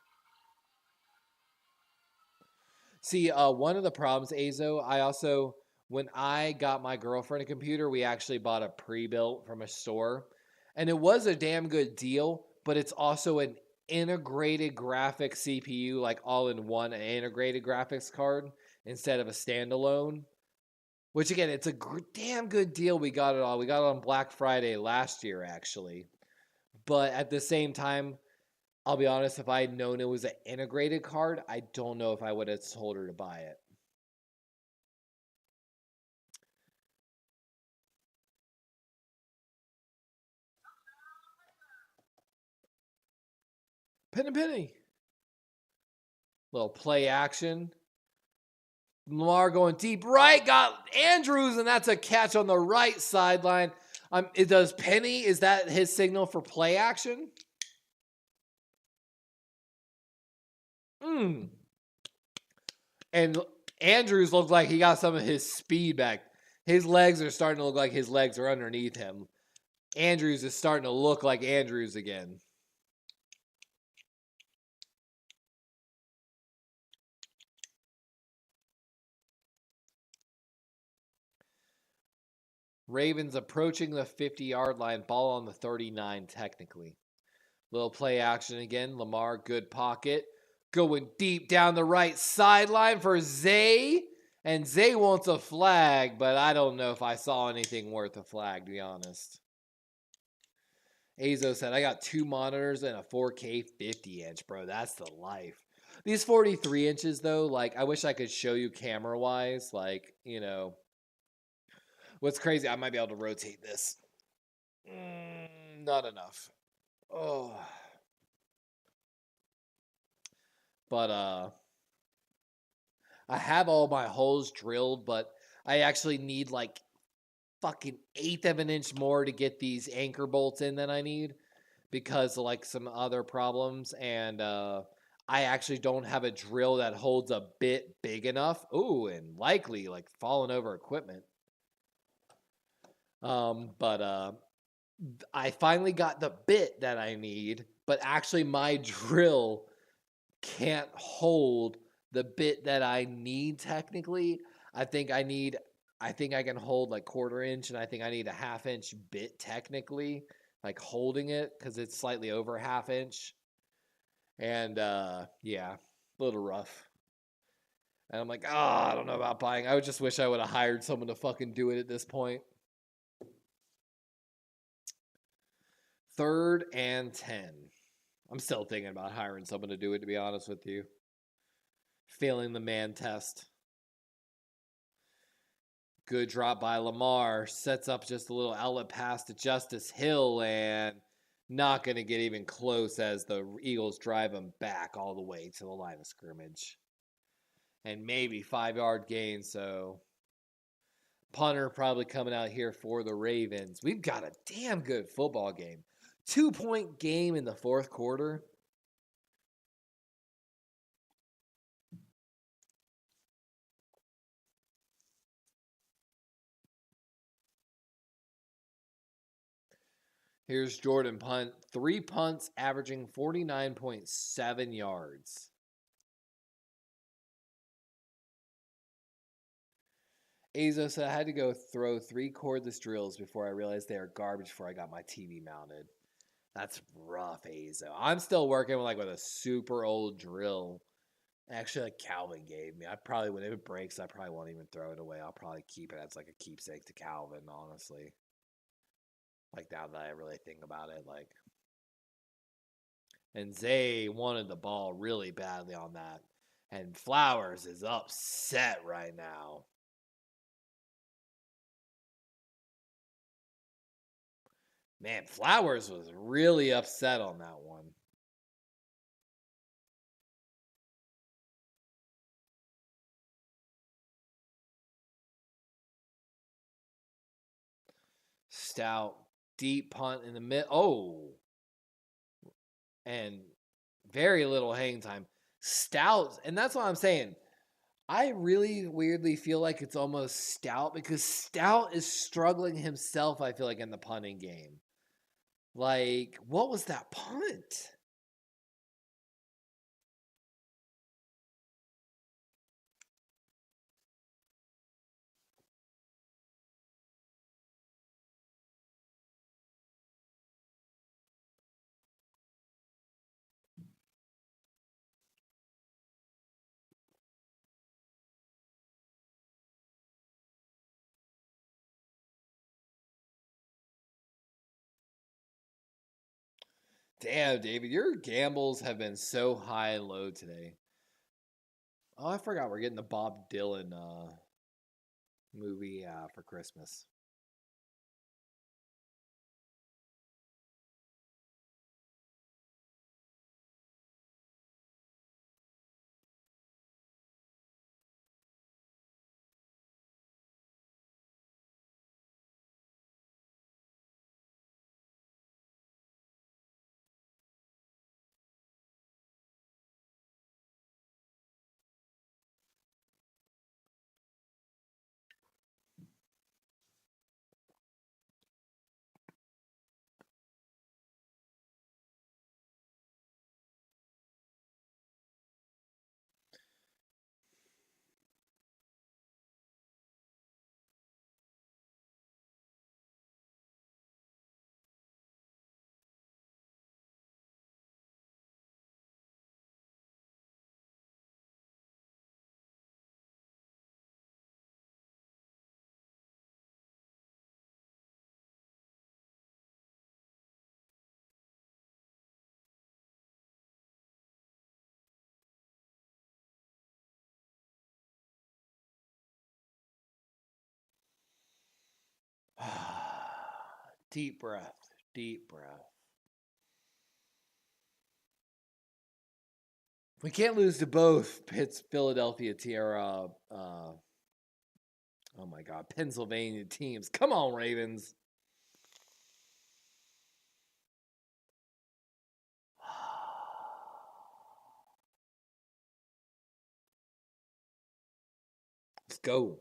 see, one of the problems, Azo, I also, when I got my girlfriend a computer, we actually bought a pre-built from a store. And it was a damn good deal, but it's also an integrated graphics CPU, like all in one, an integrated graphics card instead of a standalone. Which again, it's a damn good deal. We got it all. We got it on Black Friday last year, actually. But at the same time, I'll be honest, if I had known it was an integrated card, I don't know if I would have told her to buy it. Penny. Little play action. Lamar going deep right, got Andrews, and that's a catch on the right sideline. It does Penny, is that his signal for play action? And Andrews looked like he got some of his speed back. His legs are starting to look like his legs are underneath him. Andrews is starting to look like Andrews again. Ravens approaching the 50-yard line, ball on the 39 technically. Little play action again. Lamar, good pocket. Going deep down the right sideline for Zay. And Zay wants a flag, but I don't know if I saw anything worth a flag, to be honest. Azo said, I got 2 monitors and a 4K 50-inch, bro. That's the life. These 43 inches, though, like, I wish I could show you camera-wise. Like, you know. What's crazy, I might be able to rotate this. Not enough. Oh. But I have all my holes drilled, but I actually need like fucking 1/8 of an inch more to get these anchor bolts in than I need because of like some other problems. And I actually don't have a drill that holds a bit big enough. Ooh, and likely like falling over equipment. But I finally got the bit that I need, but actually my drill can't hold the bit that I need technically. I think I can hold like 1/4 inch, and I think I need a 1/2 inch bit technically, like holding it because it's slightly over 1/2 inch. And yeah, a little rough. And I'm like, I don't know about buying. I would just wish I would have hired someone to fucking do it at this point. 3rd and 10. I'm still thinking about hiring someone to do it, to be honest with you. Failing the man test. Good drop by Lamar. Sets up just a little outlet pass to Justice Hill, and not going to get even close as the Eagles drive him back all the way to the line of scrimmage. And maybe 5-yard gain, so punter probably coming out here for the Ravens. We've got a damn good football game. 2-point game in the 4th quarter. Here's Jordan punt. 3 punts averaging 49.7 yards. Azo said I had to go throw 3 cordless drills before I realized they are garbage before I got my TV mounted. That's rough, Azo. I'm still working with a super old drill Actually, like Calvin gave me. I probably, when it breaks, I probably won't even throw it away. I'll probably keep it as like a keepsake to Calvin, honestly. Like now that I really think about it, like. And Zay wanted the ball really badly on that. And Flowers is upset right now. Man, Flowers was really upset on that one. Stout, deep punt in the mid. Oh, and very little hang time. Stout, and that's what I'm saying. I really weirdly feel like it's almost Stout because Stout is struggling himself, I feel like, in the punting game. Like, what was that punt? Damn, David, your gambles have been so high and low today. Oh, I forgot we're getting the Bob Dylan movie for Christmas. Deep breath. Deep breath. We can't lose to both Philadelphia, oh my God, Pennsylvania teams. Come on, Ravens. Let's go.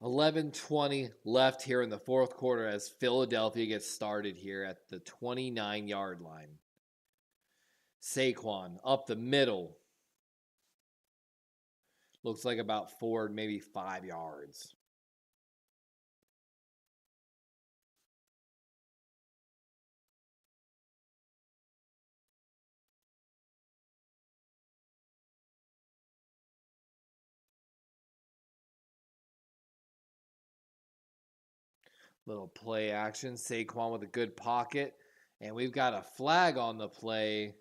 $11:20 left here in the fourth quarter as Philadelphia gets started here at the 29-yard line. Saquon up the middle. Looks like about 4, maybe 5 yards. Little play action. Saquon with a good pocket. And we've got a flag on the play.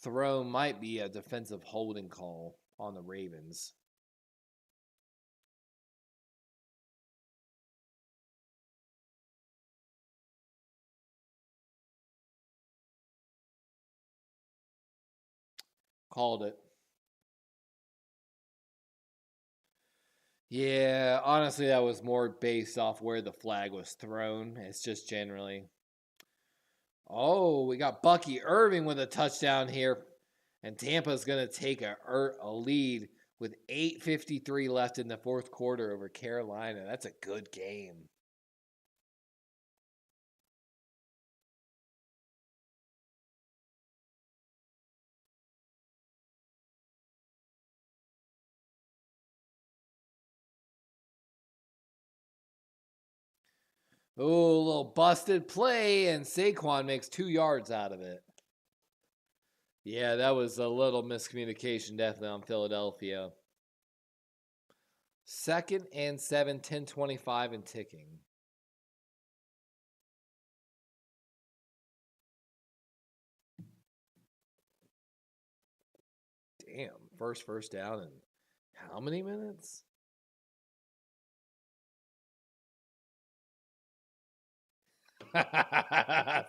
Throw might be a defensive holding call on the Ravens. Called it. Yeah, honestly, that was more based off where the flag was thrown. It's just generally. Oh, we got Bucky Irving with a touchdown here. And Tampa's going to take a lead with 8:53 left in the fourth quarter over Carolina. That's a good game. Oh, a little busted play, and Saquon makes 2 yards out of it. Yeah, that was a little miscommunication definitely on Philadelphia. 2nd and 7, 10:25 and ticking. Damn, first down in how many minutes?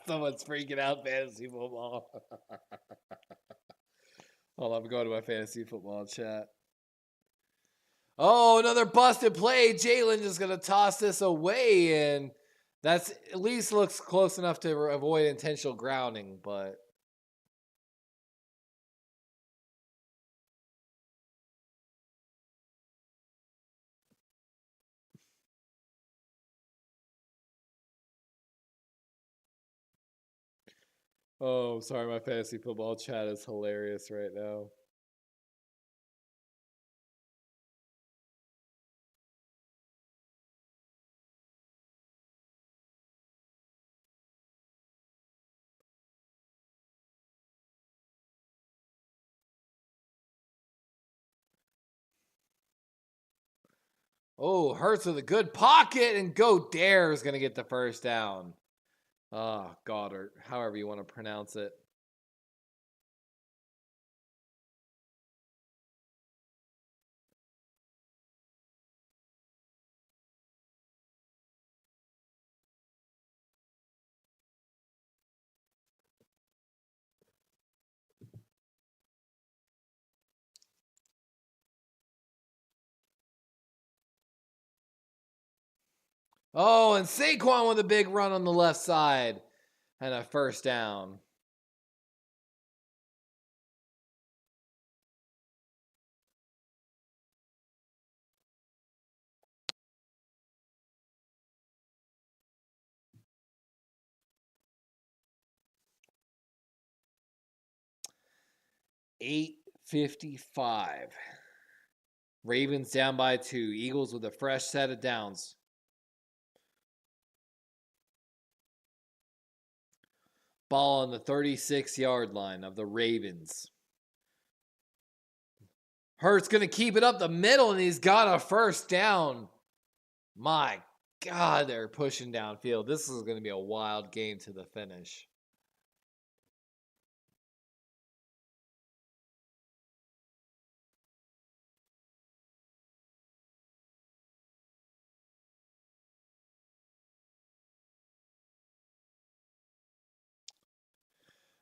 Someone's freaking out fantasy football. Hold on, I'm going to my fantasy football chat. Oh, another busted play. Jalen just going to toss this away, and that's at least looks close enough to avoid intentional grounding, but oh, sorry, my fantasy football chat is hilarious right now. Oh, Hurts with a good pocket, and Godare is going to get the first down. Ah, Goddard, however you want to pronounce it. Oh, and Saquon with a big run on the left side and a first down. $8:55. Ravens down by 2. Eagles with a fresh set of downs. Ball on the 36-yard line of the Ravens. Hurts going to keep it up the middle, and he's got a first down. My God, they're pushing downfield. This is going to be a wild game to the finish.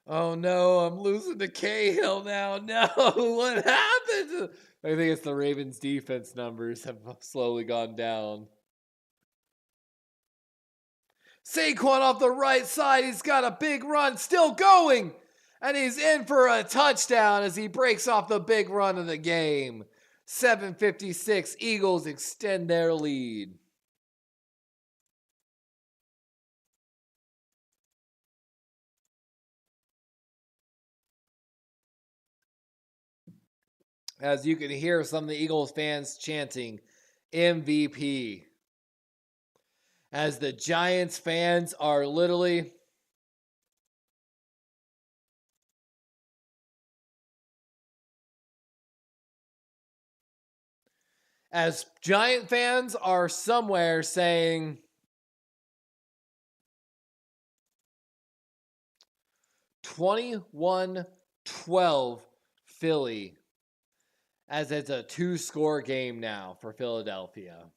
Oh no, I'm losing to Cahill now. No, what happened? I think it's the Ravens defense numbers have slowly gone down. Saquon off the right side. He's got a big run still going. And he's in for a touchdown as he breaks off the big run of the game. 7:56. Eagles extend their lead. As you can hear some of the Eagles fans chanting MVP. As the Giants fans are literally as Giant fans are somewhere saying 21-12 Philly, as it's a 2-score game now for Philadelphia.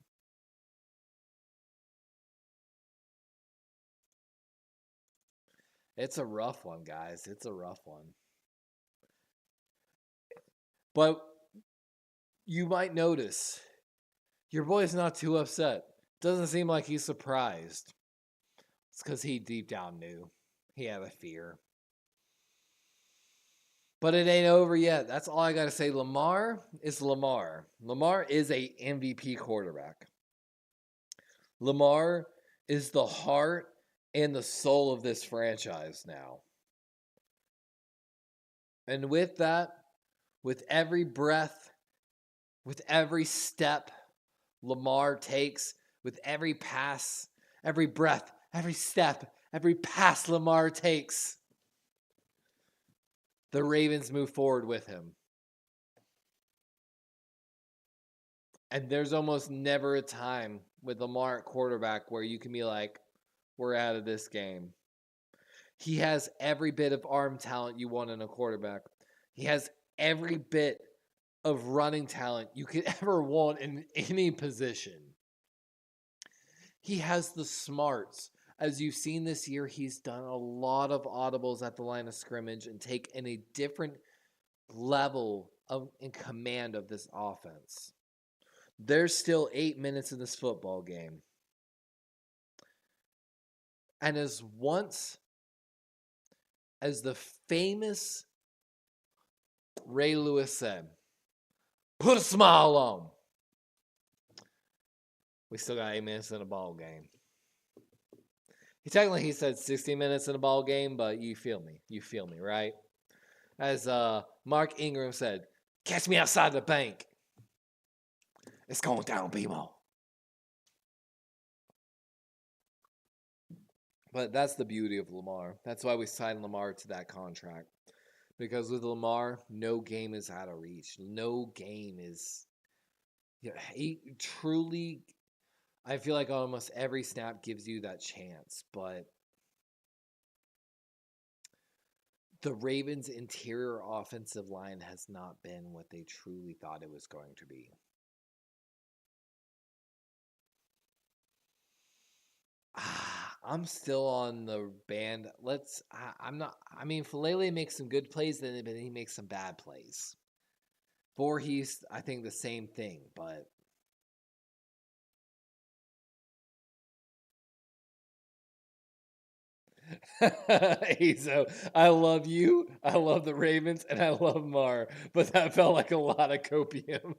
It's a rough one, guys. It's a rough one. But you might notice your boy's not too upset. Doesn't seem like he's surprised. It's because he deep down knew. He had a fear. But it ain't over yet. That's all I got to say. Lamar is Lamar. Lamar is a MVP quarterback. Lamar is the heart and the soul of this franchise now. And with that, with every breath, with every step Lamar takes, with every pass, every breath, every step, every pass Lamar takes, the Ravens move forward with him. And there's almost never a time with Lamar at quarterback where you can be like, we're out of this game. He has every bit of arm talent you want in a quarterback. He has every bit of running talent you could ever want in any position. He has the smarts. As you've seen this year, he's done a lot of audibles at the line of scrimmage and taken a different level of in command of this offense. There's still 8 minutes in this football game. And as the famous Ray Lewis said, put a smile on. We still got 8 minutes in a ball game. He said 60 minutes in a ball game, but you feel me. You feel me, right? As Mark Ingram said, catch me outside the bank. It's going down, people. But that's the beauty of Lamar. That's why we signed Lamar to that contract. Because with Lamar, no game is out of reach. No game is... he truly... I feel like almost every snap gives you that chance. But the Ravens' interior offensive line has not been what they truly thought it was going to be. I'm still on the band. Falele makes some good plays, but he makes some bad plays. Voorhees, I think the same thing, but so I love you, I love the Ravens, and I love Mar, but that felt like a lot of copium.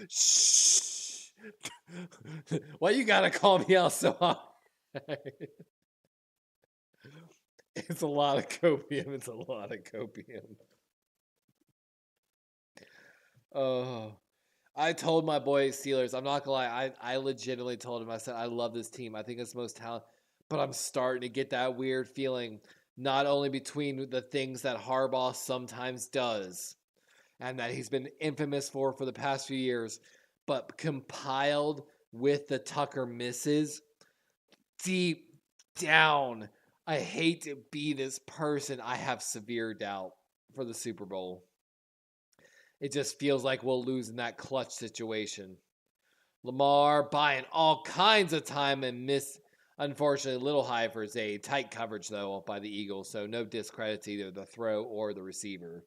Shh. Why you gotta call me out so hard? It's a lot of copium. It's a lot of copium. Oh, I told my boy Steelers, I'm not gonna lie, I legitimately told him, I said, I love this team. I think it's the most talented, but I'm starting to get that weird feeling, not only between the things that Harbaugh sometimes does, and that he's been infamous for the past few years, but compiled with the Tucker misses, deep down, I hate to be this person. I have severe doubt for the Super Bowl. It just feels like we'll lose in that clutch situation. Lamar buying all kinds of time and miss, unfortunately, a little high for his age. Tight coverage, though, by the Eagles, so no discredit to either the throw or the receiver.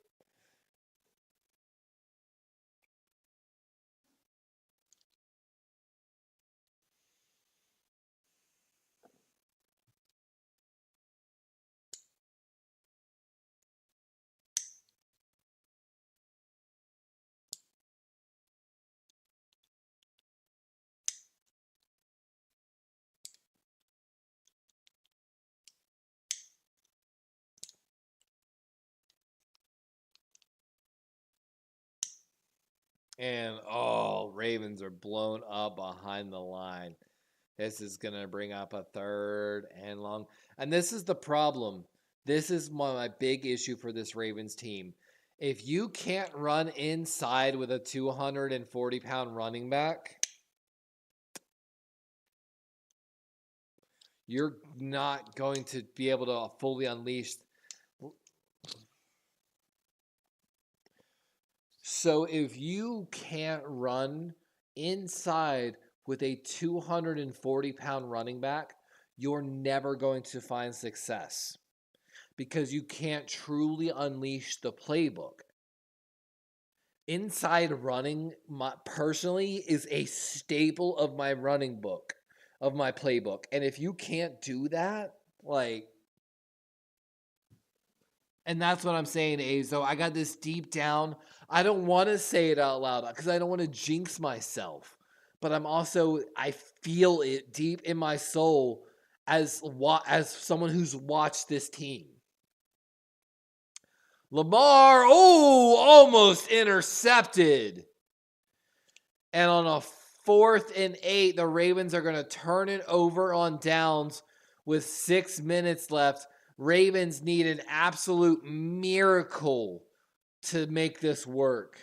And, Ravens are blown up behind the line. This is going to bring up a 3rd and long. And this is the problem. This is my big issue for this Ravens team. If you can't run inside with a 240-pound running back, you're not going to be able to fully unleash. So if you can't run inside with a 240-pound running back, you're never going to find success because you can't truly unleash the playbook. Inside running, personally, is a staple of my running book, of my playbook. And if you can't do that, and that's what I'm saying, Azo. I got this deep down. I don't want to say it out loud because I don't want to jinx myself. But I feel it deep in my soul as someone who's watched this team. Lamar, almost intercepted. And on a 4th and 8. The Ravens are going to turn it over on downs with 6 minutes left. Ravens need an absolute miracle to make this work.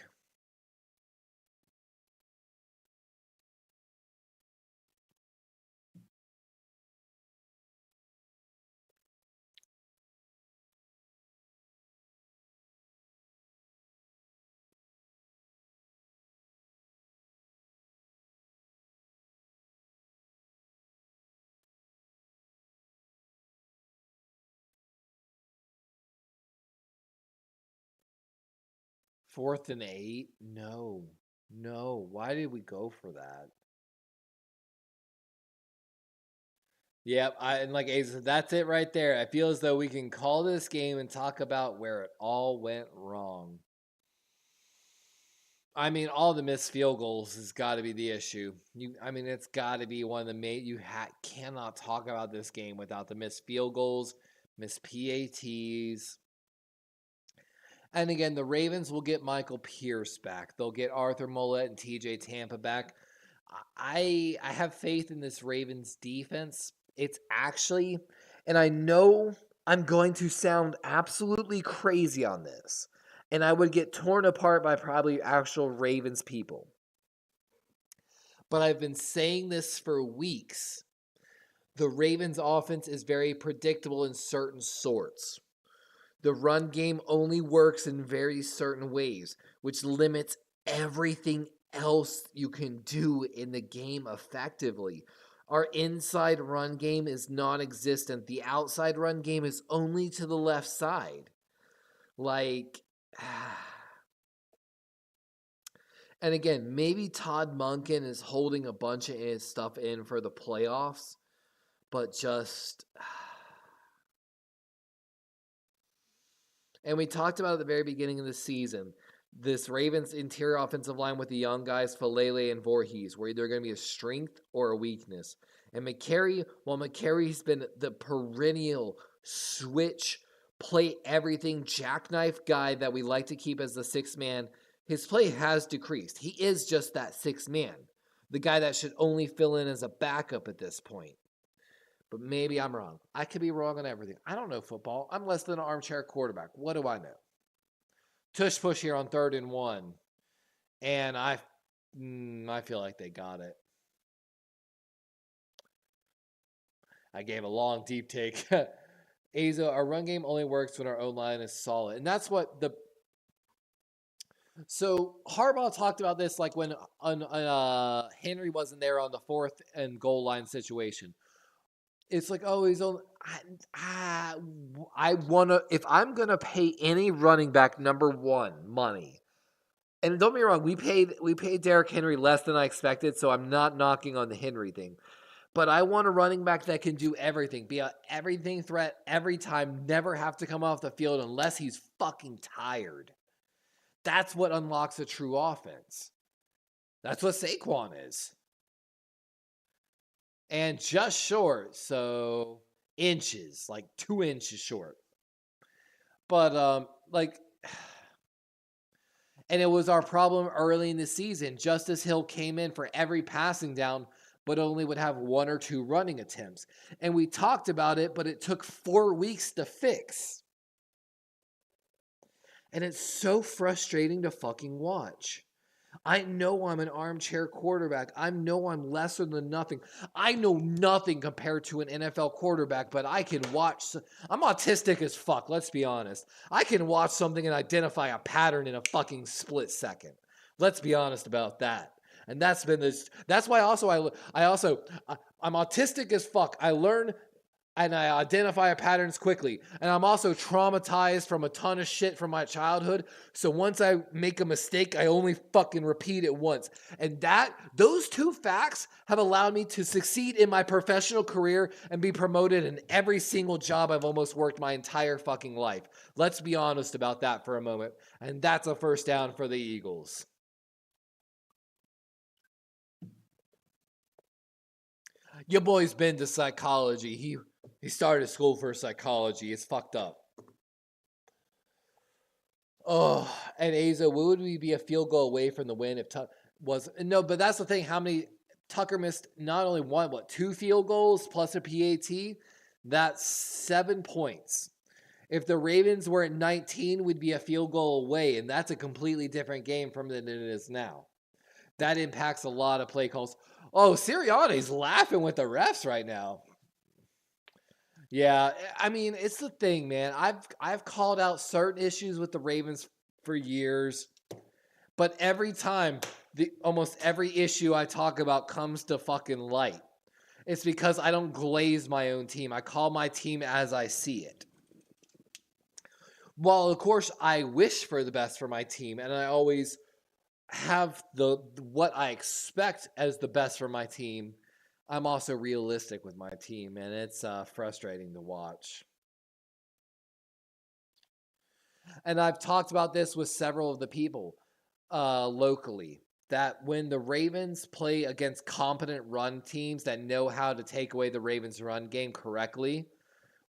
Fourth and 8? No. Why did we go for that? Yep, and like Ace said, that's it right there. I feel as though we can call this game and talk about where it all went wrong. I mean, all the missed field goals has got to be the issue. It's got to be one of the main. You cannot talk about this game without the missed field goals, missed PATs. And again, the Ravens will get Michael Pierce back. They'll get Arthur Mollett and TJ Tampa back. I have faith in this Ravens defense. It's actually, and I know I'm going to sound absolutely crazy on this, and I would get torn apart by probably actual Ravens people. But I've been saying this for weeks. The Ravens offense is very predictable in certain sorts. The run game only works in very certain ways, which limits everything else you can do in the game effectively. Our inside run game is non-existent. The outside run game is only to the left side. And again, maybe Todd Monken is holding a bunch of his stuff in for the playoffs, but just... And we talked about at the very beginning of the season, this Ravens interior offensive line with the young guys, Falele and Voorhees, were either going to be a strength or a weakness. And McCary, while McCary's been the perennial switch, play everything, jackknife guy that we like to keep as the sixth man, his play has decreased. He is just that sixth man, the guy that should only fill in as a backup at this point. But maybe I'm wrong. I could be wrong on everything. I don't know football. I'm less than an armchair quarterback. What do I know? Tush push here on 3rd and 1. And I feel like they got it. I gave a long, deep take. Azo, our run game only works when our own line is solid. And that's what the... So Harbaugh talked about this like when Henry wasn't there on the 4th and goal line situation. It's like, oh, he's only. I want to. If I'm gonna pay any running back number one money, and don't get me wrong, we paid Derrick Henry less than I expected, so I'm not knocking on the Henry thing. But I want a running back that can do everything, be a everything threat every time, never have to come off the field unless he's fucking tired. That's what unlocks a true offense. That's what Saquon is. And just short, so inches, like 2 inches short. But, and it was our problem early in the season. Justice Hill came in for every passing down, but only would have 1 or 2 running attempts. And we talked about it, but it took 4 weeks to fix. And it's so frustrating to fucking watch. I know I'm an armchair quarterback. I know I'm lesser than nothing. I know nothing compared to an NFL quarterback, but I can watch. I'm autistic as fuck, let's be honest. I can watch something and identify a pattern in a fucking split second. Let's be honest about that. And that's been this. That's why I'm autistic as fuck. I learn and I identify patterns quickly. And I'm also traumatized from a ton of shit from my childhood. So once I make a mistake, I only fucking repeat it once. And those 2 facts have allowed me to succeed in my professional career and be promoted in every single job I've almost worked my entire fucking life. Let's be honest about that for a moment. And that's a first down for the Eagles. Your boy's been to psychology. He started school for psychology. It's fucked up. Oh, and Aza, would we be a field goal away from the win if was no, but that's the thing. How many Tucker missed? Not only one, but 2 field goals plus a PAT. That's 7 points. If the Ravens were at 19, we'd be a field goal away, and that's a completely different game from than it is now. That impacts a lot of play calls. Oh, Sirianni's laughing with the refs right now. Yeah, I mean, it's the thing, man. I've called out certain issues with the Ravens for years, but every time almost every issue I talk about comes to fucking light. It's because I don't glaze my own team. I call my team as I see it. While of course I wish for the best for my team, and I always have the what I expect as the best for my team, I'm also realistic with my team, and it's frustrating to watch. And I've talked about this with several of the people locally, that when the Ravens play against competent run teams that know how to take away the Ravens' run game correctly,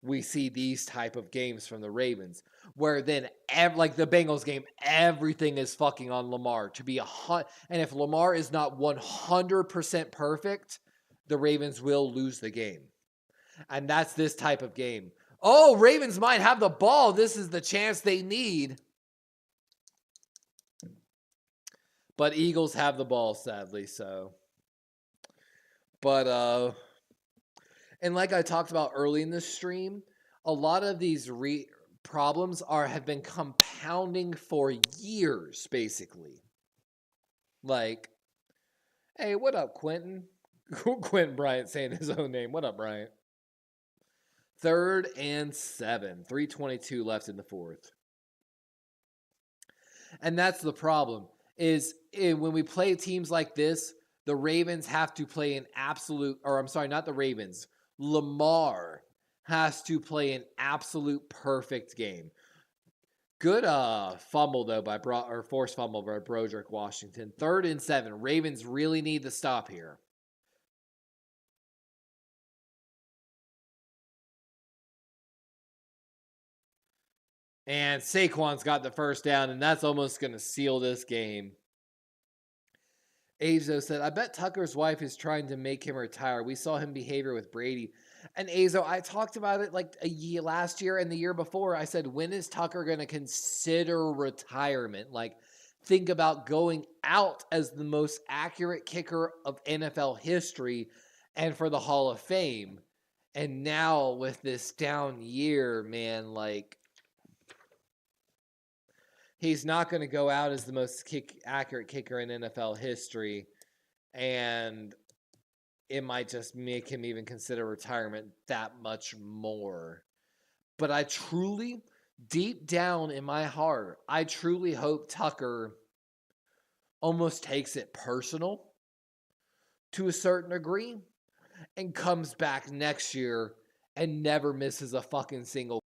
we see these type of games from the Ravens, where then like the Bengals game, everything is fucking on Lamar to be and if Lamar is not 100% perfect, the Ravens will lose the game. And that's this type of game. Oh, Ravens might have the ball. This is the chance they need. But Eagles have the ball, sadly, so. But and like I talked about early in the stream, a lot of these problems have been compounding for years, basically. Like, hey, what up, Quentin? Quentin Bryant saying his own name. What up, Bryant? 3rd and 7. 3:22 left in the 4th. And that's the problem, is when we play teams like this, the Ravens have to play an absolute, or I'm sorry, not the Ravens. Lamar has to play an absolute perfect game. Good fumble, though, or forced fumble by Broderick Washington. 3rd and 7. Ravens really need to stop here. And Saquon's got the first down, and that's almost going to seal this game. Azo said, I bet Tucker's wife is trying to make him retire. We saw him behavior with Brady. And Azo, I talked about it like last year and the year before. I said, when is Tucker going to consider retirement? Like, think about going out as the most accurate kicker of NFL history and for the Hall of Fame. And now with this down year, man, like, he's not going to go out as the most accurate kicker in NFL history, and it might just make him even consider retirement that much more. But I truly, deep down in my heart, I truly hope Tucker almost takes it personal to a certain degree and comes back next year and never misses a fucking single.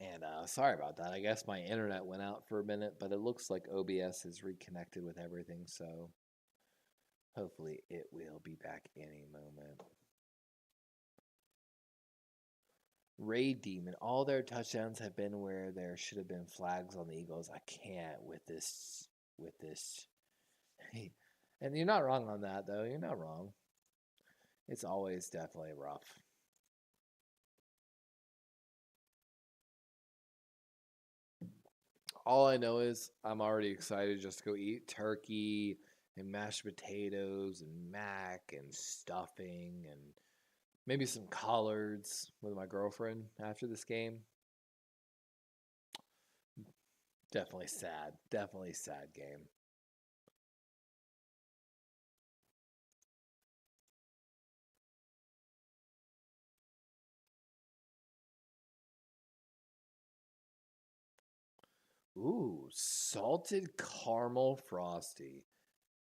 And sorry about that. I guess my internet went out for a minute, but it looks like OBS is reconnected with everything, so hopefully it will be back any moment. Ray Demon, all their touchdowns have been where there should have been flags on the Eagles. I can't with this. And you're not wrong on that, though. You're not wrong. It's always definitely rough. All I know is I'm already excited just to go eat turkey and mashed potatoes and mac and stuffing and maybe some collards with my girlfriend after this game. Definitely sad. Definitely sad game. Ooh, salted caramel frosty.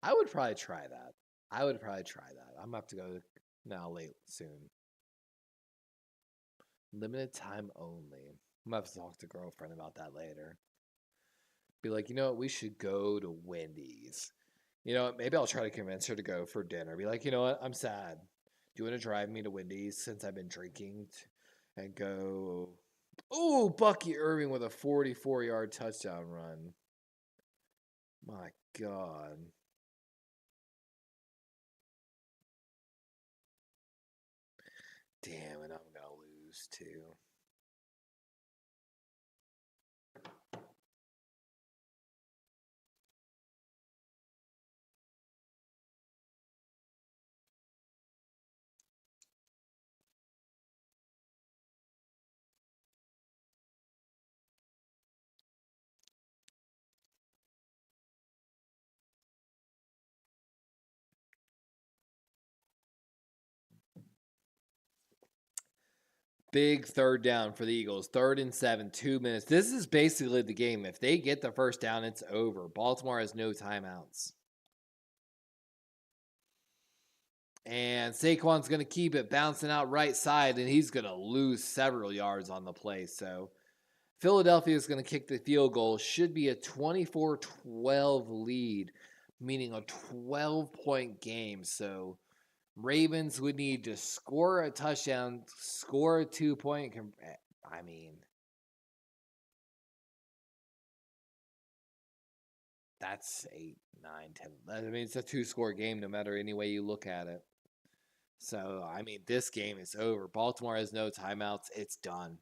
I would probably try that. I'm going to have to go now late soon. Limited time only. I'm going to have to talk to girlfriend about that later. Be like, you know what? We should go to Wendy's. You know what? Maybe I'll try to convince her to go for dinner. Be like, you know what? I'm sad. Do you want to drive me to Wendy's since I've been drinking and go? Oh, Bucky Irving with a 44-yard touchdown run. My God. Damn it, I'm going to lose too. Big third down for the Eagles. 3rd and 7, 2 minutes. This is basically the game. If they get the first down, it's over. Baltimore has no timeouts. And Saquon's going to keep it bouncing out right side, and he's going to lose several yards on the play. So Philadelphia is going to kick the field goal. Should be a 24-12 lead, meaning a 12-point game. So Ravens would need to score a touchdown, score a 2-point. I mean, that's 8, 9, 10. I mean, it's a 2-score game no matter any way you look at it. So, I mean, this game is over. Baltimore has no timeouts. It's done.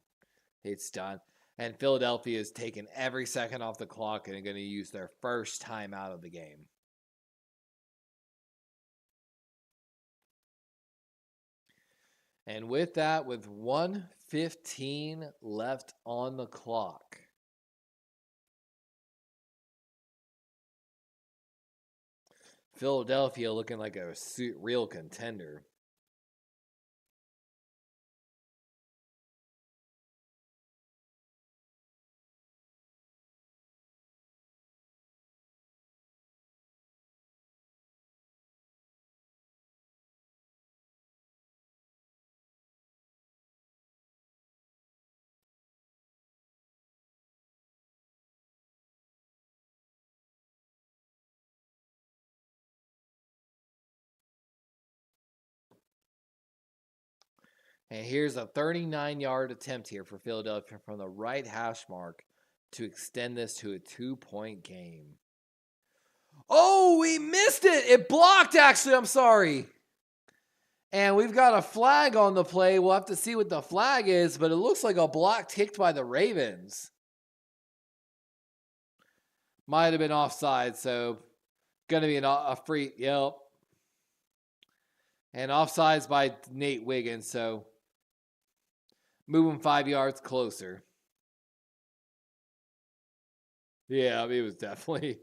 It's done. And Philadelphia is taking every second off the clock and going to use their first timeout of the game. And with that, with 1:15 left on the clock, Philadelphia looking like a real contender. And here's a 39-yard attempt here for Philadelphia from the right hash mark to extend this to a 2-point game. Oh, we missed it. It blocked, actually. I'm sorry. And we've got a flag on the play. We'll have to see what the flag is, but it looks like a block kicked by the Ravens. Might have been offside, so going to be a free. Yep. And offsides by Nate Wiggins, so move him 5 yards closer. Yeah, it was definitely.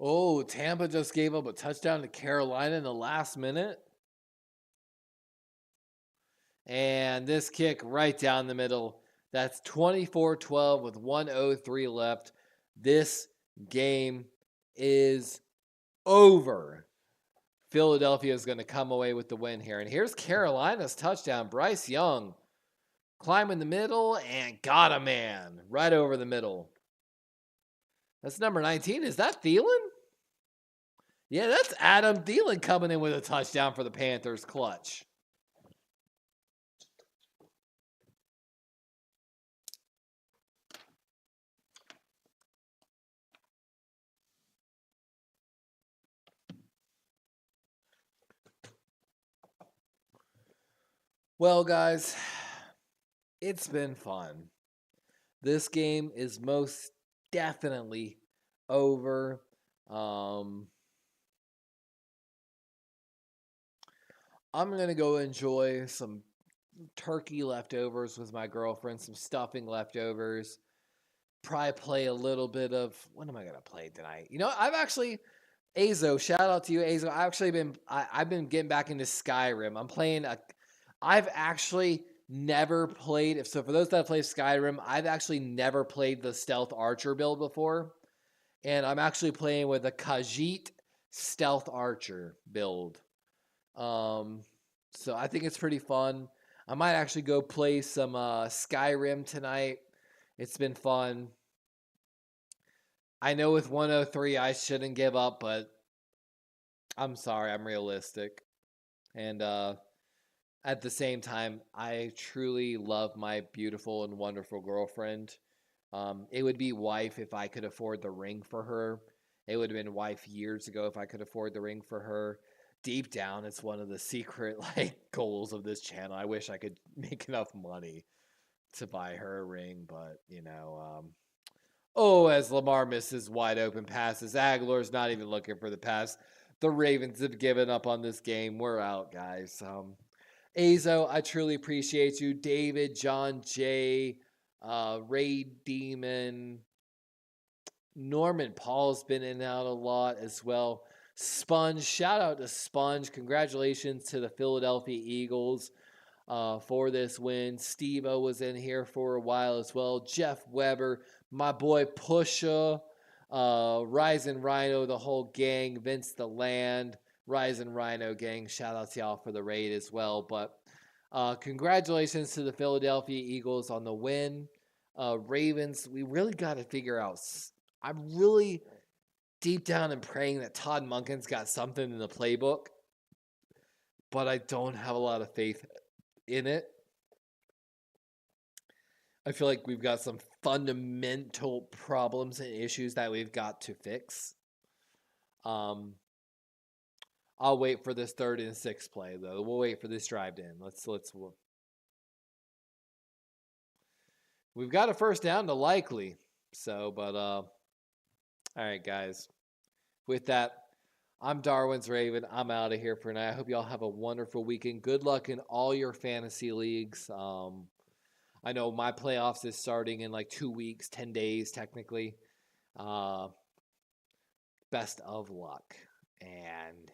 Oh, Tampa just gave up a touchdown to Carolina in the last minute. And this kick right down the middle. That's 24-12 with 1:03 left. This game is over. Philadelphia is going to come away with the win here. And here's Carolina's touchdown. Bryce Young climbing the middle and got a man right over the middle. That's number 19. Is that Thielen? Yeah, that's Adam Thielen coming in with a touchdown for the Panthers. Clutch. Well, guys, it's been fun. This game is most definitely over. I'm going to go enjoy some turkey leftovers with my girlfriend, some stuffing leftovers. Probably play a little bit of, what am I going to play tonight? I've actually, Azo, shout out to you, Azo. I've been getting back into Skyrim. I've actually never played, so for those that play Skyrim, I've actually never played the stealth archer build before. And I'm actually playing with a Khajiit stealth archer build. So I think it's pretty fun. I might actually go play some Skyrim tonight. It's been fun. I know with 103 I shouldn't give up, but I'm sorry, I'm realistic. And at the same time, I truly love my beautiful and wonderful girlfriend. It would be wife if I could afford the ring for her. It would have been wife years ago if I could afford the ring for her. Deep down, it's one of the secret goals of this channel. I wish I could make enough money to buy her a ring, but as Lamar misses wide open passes, Aguilar's not even looking for the pass. The Ravens have given up on this game. We're out, guys. Azo, I truly appreciate you. David, John J, Ray Demon, Norman Paul's been in and out a lot as well. Sponge, shout out to Sponge. Congratulations to the Philadelphia Eagles for this win. Steve-O was in here for a while as well. Jeff Weber, my boy Pusha, Rising Rhino, the whole gang, Vince the Land, Rising Rhino gang. Shout out to y'all for the raid as well. But congratulations to the Philadelphia Eagles on the win. Ravens, we really got to figure out. I'm really deep down and praying that Todd Monken's got something in the playbook, but I don't have a lot of faith in it. I feel like we've got some fundamental problems and issues that we've got to fix. I'll wait for this 3rd and 6 play though. We'll wait for this drive to end. We've got a first down to likely. So, but all right, guys. With that, I'm Darwin's Raven. I'm out of here for now. I hope y'all have a wonderful weekend. Good luck in all your fantasy leagues. I know my playoffs is starting in like 2 weeks, 10 days technically. Best of luck. And